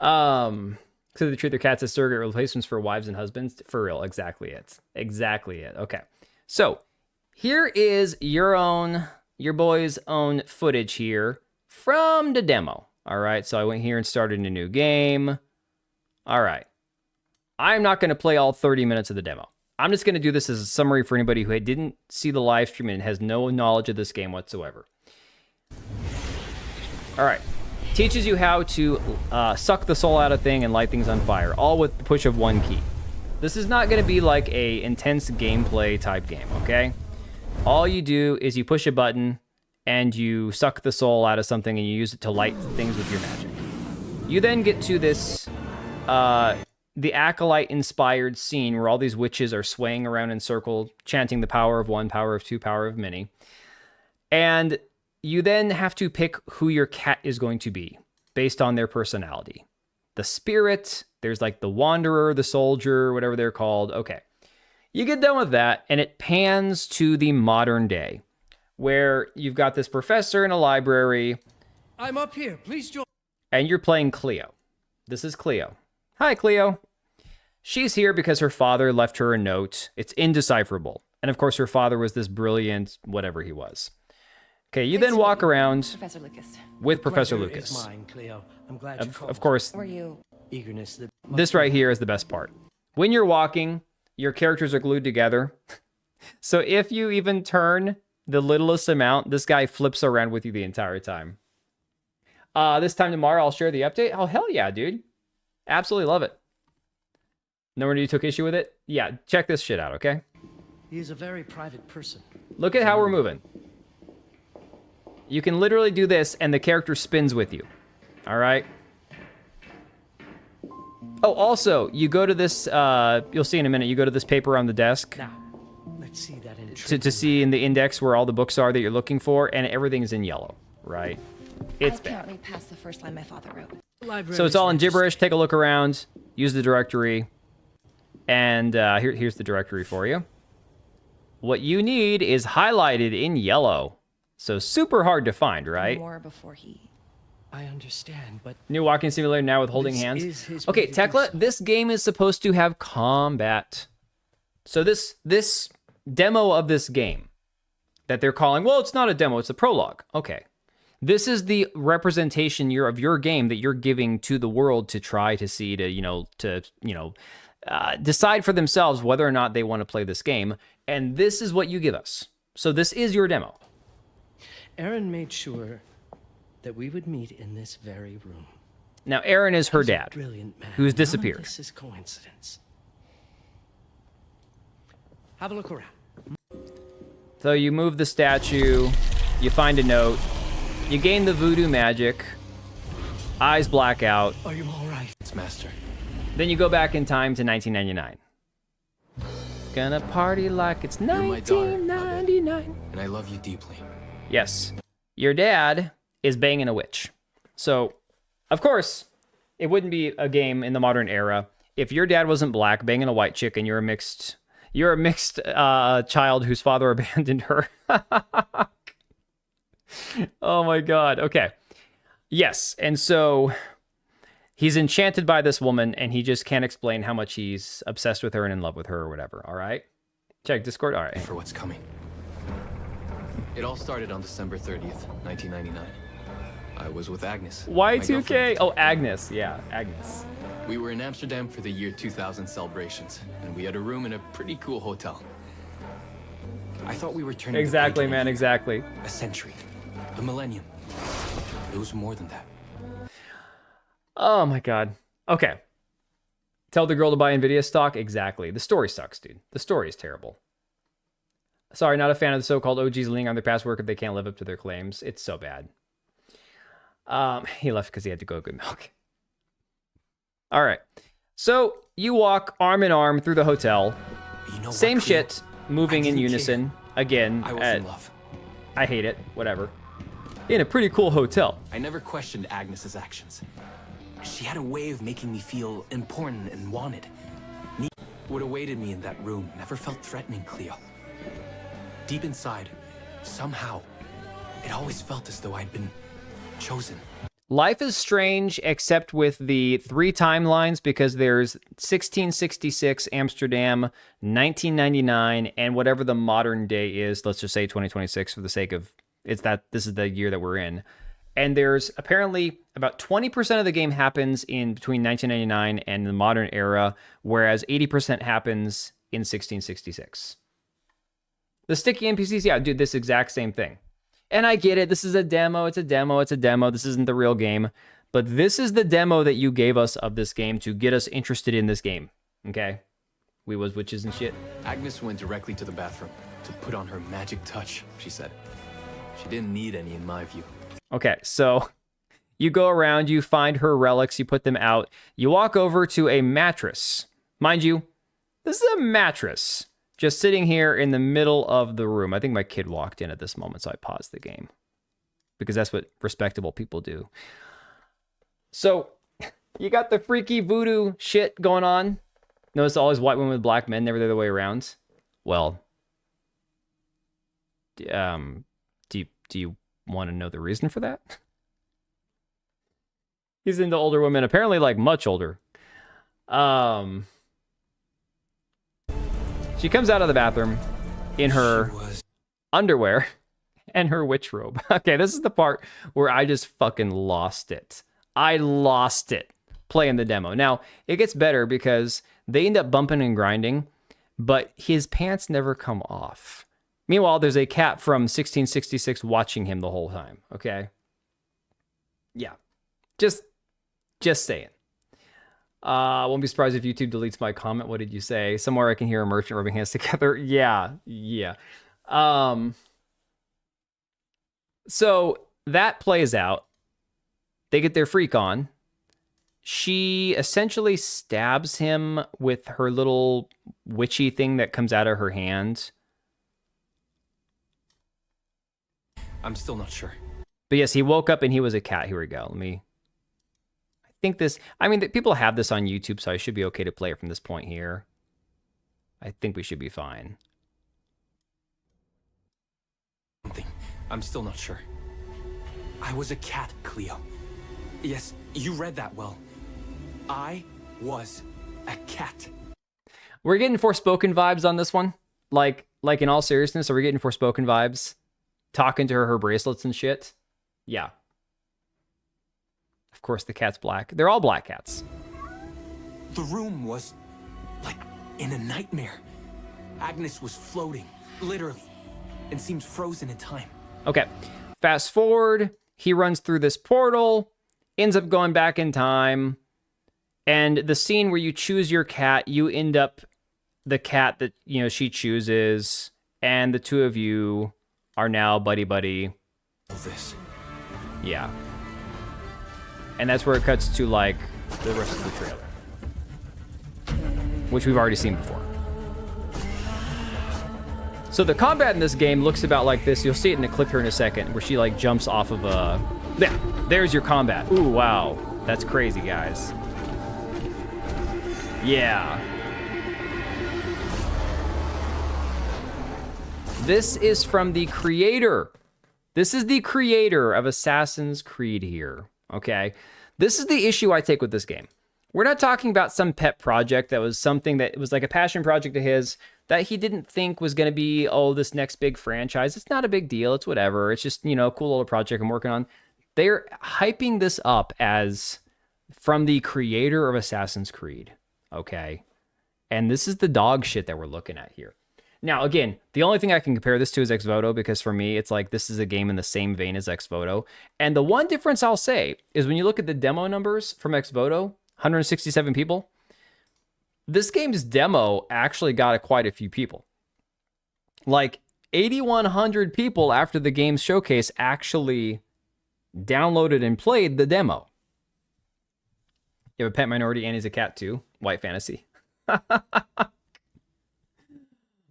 So they treat their cats as surrogate replacements for wives and husbands. For real, exactly it. Exactly it. Okay. So here is your boy's own footage here from the demo. All right. So I went here and started a new game. All right. I'm not going to play all 30 minutes of the demo. I'm just going to do this as a summary for anybody who didn't see the live stream and has no knowledge of this game whatsoever. All right. Teaches you how to suck the soul out of thing and light things on fire, all with the push of one key. This is not going to be like a intense gameplay type game, okay? All you do is you push a button and you suck the soul out of something and you use it to light things with your magic. You then get to this, the Acolyte-inspired scene where all these witches are swaying around in circle, chanting the power of one, power of two, power of many. And you then have to pick who your cat is going to be based on their personality. The spirit, there's like the wanderer, the soldier, whatever they're called. Okay. You get done with that, and it pans to the modern day, where you've got this professor in a library. I'm up here. Please join. And you're playing Cleo. This is Cleo. Hi, Cleo. She's here because her father left her a note. It's indecipherable. And of course, her father was this brilliant whatever he was. Okay, you then walk around Professor Lucas. with Professor Pleasure Lucas. is mine, Cleo. I'm glad you called. Of course, Were you? Eagerness. this right here is the best part. When you're walking, your characters are glued together. So if you even turn the littlest amount, this guy flips around with you the entire time. This time tomorrow, I'll share the update. Oh, hell yeah, dude. Absolutely love it. No one of you took issue with it? Yeah, check this shit out, okay? He is a very private person. Look at how we're moving. You can literally do this, and the character spins with you. All right? Oh, also, you go to this, you'll see in a minute, you go to this paper on the desk. Now, let's see that to see in the index where all the books are that you're looking for, and everything's in yellow, right? It's I bad. can't read past the first line my father wrote. So it's all in gibberish. Take a look around. Use the directory. And here's the directory for you. What you need is highlighted in yellow. So super hard to find, right? More before he... I understand, but... New walking simulator now with holding hands. Okay, Tekla, this game is supposed to have combat. So this demo of this game that they're calling, well, it's not a demo, it's a prologue. Okay. This is the representation of your game that you're giving to the world to try to see, decide for themselves whether or not they want to play this game. And this is what you give us. So this is your demo. Aaron made sure that we would meet in this very room. Now, Aaron is her dad, Brilliant man. who's None disappeared. of this is coincidence. Have a look around. So you move the statue, you find a note, you gain the voodoo magic, eyes black out. Are you all right? It's master. Then you go back in time to 1999. Gonna party like it's 1999. And I love you deeply. Yes. Your dad is banging a witch. So, of course, it wouldn't be a game in the modern era if your dad wasn't black, banging a white chick, and you're a mixed child whose father abandoned her. Oh my god. Okay. Yes. And so he's enchanted by this woman, and he just can't explain how much he's obsessed with her and in love with her or whatever. All right. Check Discord. All right. For what's coming. It all started on December 30th, 1999. I was with Agnes. Y2K. Oh, Agnes. Yeah, Agnes. We were in Amsterdam for the year 2000 celebrations, and we had a room in a pretty cool hotel. I thought we were turning Exactly, man. Exactly. a century, a millennium. It was more than that. Oh my god. Okay. Tell the girl to buy Nvidia stock? Exactly. The story sucks, dude. The story is terrible. Sorry, not a fan of the so-called OGs leaning on their past work if they can't live up to their claims. It's so bad. He left because he had to go get milk. All right. So you walk arm in arm through the hotel. Same shit, moving in unison. Again, I was in love. I hate it. Whatever. In a pretty cool hotel. I never questioned Agnes's actions. She had a way of making me feel important and wanted. What awaited me in that room never felt threatening, Cleo. Deep inside, somehow, it always felt as though I'd been chosen. Life is strange except with the 3 timelines because there's 1666 Amsterdam, 1999, and whatever the modern day is. Let's just say 2026 for the sake of this is the year that we're in. And there's apparently about 20% of the game happens in between 1999 and the modern era, whereas 80% happens in 1666. The sticky NPCs, yeah, do this exact same thing. And I get it. This is a demo. It's a demo. It's a demo. This isn't the real game. But this is the demo that you gave us of this game to get us interested in this game. Okay? We was witches and shit. Agnes went directly to the bathroom to put on her magic touch, she said. She didn't need any in my view. Okay, so you go around, you find her relics, you put them out. You walk over to a mattress. Mind you, this is a mattress. Just sitting here in the middle of the room. I think my kid walked in at this moment, so I paused the game. Because that's what respectable people do. So, you got the freaky voodoo shit going on. Notice always white women with black men, never the other way around. Well, do you want to know the reason for that? He's into older women, apparently like much older. She comes out of the bathroom in her underwear and her witch robe. Okay, this is the part where I just fucking lost it. I lost it playing the demo. Now, it gets better because they end up bumping and grinding, but his pants never come off. Meanwhile, there's a cat from 1666 watching him the whole time, okay? Yeah. Just saying. Won't be surprised if YouTube deletes my comment. What did you say? Somewhere I can hear a merchant rubbing hands together. Yeah. So that plays out. They get their freak on. She essentially stabs him with her little witchy thing that comes out of her hand. I'm still not sure. But yes, he woke up and he was a cat. Here we go. I mean, people have this on YouTube, so I should be okay to play it from this point here. I think we should be fine. I'm still not sure. I was a cat, Cleo. Yes, you read that well. I was a cat. We're getting Forspoken vibes on this one. Like in all seriousness, are we getting Forspoken vibes? Talking to her bracelets and shit? Yeah. Of course, the cat's black. They're all black cats. The room was like in a nightmare. Agnes was floating, literally, and seemed frozen in time. Okay, fast forward. He runs through this portal, ends up going back in time, and the scene where you choose your cat, you end up the cat that, she chooses, and the two of you are now buddy-buddy. This. Yeah. And that's where it cuts to, like, the rest of the trailer. Which we've already seen before. So the combat in this game looks about like this. You'll see it in a clip here in a second, where she, like, jumps off of a... Yeah, there's your combat. Ooh, wow. That's crazy, guys. Yeah. This is from the creator. This is the creator of Assassin's Creed here. Okay, this is the issue I take with this game. We're not talking about some pet project that was something that was like a passion project of his that he didn't think was going to be, this next big franchise. It's not a big deal. It's whatever. It's just, a cool little project I'm working on. They're hyping this up as from the creator of Assassin's Creed. Okay, and this is the dog shit that we're looking at here. Now, again, the only thing I can compare this to is Ex Voto, because for me, it's like this is a game in the same vein as Ex Voto. And the one difference I'll say is when you look at the demo numbers from Ex Voto, 167 people, this game's demo actually got quite a few people. Like 8,100 people after the game's showcase actually downloaded and played the demo. You have a pet minority and he's a cat too. White fantasy.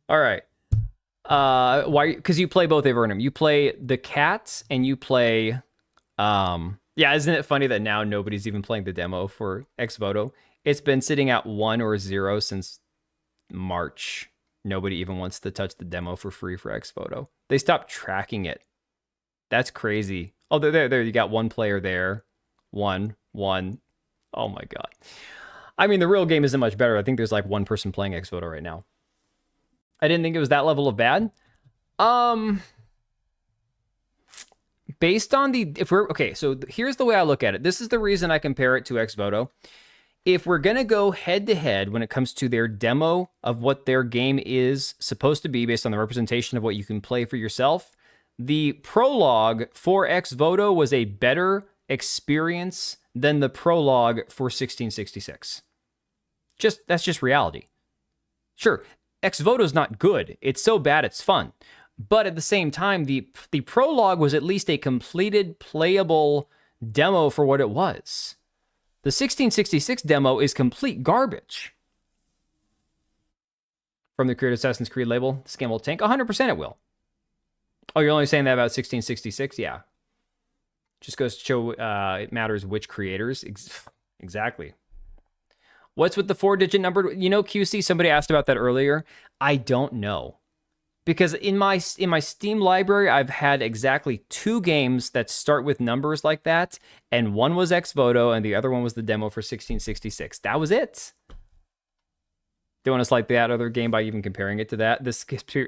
All right. Why? Because you play both Avernum. You play the cats and you play... yeah, isn't it funny that now nobody's even playing the demo for Ex Voto? It's been sitting at 1 or 0 since March. Nobody even wants to touch the demo for free for Ex Voto. They stopped tracking it. That's crazy. Oh, there. You got one player there. 1, 1. Oh my god. I mean, the real game isn't much better. I think there's like one person playing Ex Voto right now. I didn't think it was that level of bad. Based on the, if we're, okay, so here's the way I look at it. This is the reason I compare it to Ex Voto. If we're going to go head to head when it comes to their demo of what their game is supposed to be based on the representation of what you can play for yourself, the prologue for Ex Voto was a better experience than the prologue for 1666. That's just reality. Sure, Ex Voto is not good. It's so bad it's fun. But at the same time, the prologue was at least a completed, playable demo for what it was. The 1666 demo is complete garbage. From the creator Assassin's Creed label, this game will tank. 100% it will. Oh, you're only saying that about 1666? Yeah. Just goes to show it matters which creators. Exactly. What's with the 4-digit number? You know, QC, somebody asked about that earlier. I don't know. Because in my Steam library, I've had exactly 2 games that start with numbers like that, and one was Ex Voto, and the other one was the demo for 1666. That was it. Don't want to slight that other game by even comparing it to that.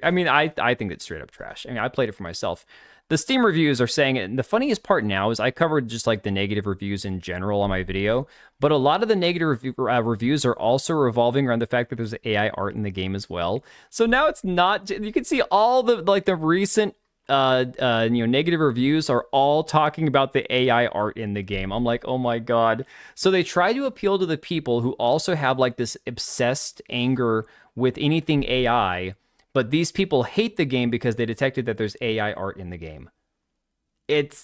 I mean, I think it's straight up trash. I mean, I played it for myself. The Steam reviews are saying it, and the funniest part now is I covered just like the negative reviews in general on my video, but a lot of the negative reviews are also revolving around the fact that there's AI art in the game as well. So now it's not, you can see all the recent negative reviews are all talking about the AI art in the game. I'm like, oh my god. So they try to appeal to the people who also have like this obsessed anger with anything AI, but these people hate the game because they detected that there's AI art in the game. It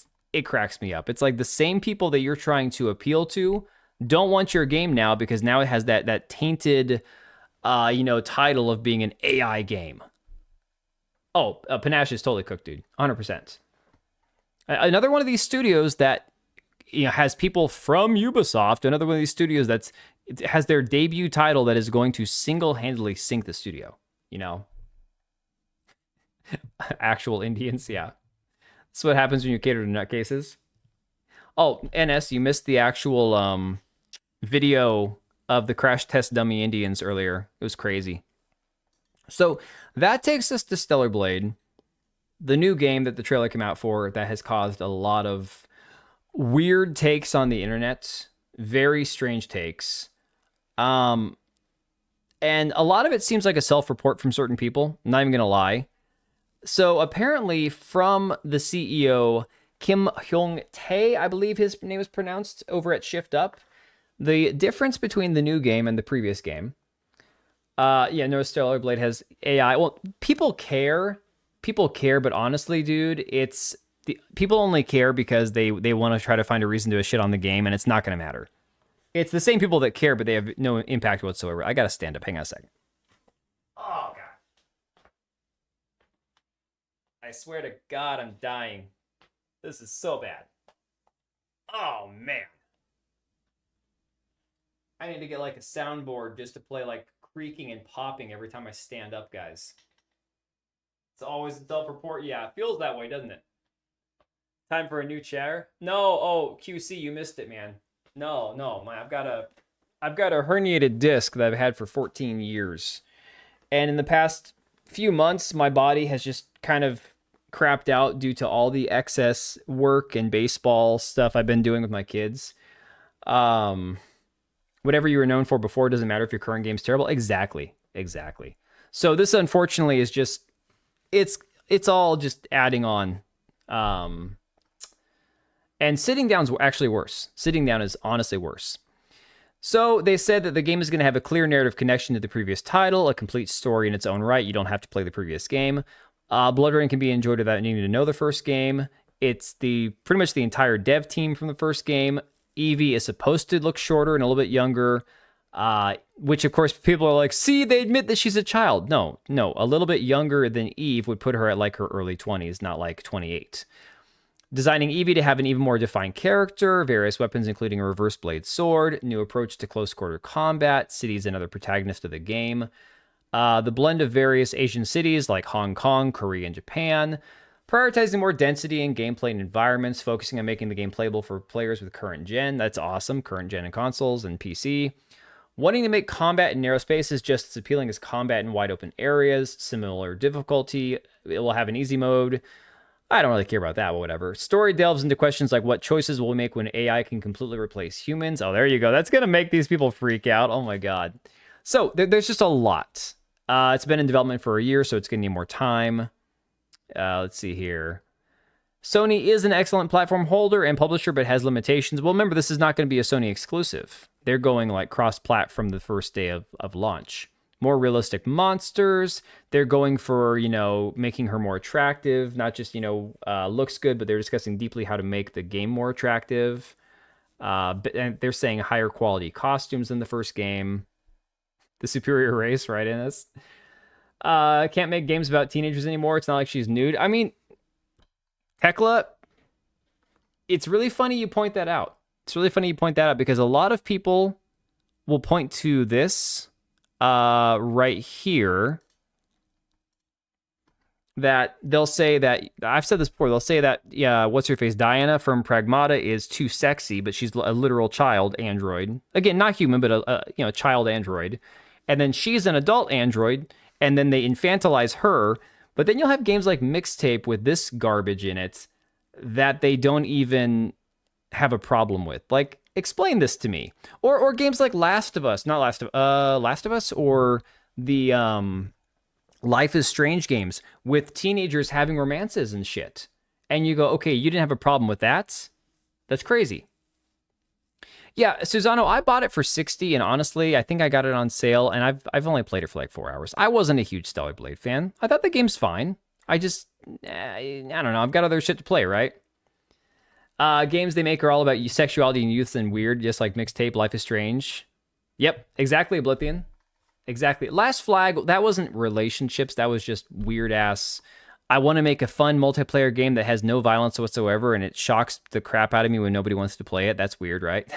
cracks me up. It's like the same people that you're trying to appeal to don't want your game now because now it has that tainted title of being an AI game. Oh, Panache is totally cooked, dude. 100%. Another one of these studios that has people from Ubisoft, another one of these studios it has their debut title that is going to single-handedly sink the studio, Actual Indians, yeah. That's what happens when you cater to nutcases. Oh, NS, you missed the actual video of the crash test dummy Indians earlier. It was crazy. So that takes us to Stellar Blade, the new game that the trailer came out for that has caused a lot of weird takes on the internet, very strange takes. And a lot of it seems like a self-report from certain people, I'm not even going to lie. So apparently from the CEO, Kim Hyung-tae, I believe his name is pronounced, over at Shift Up, the difference between the new game and the previous game, no, Stellar Blade has AI. Well, people care, but honestly, dude, people only care because they want to try to find a reason to shit on the game, and it's not going to matter. It's the same people that care, but they have no impact whatsoever. I got to stand up. Hang on a second. Oh, God. I swear to God, I'm dying. This is so bad. Oh, man. I need to get like a soundboard just to play like creaking and popping every time I stand up, guys. It's always a self-report. Yeah, it feels that way, doesn't it? Time for a new chair? No, oh, QC, you missed it, man. No, man, I've got a herniated disc that I've had for 14 years. And in the past few months, my body has just kind of crapped out due to all the excess work and baseball stuff I've been doing with my kids. Whatever you were known for before doesn't matter if your current game's terrible. Exactly. So this, unfortunately, is just it's all just adding on. And sitting down's actually worse. Sitting down is honestly worse. So they said that the game is going to have a clear narrative connection to the previous title, a complete story in its own right. You don't have to play the previous game. Blood Rain can be enjoyed without needing to know the first game. It's pretty much the entire dev team from the first game. Evie is supposed to look shorter and a little bit younger, which of course people are like, see, they admit that she's a child. No, a little bit younger than Eve would put her at like her early 20s, not like 28. Designing Evie to have an even more defined character, various weapons including a reverse blade sword, new approach to close quarter combat, cities and other protagonists of the game. The blend of various Asian cities like Hong Kong, Korea, and Japan. Prioritizing more density in gameplay and environments, focusing on making the game playable for players with current gen. That's awesome. Current gen in consoles and PC. Wanting to make combat in narrow spaces just as appealing as combat in wide open areas. Similar difficulty. It will have an easy mode. I don't really care about that, but whatever. Story delves into questions like what choices will we make when AI can completely replace humans? Oh, there you go. That's going to make these people freak out. Oh my God. So there's just a lot. It's been in development for a year, so it's going to need more time. Let's see here. Sony is an excellent platform holder and publisher, but has limitations. Well, remember, this is not going to be a Sony exclusive. They're going like cross-plat from the first day of launch. More realistic monsters. They're going for, you know, making her more attractive. Not just, you know, looks good, but they're discussing deeply how to make the game more attractive. And they're saying higher quality costumes than the first game. The superior race, right, in this. Can't make games about teenagers anymore. It's not like she's nude. I mean, Tekla, it's really funny you point that out. It's really funny you point that out because a lot of people will point to this right here, that they'll say that, I've said this before, they'll say that, yeah, what's her face, Diana from Pragmata is too sexy, but she's a literal child android. Again, not human, but a child android. And then she's an adult android, and then they infantilize her. But then you'll have games like Mixtape with this garbage in it that they don't even have a problem with. Like, explain this to me. Or games like Last of Us, or the Life is Strange games with teenagers having romances and shit. And you go, okay, you didn't have a problem with that? That's crazy. Yeah, Susano, I bought it for $60, and honestly, I think I got it on sale, and I've only played it for like 4 hours. I wasn't a huge Stellar Blade fan. I thought the game's fine. I just, I don't know, I've got other shit to play, right? Games they make are all about sexuality and youth and weird, just like Mixtape, Life is Strange. Yep, exactly, Oblivion. Exactly. Last Flag, that wasn't relationships, that was just weird-ass, I want to make a fun multiplayer game that has no violence whatsoever, and it shocks the crap out of me when nobody wants to play it. That's weird, right?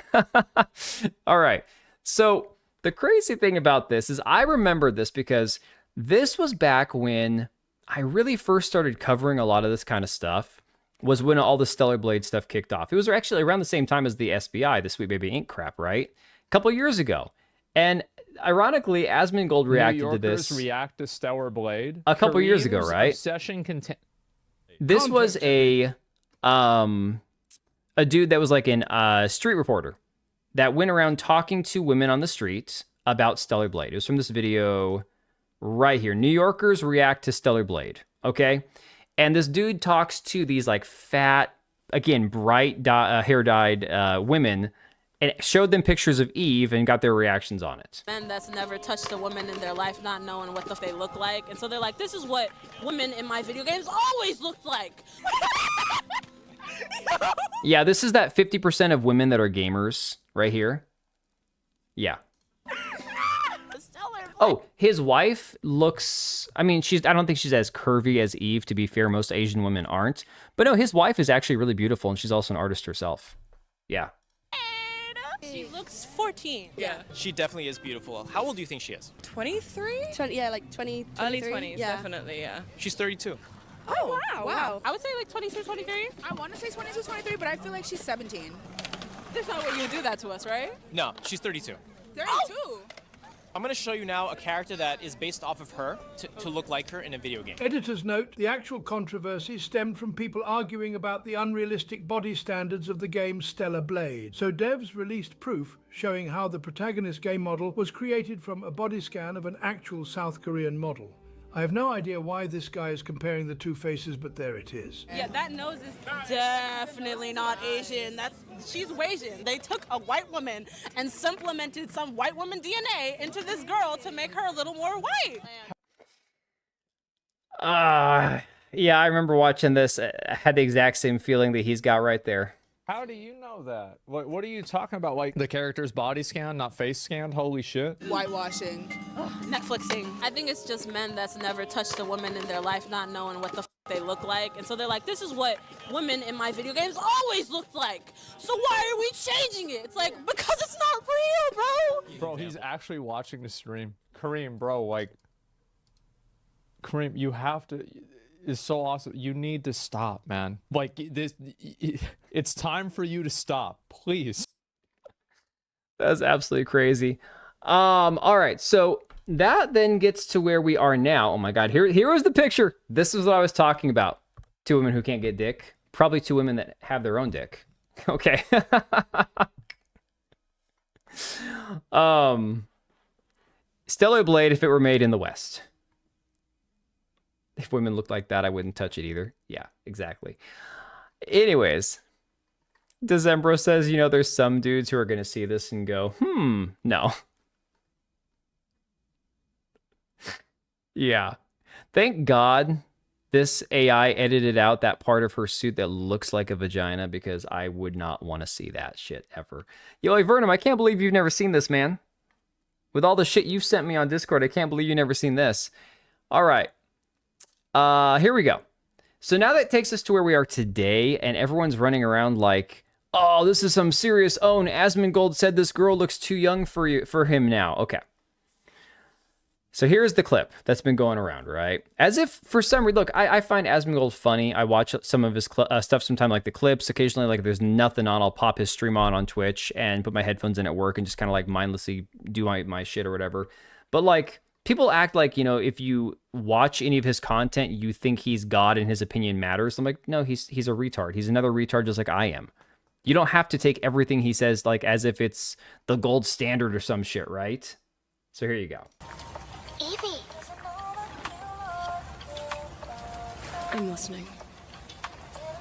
All right. So the crazy thing about this is I remember this because this was back when I really first started covering a lot of this kind of stuff, was when all the Stellar Blade stuff kicked off. It was actually around the same time as the SBI, the Sweet Baby Inc. crap, right? A couple years ago. And ironically, Asmongold reacted to this. React to Stellar Blade a couple years ago, right? This was a dude that was like a street reporter that went around talking to women on the street about Stellar Blade. It was from this video right here. New Yorkers react to Stellar Blade. Okay, and this dude talks to these like fat, again, bright hair dyed women. And showed them pictures of Eve and got their reactions on it. Men that's never touched a woman in their life, not knowing what they look like. And so they're like, this is what women in my video games always looked like. Yeah, this is that 50% of women that are gamers right here. Yeah. Oh, his wife looks, I mean, I don't think she's as curvy as Eve, to be fair. Most Asian women aren't. But no, his wife is actually really beautiful, and she's also an artist herself. Yeah. She looks 14. Yeah. She definitely is beautiful. How old do you think she is? 23? 20, yeah, like 20, Early 23. 20s, yeah. definitely, yeah. She's 32. Oh, wow. I would say like 22, 23. I want to say 22, 23, but I feel like she's 17. There's no way you do that to us, right? No, she's 32. 32? Oh. I'm going to show you now a character that is based off of her to look like her in a video game. Editor's note, the actual controversy stemmed from people arguing about the unrealistic body standards of the game Stellar Blade. So devs released proof showing how the protagonist game model was created from a body scan of an actual South Korean model. I have no idea why this guy is comparing the two faces, but there it is. Yeah, that nose is definitely not Asian. She's Wasian. They took a white woman and supplemented some white woman DNA into this girl to make her a little more white. Yeah, I remember watching this. I had the exact same feeling that he's got right there. How do you know that? What are you talking about? Like the character's body scan, not face scanned? Holy shit. Whitewashing. Netflixing. I think it's just men that's never touched a woman in their life, not knowing what the they look like. And so they're like, this is what women in my video games always looked like. So why are we changing it? It's like, because it's not real, bro. Bro, he's actually watching the stream. Kareem, bro, like, Kareem, you have to... is so awesome. You need to stop, man. Like this, it's time for you to stop, please. That's absolutely crazy. All right, so that then gets to where we are now. Oh my God, here was the picture. This is what I was talking about. 2 women who can't get dick. Probably 2 women that have their own dick. Okay. Stellar Blade if it were made in the West. If women looked like that, I wouldn't touch it either. Yeah, exactly. Anyways, Decembro says, you know, there's some dudes who are going to see this and go, no. Yeah. Thank God this AI edited out that part of her suit that looks like a vagina, because I would not want to see that shit ever. Yo, hey, Vernum, I can't believe you've never seen this, man. With all the shit you've sent me on Discord, I can't believe you've never seen this. All right. Here we go. So now that takes us to where we are today, and everyone's running around like, oh, this is some serious own. Asmongold said this girl looks too young for him now. Okay. So here's the clip that's been going around, right? As if for some reason, look, I find Asmongold funny. I watch some of his stuff sometimes, like the clips. Occasionally, like if there's nothing on, I'll pop his stream on Twitch and put my headphones in at work and just kind of like mindlessly do my shit or whatever. But like, people act like, you know, if you watch any of his content, you think he's God and his opinion matters. I'm like, no, he's a retard. He's another retard just like I am. You don't have to take everything he says like as if it's the gold standard or some shit, right? So here you go. Evie. I'm listening.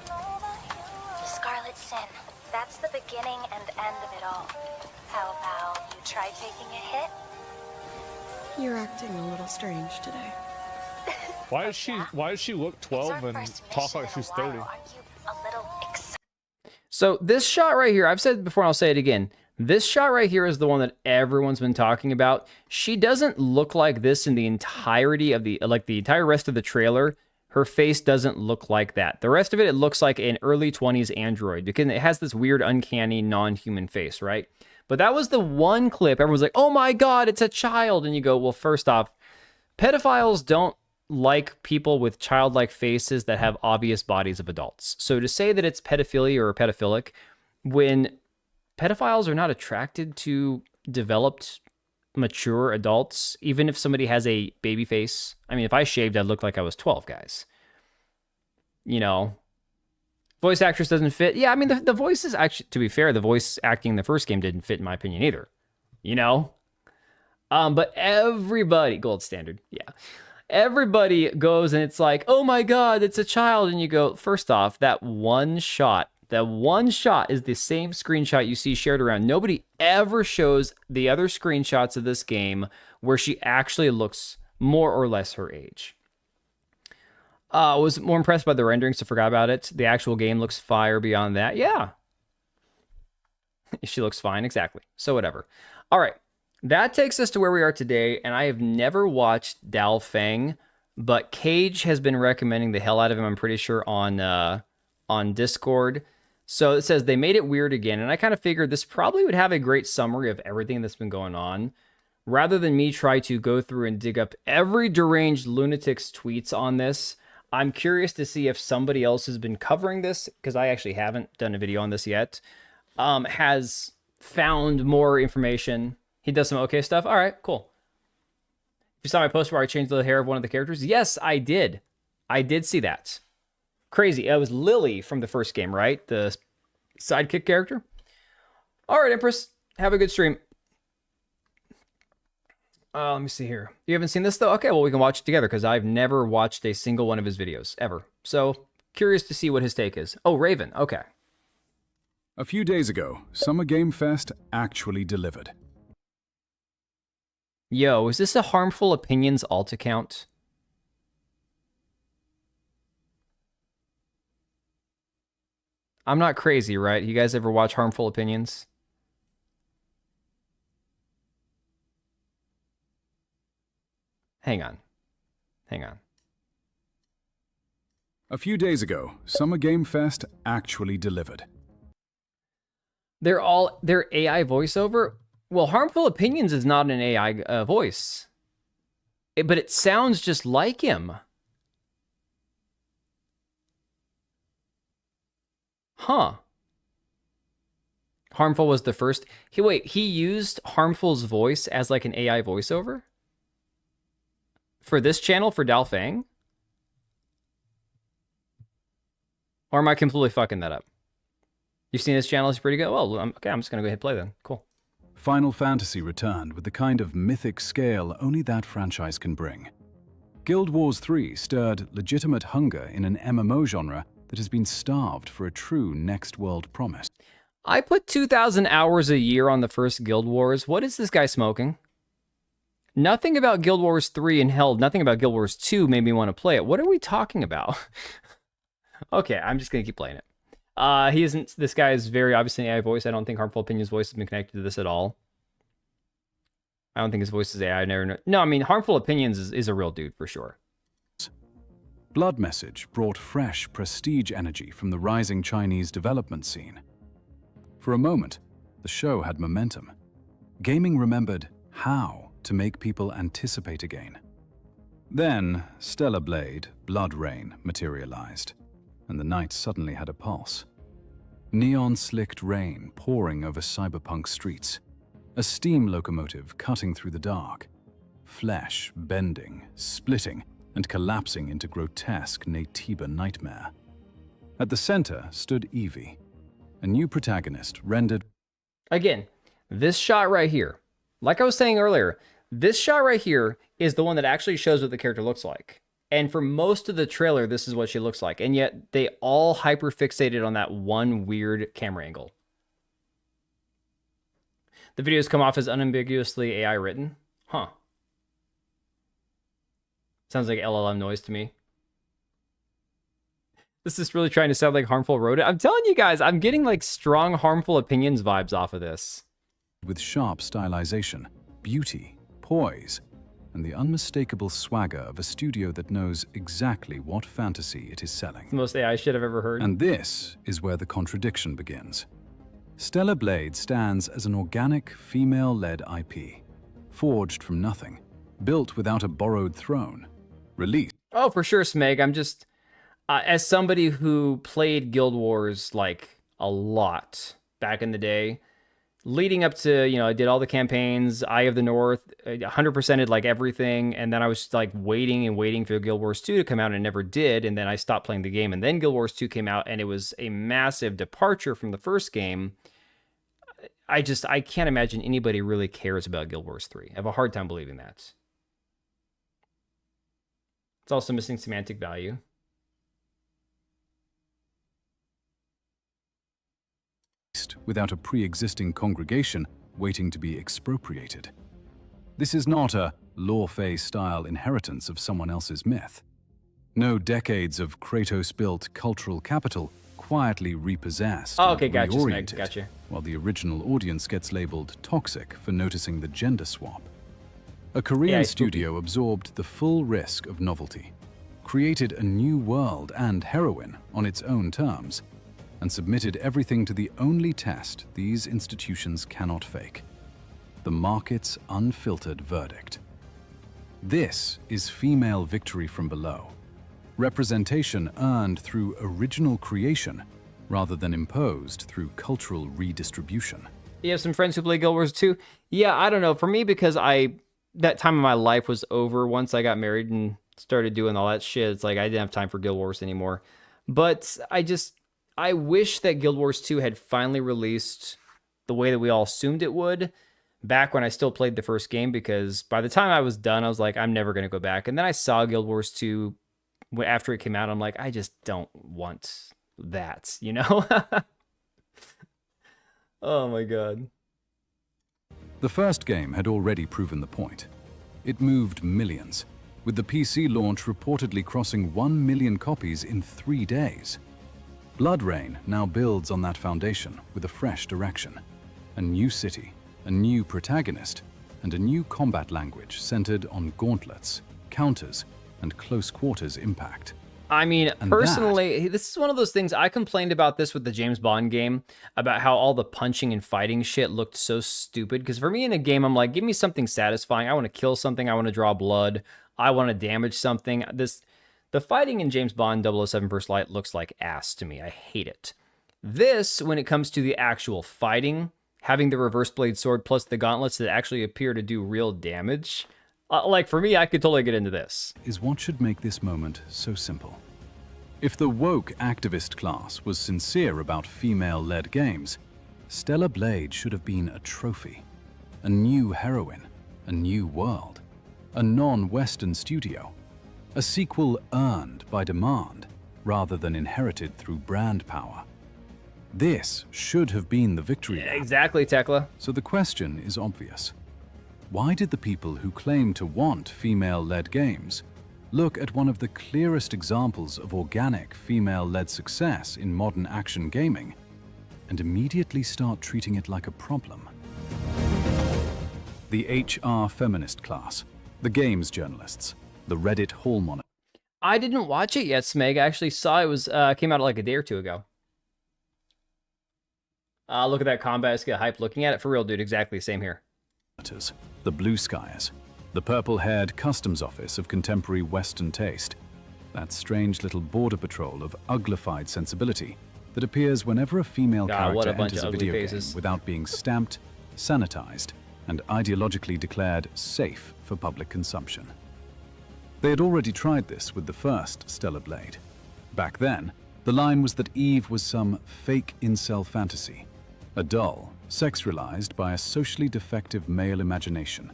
The Scarlet Sin. That's the beginning and end of it all. How about you try taking a hit? You're acting a little strange today. Why does she look 12 and talk like she's 30? Aren't you a little excited? So this shot right here, I've said it before and I'll say it again. This shot right here is the one that everyone's been talking about. She doesn't look like this in the entirety of the entire rest of the trailer. Her face doesn't look like that. The rest of it looks like an early 20s android because it has this weird, uncanny, non-human face, right? But that was the one clip everyone's like, oh my God, it's a child. And you go, well, first off, pedophiles don't like people with childlike faces that have obvious bodies of adults. So to say that it's pedophilia or pedophilic when pedophiles are not attracted to developed, mature adults, even if somebody has a baby face. I mean, if I shaved, I'd look like I was 12, guys. You know, voice actress doesn't fit. Yeah, I mean, the voice is actually, to be fair, the voice acting in the first game didn't fit, in my opinion, either. You know? But everybody, gold standard, yeah. Everybody goes and it's like, oh my God, it's a child. And you go, first off, that one shot is the same screenshot you see shared around. Nobody ever shows the other screenshots of this game where she actually looks more or less her age. Was more impressed by the renderings, so forgot about it. The actual game looks fire beyond that. Yeah. She looks fine, exactly. So whatever. All right. That takes us to where we are today, and I have never watched Dal Feng, but Cage has been recommending the hell out of him, I'm pretty sure, on Discord. So it says they made it weird again, and I kind of figured this probably would have a great summary of everything that's been going on, rather than me try to go through and dig up every deranged lunatic's tweets on this. I'm curious to see if somebody else has been covering this, because I actually haven't done a video on this yet, has found more information. He does some okay stuff. All right, cool. You saw my post where I changed the hair of one of the characters? Yes, I did. I did see that. Crazy. It was Lily from the first game, right? The sidekick character. All right, Empress. Have a good stream. Let me see here. You haven't seen this, though? Okay, well, we can watch it together, because I've never watched a single one of his videos, ever. So, curious to see what his take is. Oh, Raven. Okay. A few days ago, Summer Game Fest actually delivered. Yo, is this a Harmful Opinions alt account? I'm not crazy, right? You guys ever watch Harmful Opinions? Hang on. A few days ago, Summer Game Fest actually delivered. They're AI voiceover? Well, Harmful Opinions is not an AI voice. But it sounds just like him. Huh. Harmful was the first. He used Harmful's voice as like an AI voiceover? For this channel, for Dalfang? Or am I completely fucking that up? You've seen this channel, it's pretty good. Well, okay, I'm just gonna go ahead and play then. Cool. Final Fantasy returned with the kind of mythic scale only that franchise can bring. Guild Wars 3 stirred legitimate hunger in an MMO genre that has been starved for a true next-world promise. I put 2,000 hours a year on the first Guild Wars. What is this guy smoking? Nothing about Guild Wars 3 and hell, nothing about Guild Wars 2 made me want to play it. What are we talking about? Okay, I'm just going to keep playing it. He isn't, this guy is very obviously an AI voice. I don't think Harmful Opinion's voice has been connected to this at all. I don't think his voice is AI. I never know. No, I mean, Harmful Opinions is a real dude for sure. Blood Message brought fresh prestige energy from the rising Chinese development scene. For a moment, the show had momentum. Gaming remembered how to make people anticipate again. Then, Stellar Blade, Blood Rain materialized, and the night suddenly had a pulse. Neon-slicked rain pouring over cyberpunk streets, a steam locomotive cutting through the dark, flesh bending, splitting, and collapsing into grotesque Naytiba nightmare. At the center stood Evie, a new protagonist rendered... Again, this shot right here, like I was saying earlier, this shot right here is the one that actually shows what the character looks like. And for most of the trailer, this is what she looks like. And yet they all hyper-fixated on that one weird camera angle. The videos come off as unambiguously AI written. Huh. Sounds like LLM noise to me. This is really trying to sound like Harmful wrote it. I'm telling you guys, I'm getting like strong Harmful Opinions vibes off of this. With sharp stylization, beauty, poise, and the unmistakable swagger of a studio that knows exactly what fantasy it is selling. The most AI shit I've ever heard. And this is where the contradiction begins. Stellar Blade stands as an organic, female-led IP, forged from nothing, built without a borrowed throne, released. Oh, for sure, Smeg. I'm just, as somebody who played Guild Wars like a lot back in the day, leading up to, you know, I did all the campaigns, Eye of the North, 100%ed like everything, and then I was like waiting and waiting for Guild Wars 2 to come out and it never did, and then I stopped playing the game, and then Guild Wars 2 came out, and it was a massive departure from the first game. I can't imagine anybody really cares about Guild Wars 3. I have a hard time believing that. It's also missing semantic value. Without a pre-existing congregation waiting to be expropriated. This is not a Lawfey-style inheritance of someone else's myth. No decades of Kratos-built cultural capital quietly repossessed and gotcha, reoriented, Snake, gotcha. while the original audience gets labeled toxic for noticing the gender swap. A Korean studio absorbed the full risk of novelty, created a new world and heroine on its own terms, and submitted everything to the only test these institutions cannot fake: the market's unfiltered verdict. This is female victory from below. Representation earned through original creation rather than imposed through cultural redistribution. You have some friends who play Guild Wars 2? Yeah, I don't know. For me, because that time of my life was over once I got married and started doing all that shit. It's like I didn't have time for Guild Wars anymore. But I wish that Guild Wars 2 had finally released the way that we all assumed it would back when I still played the first game, because by the time I was done, I was like, I'm never going to go back. And then I saw Guild Wars 2 after it came out. I'm like, I just don't want that, you know? Oh my God. The first game had already proven the point. It moved millions, with the PC launch reportedly crossing 1 million copies in 3 days. Blood Rain now builds on that foundation with a fresh direction, a new city, a new protagonist, and a new combat language centered on gauntlets, counters, and close quarters impact. I mean, personally, this is one of those things. I complained about this with the James Bond game, about how all the punching and fighting shit looked so stupid. Because for me in a game, I'm like, give me something satisfying. I want to kill something. I want to draw blood. I want to damage something. The fighting in James Bond 007 First Light looks like ass to me. I hate it. This, when it comes to the actual fighting, having the reverse blade sword plus the gauntlets that actually appear to do real damage, like for me, I could totally get into this. Is what should make this moment so simple. If the woke activist class was sincere about female-led games, Stellar Blade should have been a trophy, a new heroine, a new world, a non-Western studio, a sequel earned by demand rather than inherited through brand power. This should have been the victory lap. Exactly, Tekla. So the question is obvious. Why did the people who claim to want female-led games look at one of the clearest examples of organic female-led success in modern action gaming and immediately start treating it like a problem? The HR feminist class, the games journalists, the Reddit hall monitor. I didn't watch it yet, Smeg. I actually saw it was came out like a day or two ago. Look at that combat. It's get hype looking at it. For real, dude. Exactly the same here. The Blue Skies, the purple-haired customs office of contemporary Western taste, that strange little border patrol of uglified sensibility that appears whenever a female character enters a video game without being stamped, sanitized, and ideologically declared safe for public consumption. They had already tried this with the first Stellar Blade. Back then, the line was that Eve was some fake incel fantasy, a doll, sex-realized by a socially defective male imagination,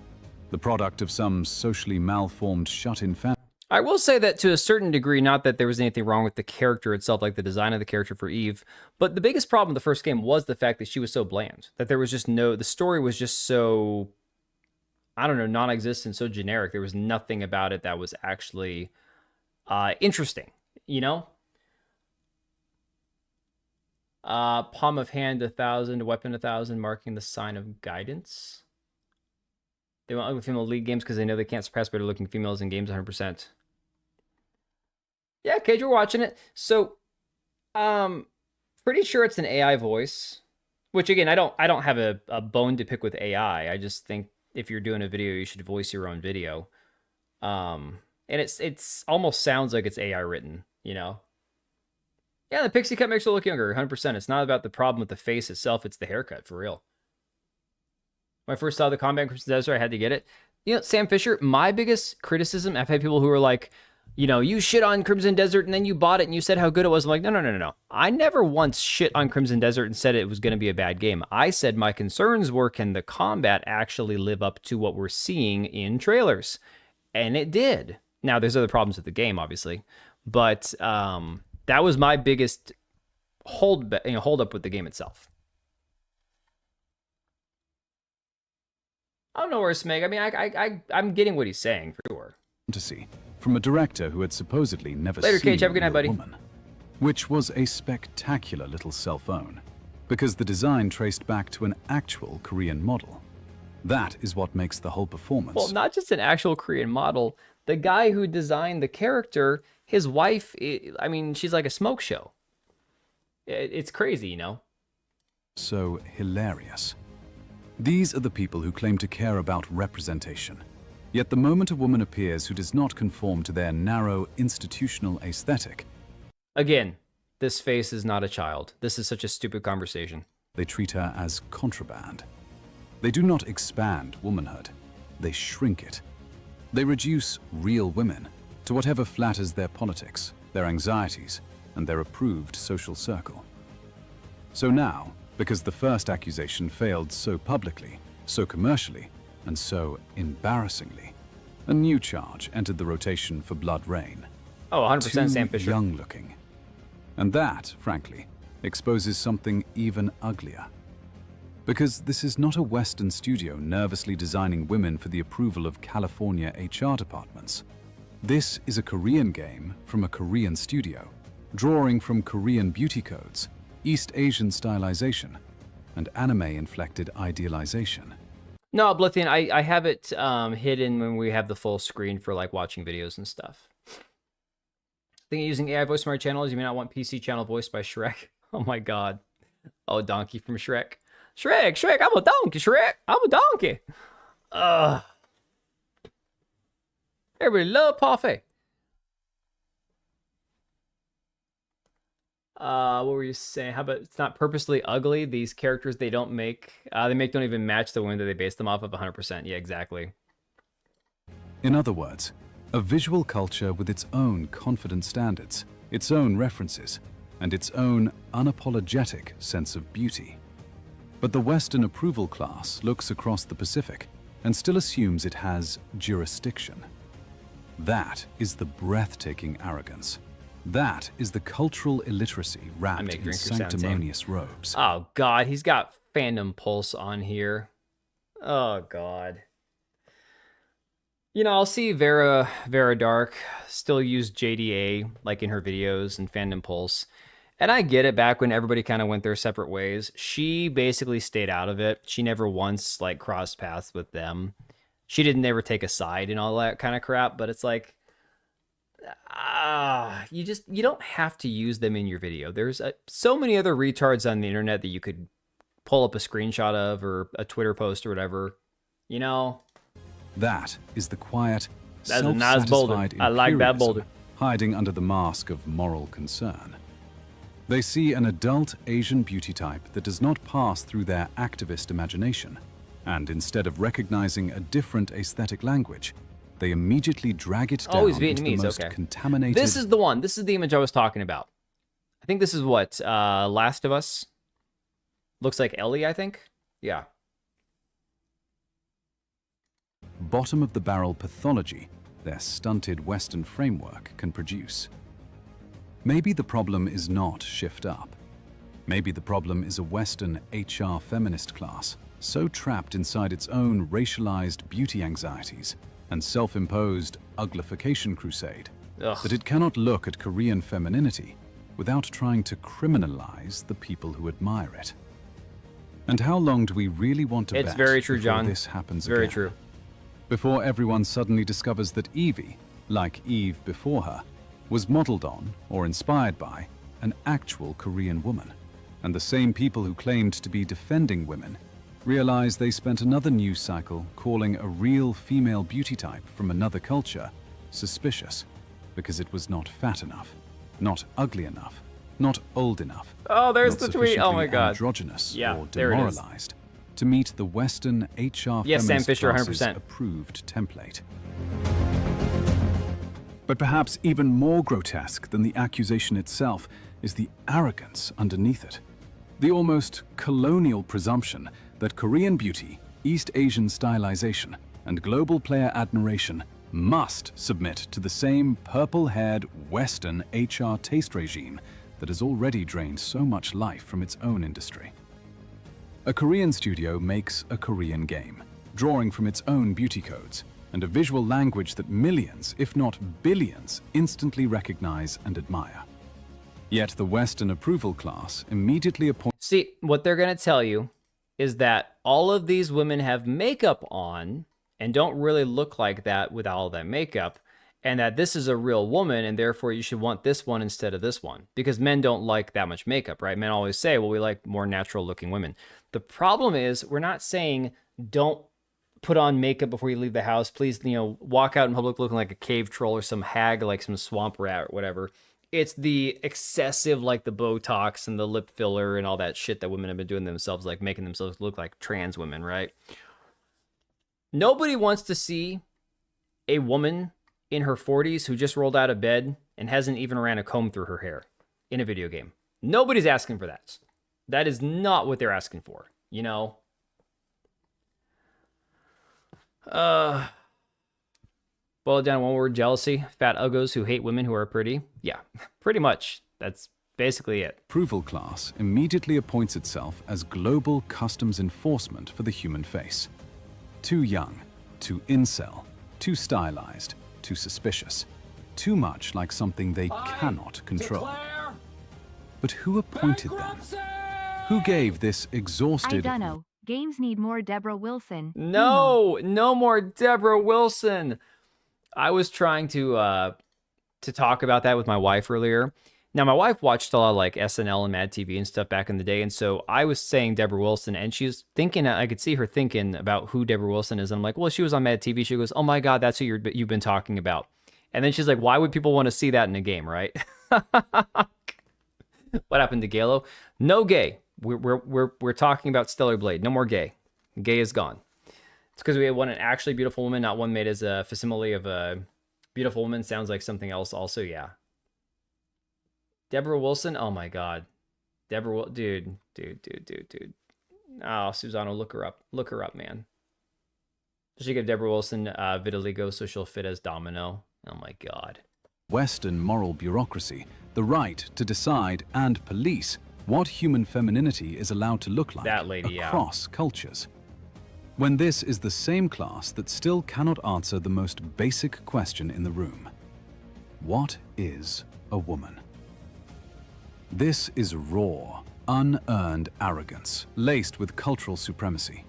the product of some socially malformed shut-in fantasy. I will say that to a certain degree, not that there was anything wrong with the character itself, like the design of the character for Eve, but the biggest problem with the first game was the fact that she was so bland, that there was just the story was just so, I don't know, non-existent, so generic. There was nothing about it that was actually interesting, you know? Palm of hand 1,000, weapon 1,000, marking the sign of guidance. They want ugly female lead games because they know they can't suppress better looking females in games 100%. Yeah, Cage, we're watching it. So, pretty sure it's an AI voice. Which again, I don't have a bone to pick with AI. I just think if you're doing a video, you should voice your own video. And it's almost sounds like it's AI written, you know. Yeah, the pixie cut makes her look younger, 100%. It's not about the problem with the face itself, it's the haircut, for real. When I first saw the combat in Crimson Desert, I had to get it. You know, Sam Fisher, my biggest criticism, I've had people who are like, you know, you shit on Crimson Desert and then you bought it and you said how good it was. I'm like, no. I never once shit on Crimson Desert and said it was going to be a bad game. I said my concerns were, can the combat actually live up to what we're seeing in trailers? And it did. Now, there's other problems with the game, obviously. But that was my biggest hold up with the game itself. I don't know where Smeg. I mean, I'm getting what he's saying for sure. Fantasy from a director who had supposedly never Later, seen Cage. Have a good night, buddy. woman, which was a spectacular little cell phone, because the design traced back to an actual Korean model. That is what makes the whole performance. Well, not just an actual Korean model. The guy who designed the character, his wife, I mean, she's like a smoke show. It's crazy, you know? So hilarious. These are the people who claim to care about representation. Yet the moment a woman appears who does not conform to their narrow institutional aesthetic, again, this face is not a child. This is such a stupid conversation. They treat her as contraband. They do not expand womanhood. They shrink it. They reduce real women to whatever flatters their politics, their anxieties, and their approved social circle. So now, because the first accusation failed so publicly, so commercially, and so embarrassingly, a new charge entered the rotation for Blood Rain. Oh, 100% Sam Too Fisher. young-looking. And that, frankly, exposes something even uglier. Because this is not a Western studio nervously designing women for the approval of California HR departments. This is a Korean game from a Korean studio, drawing from Korean beauty codes, East Asian stylization, and anime-inflected idealization. No, Blithian, I have it hidden when we have the full screen for like watching videos and stuff. Thinking using AI voice from our channels, you may not want PC channel voiced by Shrek. Oh my god. Oh, Donkey from Shrek. Shrek, I'm a donkey, Shrek. I'm a donkey. Everybody love Parfait. What were you saying? How about it's not purposely ugly? These characters they don't don't even match the women that they base them off of 100%. Yeah, exactly. In other words, a visual culture with its own confident standards, its own references, and its own unapologetic sense of beauty. But the Western approval class looks across the Pacific and still assumes it has jurisdiction. That is the breathtaking arrogance. That is the cultural illiteracy wrapped in sanctimonious robes. Oh, God, he's got fandom pulse on here. Oh, God. You know, I'll see Vera Dark still use JDA, like in her videos and fandom pulse. And I get it back when everybody kind of went their separate ways. She basically stayed out of it. She never once, like, crossed paths with them. She didn't ever take a side and all that kind of crap, but it's like, you don't have to use them in your video. There's so many other retards on the internet that you could pull up a screenshot of or a Twitter post or whatever, you know? That is the quiet, that's a nice boulder. I like that boulder. Hiding under the mask of moral concern. They see an adult Asian beauty type that does not pass through their activist imagination, and instead of recognizing a different aesthetic language, they immediately drag it down into the most contaminated... This is the one. This is the image I was talking about. I think this is what? Last of Us? Looks like Ellie, I think? Yeah. Bottom-of-the-barrel pathology their stunted Western framework can produce. Maybe the problem is not shift up. Maybe the problem is a Western HR feminist class so trapped inside its own racialized beauty anxieties and self-imposed uglification crusade that it cannot look at Korean femininity without trying to criminalize the people who admire it. And how long do we really want to bet very true, before John. this happens Very again? true. Before everyone suddenly discovers that Evie, like Eve before her, was modeled on or inspired by an actual Korean woman, and the same people who claimed to be defending women realized they spent another news cycle calling a real female beauty type from another culture suspicious because it was not fat enough, not ugly enough, not old enough. Oh, there's not the tweet. Oh my God. Androgynous Yeah, or there it is. demoralized to meet the Western HR Yes, Sam feminist Fisher, class's 100%. approved template. But perhaps even more grotesque than the accusation itself is the arrogance underneath it. The almost colonial presumption that Korean beauty, East Asian stylization, and global player admiration must submit to the same purple-haired Western HR taste regime that has already drained so much life from its own industry. A Korean studio makes a Korean game, drawing from its own beauty codes, and a visual language that millions, if not billions, instantly recognize and admire. Yet the Western approval class immediately appoints... See, what they're going to tell you is that all of these women have makeup on and don't really look like that with all that makeup, and that this is a real woman, and therefore you should want this one instead of this one. Because men don't like that much makeup, right? Men always say, well, we like more natural-looking women. The problem is, we're not saying don't put on makeup before you leave the house. Please, walk out in public looking like a cave troll or some hag, like some swamp rat or whatever. It's the excessive, like the Botox and the lip filler and all that shit that women have been doing themselves, like making themselves look like trans women, right? Nobody wants to see a woman in her 40s who just rolled out of bed and hasn't even ran a comb through her hair in a video game. Nobody's asking for that. That is not what they're asking for, Boil it down to one word: jealousy. Fat uggos who hate women who are pretty. Yeah, pretty much. That's basically it. Approval class immediately appoints itself as global customs enforcement for the human face. Too young, too incel, too stylized, too suspicious, too much like something they cannot control. But who appointed them? Who gave this exhausted... I dunno. Games need more Deborah Wilson. No more Deborah Wilson. I was trying to talk about that with my wife earlier. Now, my wife watched a lot of like SNL and Mad TV and stuff back in the day, and so I was saying Deborah Wilson, and she's thinking, I could see her thinking about who Deborah Wilson is. And I'm like, well, she was on Mad TV. She goes, oh my God, that's who you've been talking about. And then she's like, why would people want to see that in a game, right? What happened to Galo? No gay. We're talking about Stellar Blade. No more gay. Gay is gone. It's because we had one an actually beautiful woman, not one made as a facsimile of a beautiful woman. Sounds like something else. Also, yeah. Deborah Wilson. Oh my God. Dude. Oh, Susano, look her up. Look her up, man. She give Deborah Wilson vitiligo so she'll fit as Domino. Oh my God. Western moral bureaucracy the right to decide and police what human femininity is allowed to look like across cultures. When this is the same class that still cannot answer the most basic question in the room. What is a woman? This is raw, unearned arrogance, laced with cultural supremacy.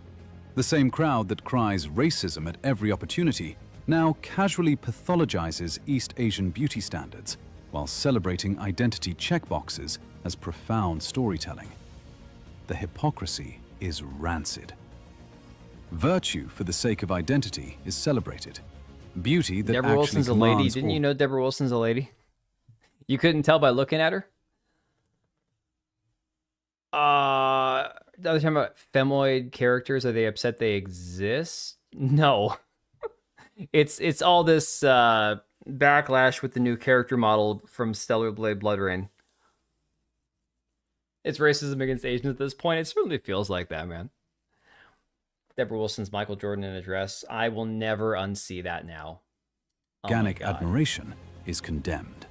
The same crowd that cries racism at every opportunity now casually pathologizes East Asian beauty standards while celebrating identity checkboxes as profound storytelling. The hypocrisy is rancid. Virtue for the sake of identity is celebrated. Beauty that Deborah Wilson's a lady. Didn't you know Deborah Wilson's a lady? You couldn't tell by looking at her? The other time about femoid characters, are they upset they exist? No. It's all this backlash with the new character model from Stellar Blade Bloodrain. It's racism against Asians at this point. It certainly feels like that, man. Deborah Wilson's Michael Jordan in a dress. I will never unsee that now. Organic admiration is condemned.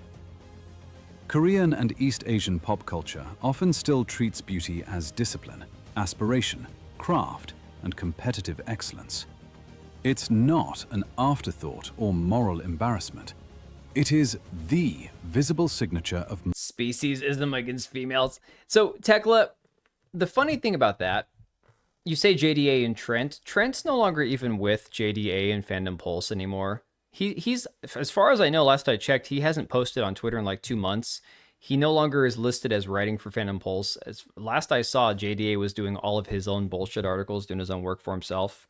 Korean and East Asian pop culture often still treats beauty as discipline, aspiration, craft, and competitive excellence. It's not an afterthought or moral embarrassment. It is the visible signature of speciesism against females. So, Tekla, the funny thing about that, you say JDA and Trent. Trent's no longer even with JDA and Fandom Pulse anymore. He's, as far as I know, last I checked, he hasn't posted on Twitter in like 2 months. He no longer is listed as writing for Fandom Pulse. As last I saw, JDA was doing all of his own bullshit articles, doing his own work for himself.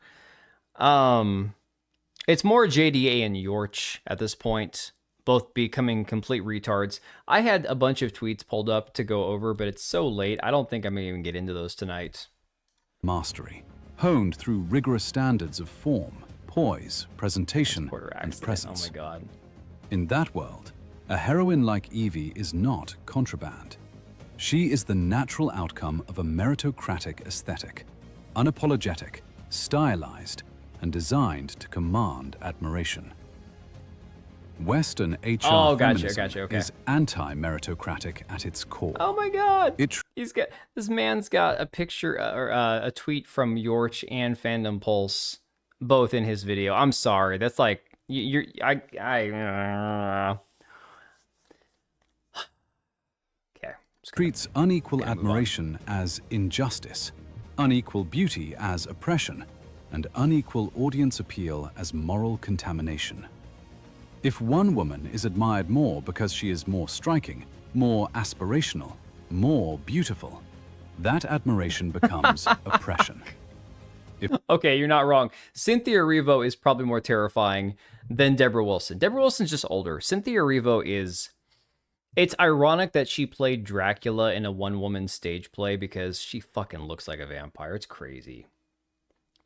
It's more JDA and Yorch at this point, both becoming complete retards. I had a bunch of tweets pulled up to go over, but it's so late, I don't think I'm going to even get into those tonight. Mastery, honed through rigorous standards of form, poise, presentation, and presence. Oh my God. In that world, a heroine like Evie is not contraband. She is the natural outcome of a meritocratic aesthetic, unapologetic, stylized, and designed to command admiration. Western HR feminism is anti-meritocratic at its core. Oh my God! This man's got a picture or a tweet from Yorch and Fandom Pulse, both in his video. I'm sorry, that's like okay. Treats unequal admiration as injustice, unequal beauty as oppression, and unequal audience appeal as moral contamination. If one woman is admired more because she is more striking, more aspirational, more beautiful, that admiration becomes oppression. Okay, you're not wrong. Cynthia Erivo is probably more terrifying than Deborah Wilson. Deborah Wilson's just older. Cynthia Erivo is... It's ironic that she played Dracula in a one-woman stage play because she fucking looks like a vampire. It's crazy.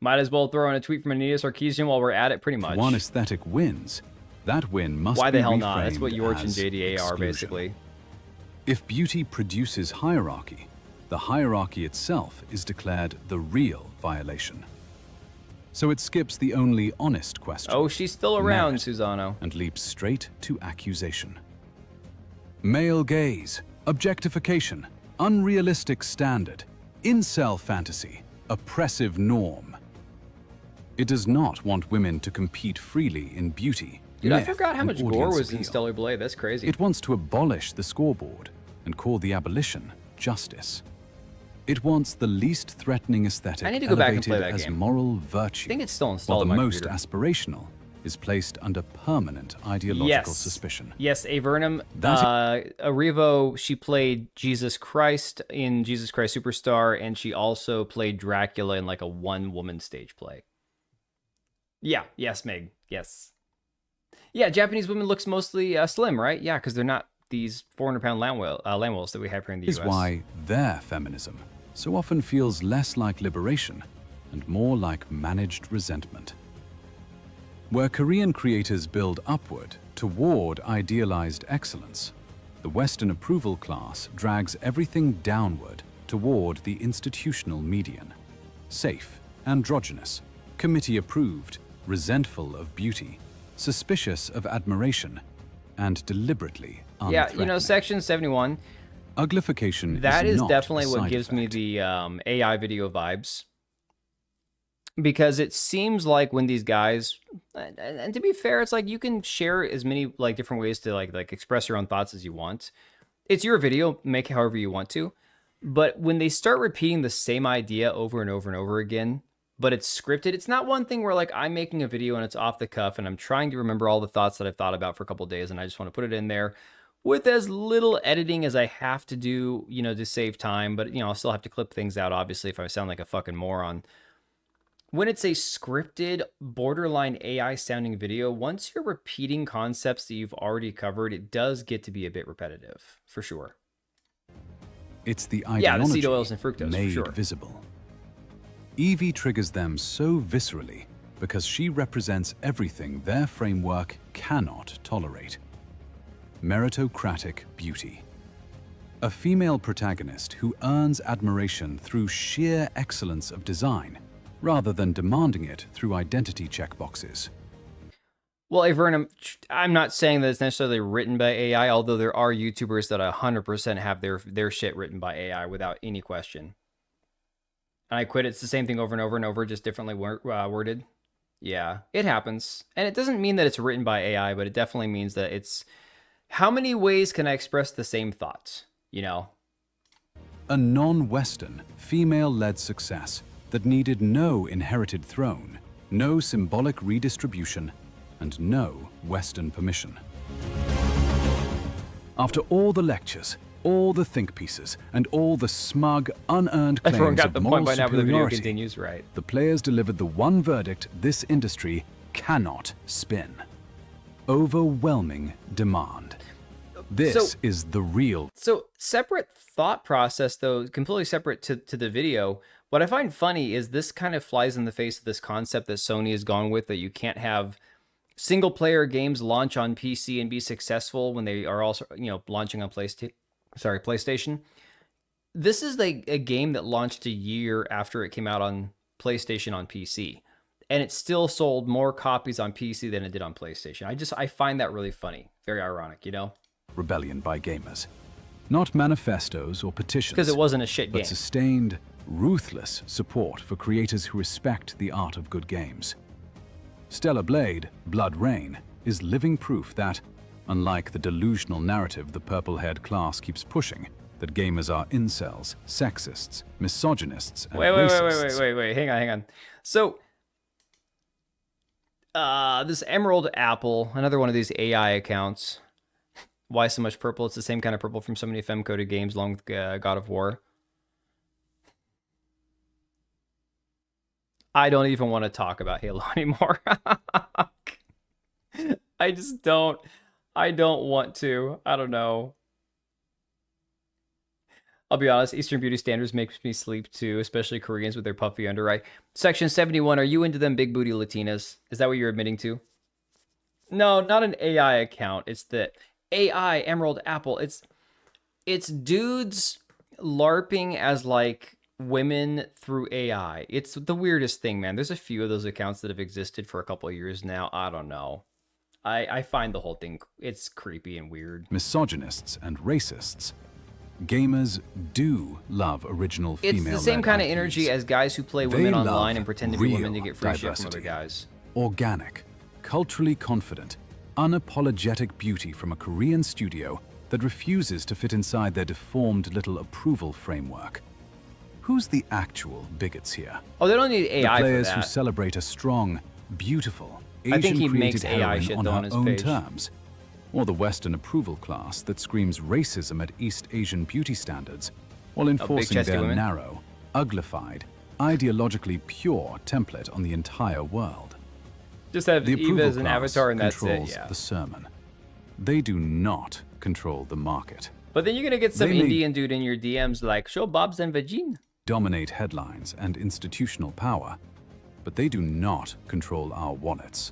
Might as well throw in a tweet from Anita Sarkeesian while we're at it, pretty much. If one aesthetic wins, that win must Why be the hell not? That's what Yorch and reframed JDA as are, exclusion. basically. If beauty produces hierarchy, the hierarchy itself is declared the real violation. So it skips the only honest question. Oh, she's still around, merit, Susano. And leaps straight to accusation. Male gaze, objectification, unrealistic standard, incel fantasy, oppressive norm. It does not want women to compete freely in beauty. Dude, I myth, forgot how and much gore audience was in appeal. Stellar Blade. That's crazy. It wants to abolish the scoreboard and call the abolition justice. It wants the least threatening aesthetic I need to go back and elevated play that as game. moral virtue, I think it's still installed while on the my most computer. aspirational is placed under permanent ideological suspicion. Yes, Avernum. Erivo, she played Jesus Christ in Jesus Christ Superstar, and she also played Dracula in like a one-woman stage play. Yeah, yes, Meg, yes. Yeah, Japanese women looks mostly slim, right? Yeah, because they're not these 400-pound land whales that we have here in the Is US. why their feminism so often feels less like liberation and more like managed resentment. Where Korean creators build upward toward idealized excellence, the Western approval class drags everything downward toward the institutional median. Safe, androgynous, committee-approved, resentful of beauty, suspicious of admiration, and deliberately unthreatening. Yeah, you know, Section 71, uglification that is not definitely a what side gives me effect. the AI video vibes. Because it seems like when these guys, and to be fair, it's like you can share as many like different ways to like express your own thoughts as you want. It's your video, make it however you want to. But when they start repeating the same idea over and over and over again, but it's scripted, it's not one thing where like I'm making a video and it's off the cuff and I'm trying to remember all the thoughts that I've thought about for a couple of days and I just want to put it in there with as little editing as I have to do, you know, to save time. But, you know, I'll still have to clip things out, obviously, if I sound like a fucking moron. When it's a scripted, borderline AI-sounding video, once you're repeating concepts that you've already covered, it does get to be a bit repetitive, for sure. It's the Yeah, the ideology seed oils and fructose, made for sure. visible. Evie triggers them so viscerally because she represents everything their framework cannot tolerate. Meritocratic beauty. A female protagonist who earns admiration through sheer excellence of design, rather than demanding it through identity checkboxes. Well, Avernum, I'm not saying that it's necessarily written by AI, although there are YouTubers that 100% have their shit written by AI without any question. And I quit. It's the same thing over and over and over, just differently worded. Yeah, it happens. And it doesn't mean that it's written by AI, but it definitely means that it's... How many ways can I express the same thoughts, you know? A non-Western, female-led success that needed no inherited throne, no symbolic redistribution, and no Western permission. After all the lectures, all the think pieces, and all the smug, unearned Everyone claims got of the moral point by now, but the video superiority, continues, right? the players delivered the one verdict this industry cannot spin. Overwhelming demand. This is the real... So, separate thought process, though, completely separate to the video. What I find funny is this kind of flies in the face of this concept that Sony has gone with, that you can't have single-player games launch on PC and be successful when they are also, you know, launching on PlayStation. This is a game that launched a year after it came out on PlayStation on PC, and it still sold more copies on PC than it did on PlayStation. I find that really funny, very ironic, you know? Rebellion by gamers. Not manifestos or petitions. Because it wasn't a shit game. But sustained, ruthless support for creators who respect the art of good games. Stellar Blade, Blood Rain, is living proof that, unlike the delusional narrative the purple-haired class keeps pushing, that gamers are incels, sexists, misogynists, and racists. Wait, hang on. So, this Emerald Apple, another one of these AI accounts. Why so much purple? It's the same kind of purple from so many femme-coded games along with God of War. I don't even want to talk about Halo anymore. I just don't. I don't want to. I don't know. I'll be honest, Eastern beauty standards makes me sleep too, especially Koreans with their puffy undereye. Section 71, are you into them big booty Latinas? Is that what you're admitting to? No, not an AI account. It's the AI Emerald Apple. It's dudes LARPing as like women through AI. It's the weirdest thing, man. There's a few of those accounts that have existed for a couple of years now. I don't know. I find the whole thing, it's creepy and weird. Misogynists and racists. Gamers do love original female. It's the same kind of energy as guys who play women online and pretend to be women to real get free shit from diversity. other guys. Organic, culturally confident, unapologetic beauty from a Korean studio that refuses to fit inside their deformed little approval framework. Who's the actual bigots here? Oh, they don't need AI the players for who that. celebrate a strong, beautiful, I think he makes Asian-created AI heroine shit, on though, her on his own page. terms, or the Western approval class that screams racism at East Asian beauty standards while enforcing chesty their women. narrow, uglified, ideologically pure template on the entire world. Just have The Eva approval as an class avatar and that's it, controls yeah. the sermon. They do not control the market. But then you're gonna get some They may Indian dude in your DMs like, show Bob's and Vagine. dominate headlines and institutional power, but they do not control our wallets.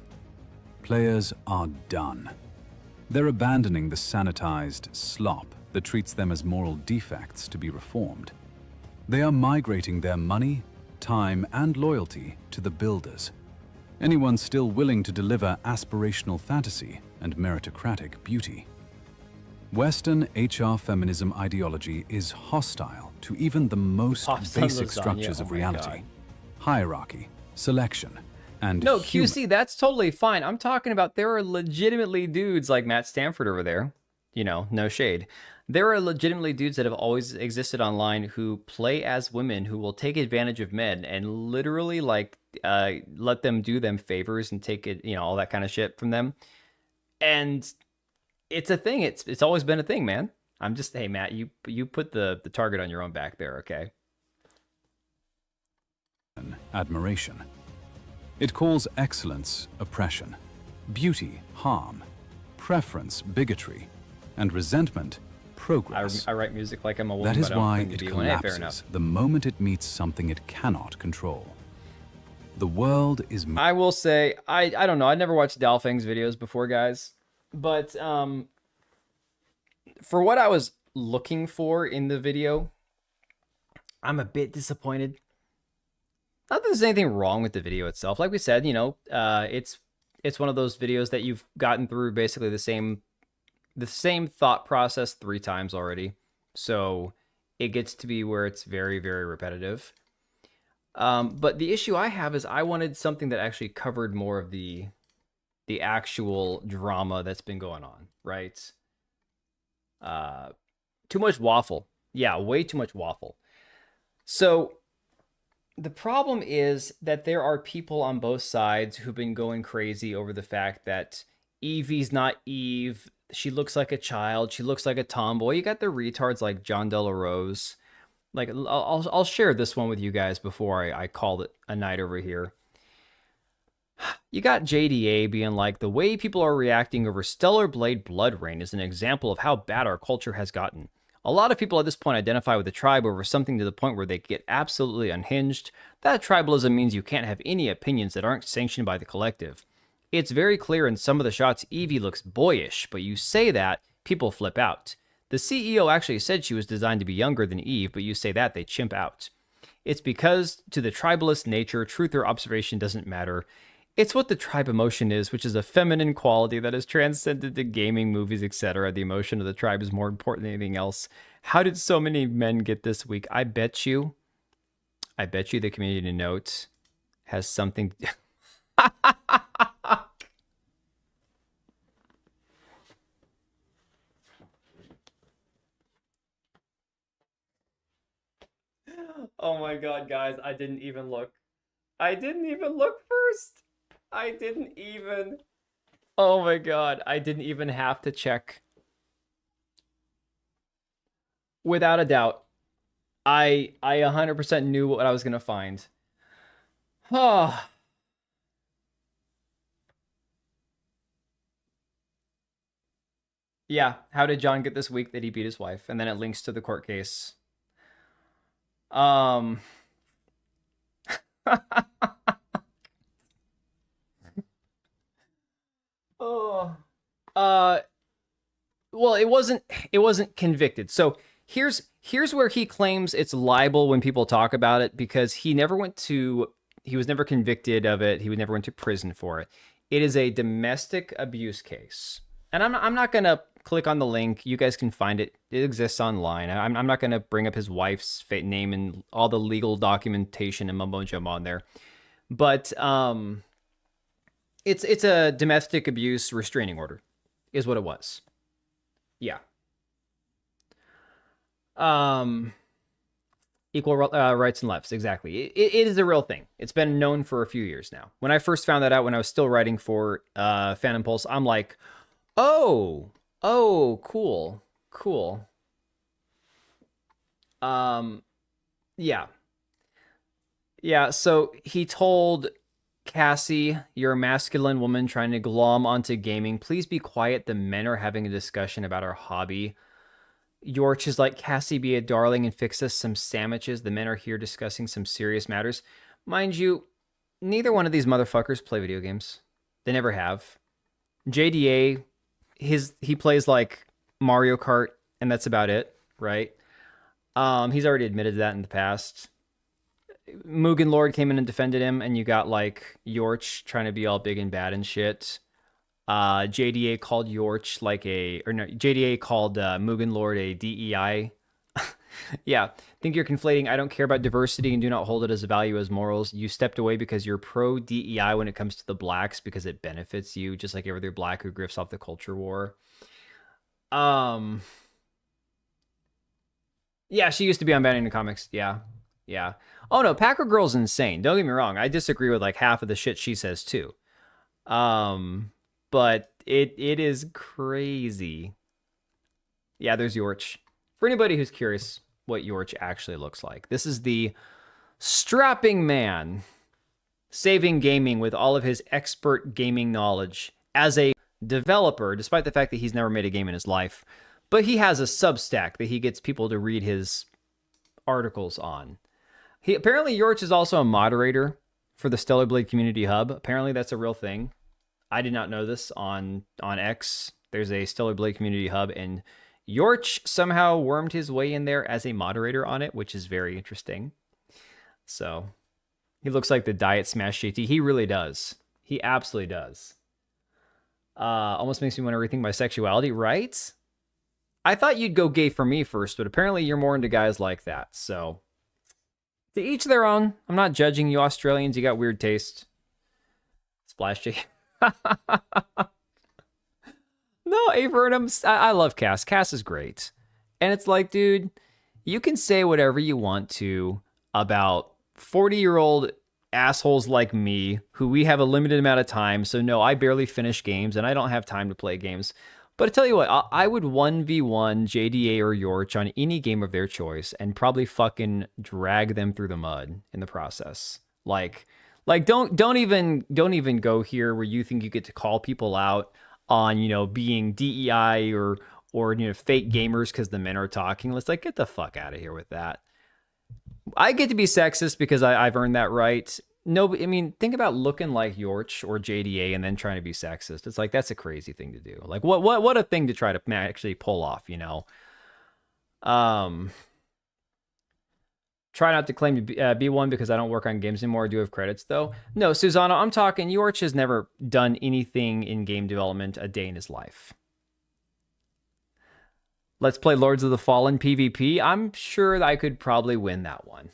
Players are done. They're abandoning the sanitized slop that treats them as moral defects to be reformed. They are migrating their money, time, and loyalty to the builders. Anyone still willing to deliver aspirational fantasy and meritocratic beauty. Western HR feminism ideology is hostile to even the most Pasta basic lasagna, structures oh of my reality. God. Hierarchy, selection, and No, human. QC, that's totally fine. I'm talking about there are legitimately dudes like Matt Stanford over there. You know, no shade. There are legitimately dudes that have always existed online who play as women who will take advantage of men and literally like let them do them favors and take it, you know, all that kind of shit from them. And it's a thing. It's always been a thing, man. I'm just, hey Matt, you put the target on your own back there, okay? Admiration. It calls excellence oppression, beauty harm, preference bigotry, and resentment progress. I write music like I'm a woman. That is but I don't why claim to it be one. Hey, fair enough. collapses the moment it meets something it cannot control. The world is... I will say, I don't know. I never watched Dalfang's videos before, guys. But for what I was looking for in the video, I'm a bit disappointed. Not that there's anything wrong with the video itself. Like we said, you know, it's one of those videos that you've gotten through basically the same thought process 3 times already. So it gets to be where it's very, very repetitive. But the issue I have is I wanted something that actually covered more of the actual drama that's been going on, right? Too much waffle. Yeah, way too much waffle. So the problem is that there are people on both sides who've been going crazy over the fact that Evie's not Eve. She looks like a child. She looks like a tomboy. You got the retards like John Della Rose. Like, I'll share this one with you guys before I call it a night over here. You got JDA being like, the way people are reacting over Stellar Blade Blood Rain is an example of how bad our culture has gotten. A lot of people at this point identify with the tribe over something to the point where they get absolutely unhinged. That tribalism means you can't have any opinions that aren't sanctioned by the collective. It's very clear in some of the shots Evie looks boyish, but you say that, people flip out. The CEO actually said she was designed to be younger than Eve, but you say that, they chimp out. It's because, to the tribalist nature, truth or observation doesn't matter. It's what the tribe emotion is, which is a feminine quality that has transcended to gaming, movies, etc. The emotion of the tribe is more important than anything else. How did so many men get this weak? I bet you the community note has something... Oh my god, guys, I didn't even look. I didn't even look first. I didn't even... Oh my god, I didn't even have to check. Without a doubt, I 100% knew what I was going to find. Oh. Yeah, how did John get this week that he beat his wife? And then it links to the court case. Oh. Well, it wasn't convicted. So here's where he claims it's libel when people talk about it, because he was never convicted of it. He never went to prison for it. It is a domestic abuse case. And I'm not going to click on the link. You guys can find it. It exists online. I'm not going to bring up his wife's name and all the legal documentation and mumbo jumbo on there. But it's a domestic abuse restraining order is what it was. Yeah. Equal rights and lefts, exactly. It is a real thing. It's been known for a few years now. When I first found that out, when I was still writing for Phantom Pulse, I'm like, oh, cool. Yeah. So he told Cassie, you're a masculine woman trying to glom onto gaming. Please be quiet. The men are having a discussion about our hobby. Yorch is like, Cassie, be a darling and fix us some sandwiches. The men are here discussing some serious matters. Mind you, neither one of these motherfuckers play video games. They never have. JDA, he plays like Mario Kart, and that's about it, right? He's already admitted that in the past. Mugen Lord came in and defended him, and you got like Yorch trying to be all big and bad and shit. JDA called Yorch JDA called Mugen Lord a DEI. Yeah, think you're conflating I don't care about diversity and do not hold it as a value as morals. You stepped away because you're pro DEI when it comes to the blacks because it benefits you, just like every other black who grifts off the culture war. Yeah, she used to be on Banning the Comics. Yeah. Oh no, Packer Girl's insane. Don't get me wrong. I disagree with like half of the shit she says too. But it is crazy. Yeah, there's Yorch. For anybody who's curious what Yorch actually looks like, this is the strapping man saving gaming with all of his expert gaming knowledge as a developer, despite the fact that he's never made a game in his life. But he has a Substack that he gets people to read his articles on. Apparently Yorch is also a moderator for the Stellar Blade Community Hub. Apparently that's a real thing. I did not know this on X. There's a Stellar Blade Community Hub, and Yorch somehow wormed his way in there as a moderator on it, which is very interesting. So he looks like the Diet Smash JT. He really does. He absolutely does. Almost makes me want to rethink my sexuality, right? I thought you'd go gay for me first, but apparently you're more into guys like that. So to each their own. I'm not judging you Australians. You got weird taste. Splash J. No, Avernum. I love Cass. Cass is great. And it's like, dude, you can say whatever you want to about 40-year-old assholes like me, who we have a limited amount of time. So no, I barely finish games and I don't have time to play games. But I tell you what, I would 1v1 JDA or Yorch on any game of their choice and probably fucking drag them through the mud in the process. Like don't even go here where you think you get to call people out on, you know, being DEI or you know, fake gamers because the men are talking. Let's like get the fuck out of here with that. I get to be sexist because I've earned that right. No, I mean, think about looking like Yorch or JDA and then trying to be sexist. It's like, that's a crazy thing to do. Like, what a thing to try to actually pull off, you know? Try not to claim to be one because I don't work on games anymore. I do have credits, though. No, Susano, I'm talking, Yorch has never done anything in game development a day in his life. Let's play Lords of the Fallen PvP. I'm sure that I could probably win that one.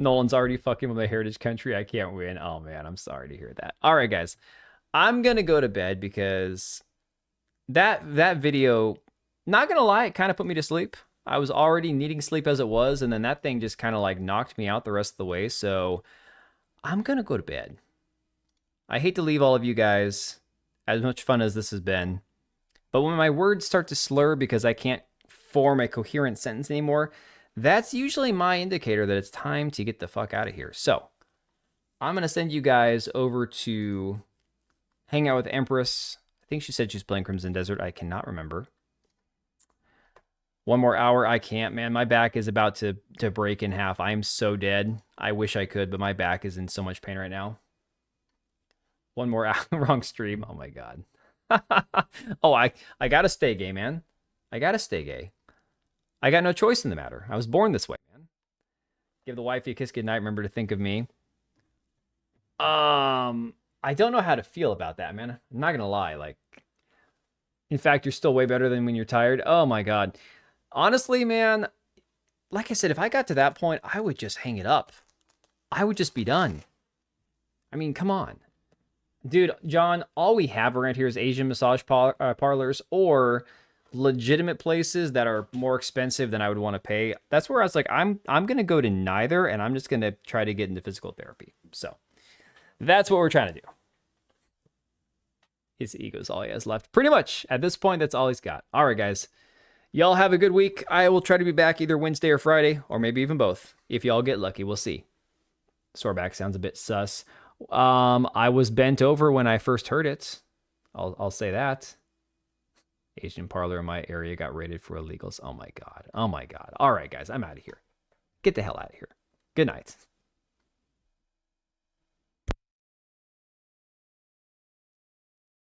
Nolan's already fucking with my heritage country. I can't win. Oh, man, I'm sorry to hear that. All right, guys. I'm going to go to bed because that video, not going to lie, it kind of put me to sleep. I was already needing sleep as it was, and then that thing just kind of like knocked me out the rest of the way. So I'm going to go to bed. I hate to leave all of you guys, as much fun as this has been. But when my words start to slur because I can't form a coherent sentence anymore, that's usually my indicator that it's time to get the fuck out of here. So I'm going to send you guys over to hang out with Empress. I think she said she's playing Crimson Desert. I cannot remember. One more hour. I can't, man. My back is about to break in half. I'm so dead. I wish I could, but my back is in so much pain right now. One more hour. Wrong stream. Oh my God. Oh, I got to stay gay, man. I got to stay gay. I got no choice in the matter. I was born this way, man. Give the wifey a kiss goodnight. Remember to think of me. I don't know how to feel about that, man. I'm not going to lie. Like, in fact, you're still way better than when you're tired. Oh my God. Honestly, man, like I said, if I got to that point, I would just hang it up. I would just be done. I mean, come on. Dude, John, all we have around here is Asian massage parlors or legitimate places that are more expensive than I would want to pay. That's where I was like, I'm going to go to neither, and I'm just going to try to get into physical therapy. So that's what we're trying to do. His ego's all he has left. Pretty much. At this point, that's all he's got. All right, guys. Y'all have a good week. I will try to be back either Wednesday or Friday, or maybe even both. If y'all get lucky, we'll see. Soreback sounds a bit sus. I was bent over when I first heard it. I'll say that. Asian parlor in my area got raided for illegals. Oh my god. Oh my god. All right, guys, I'm out of here. Get the hell out of here. Good night.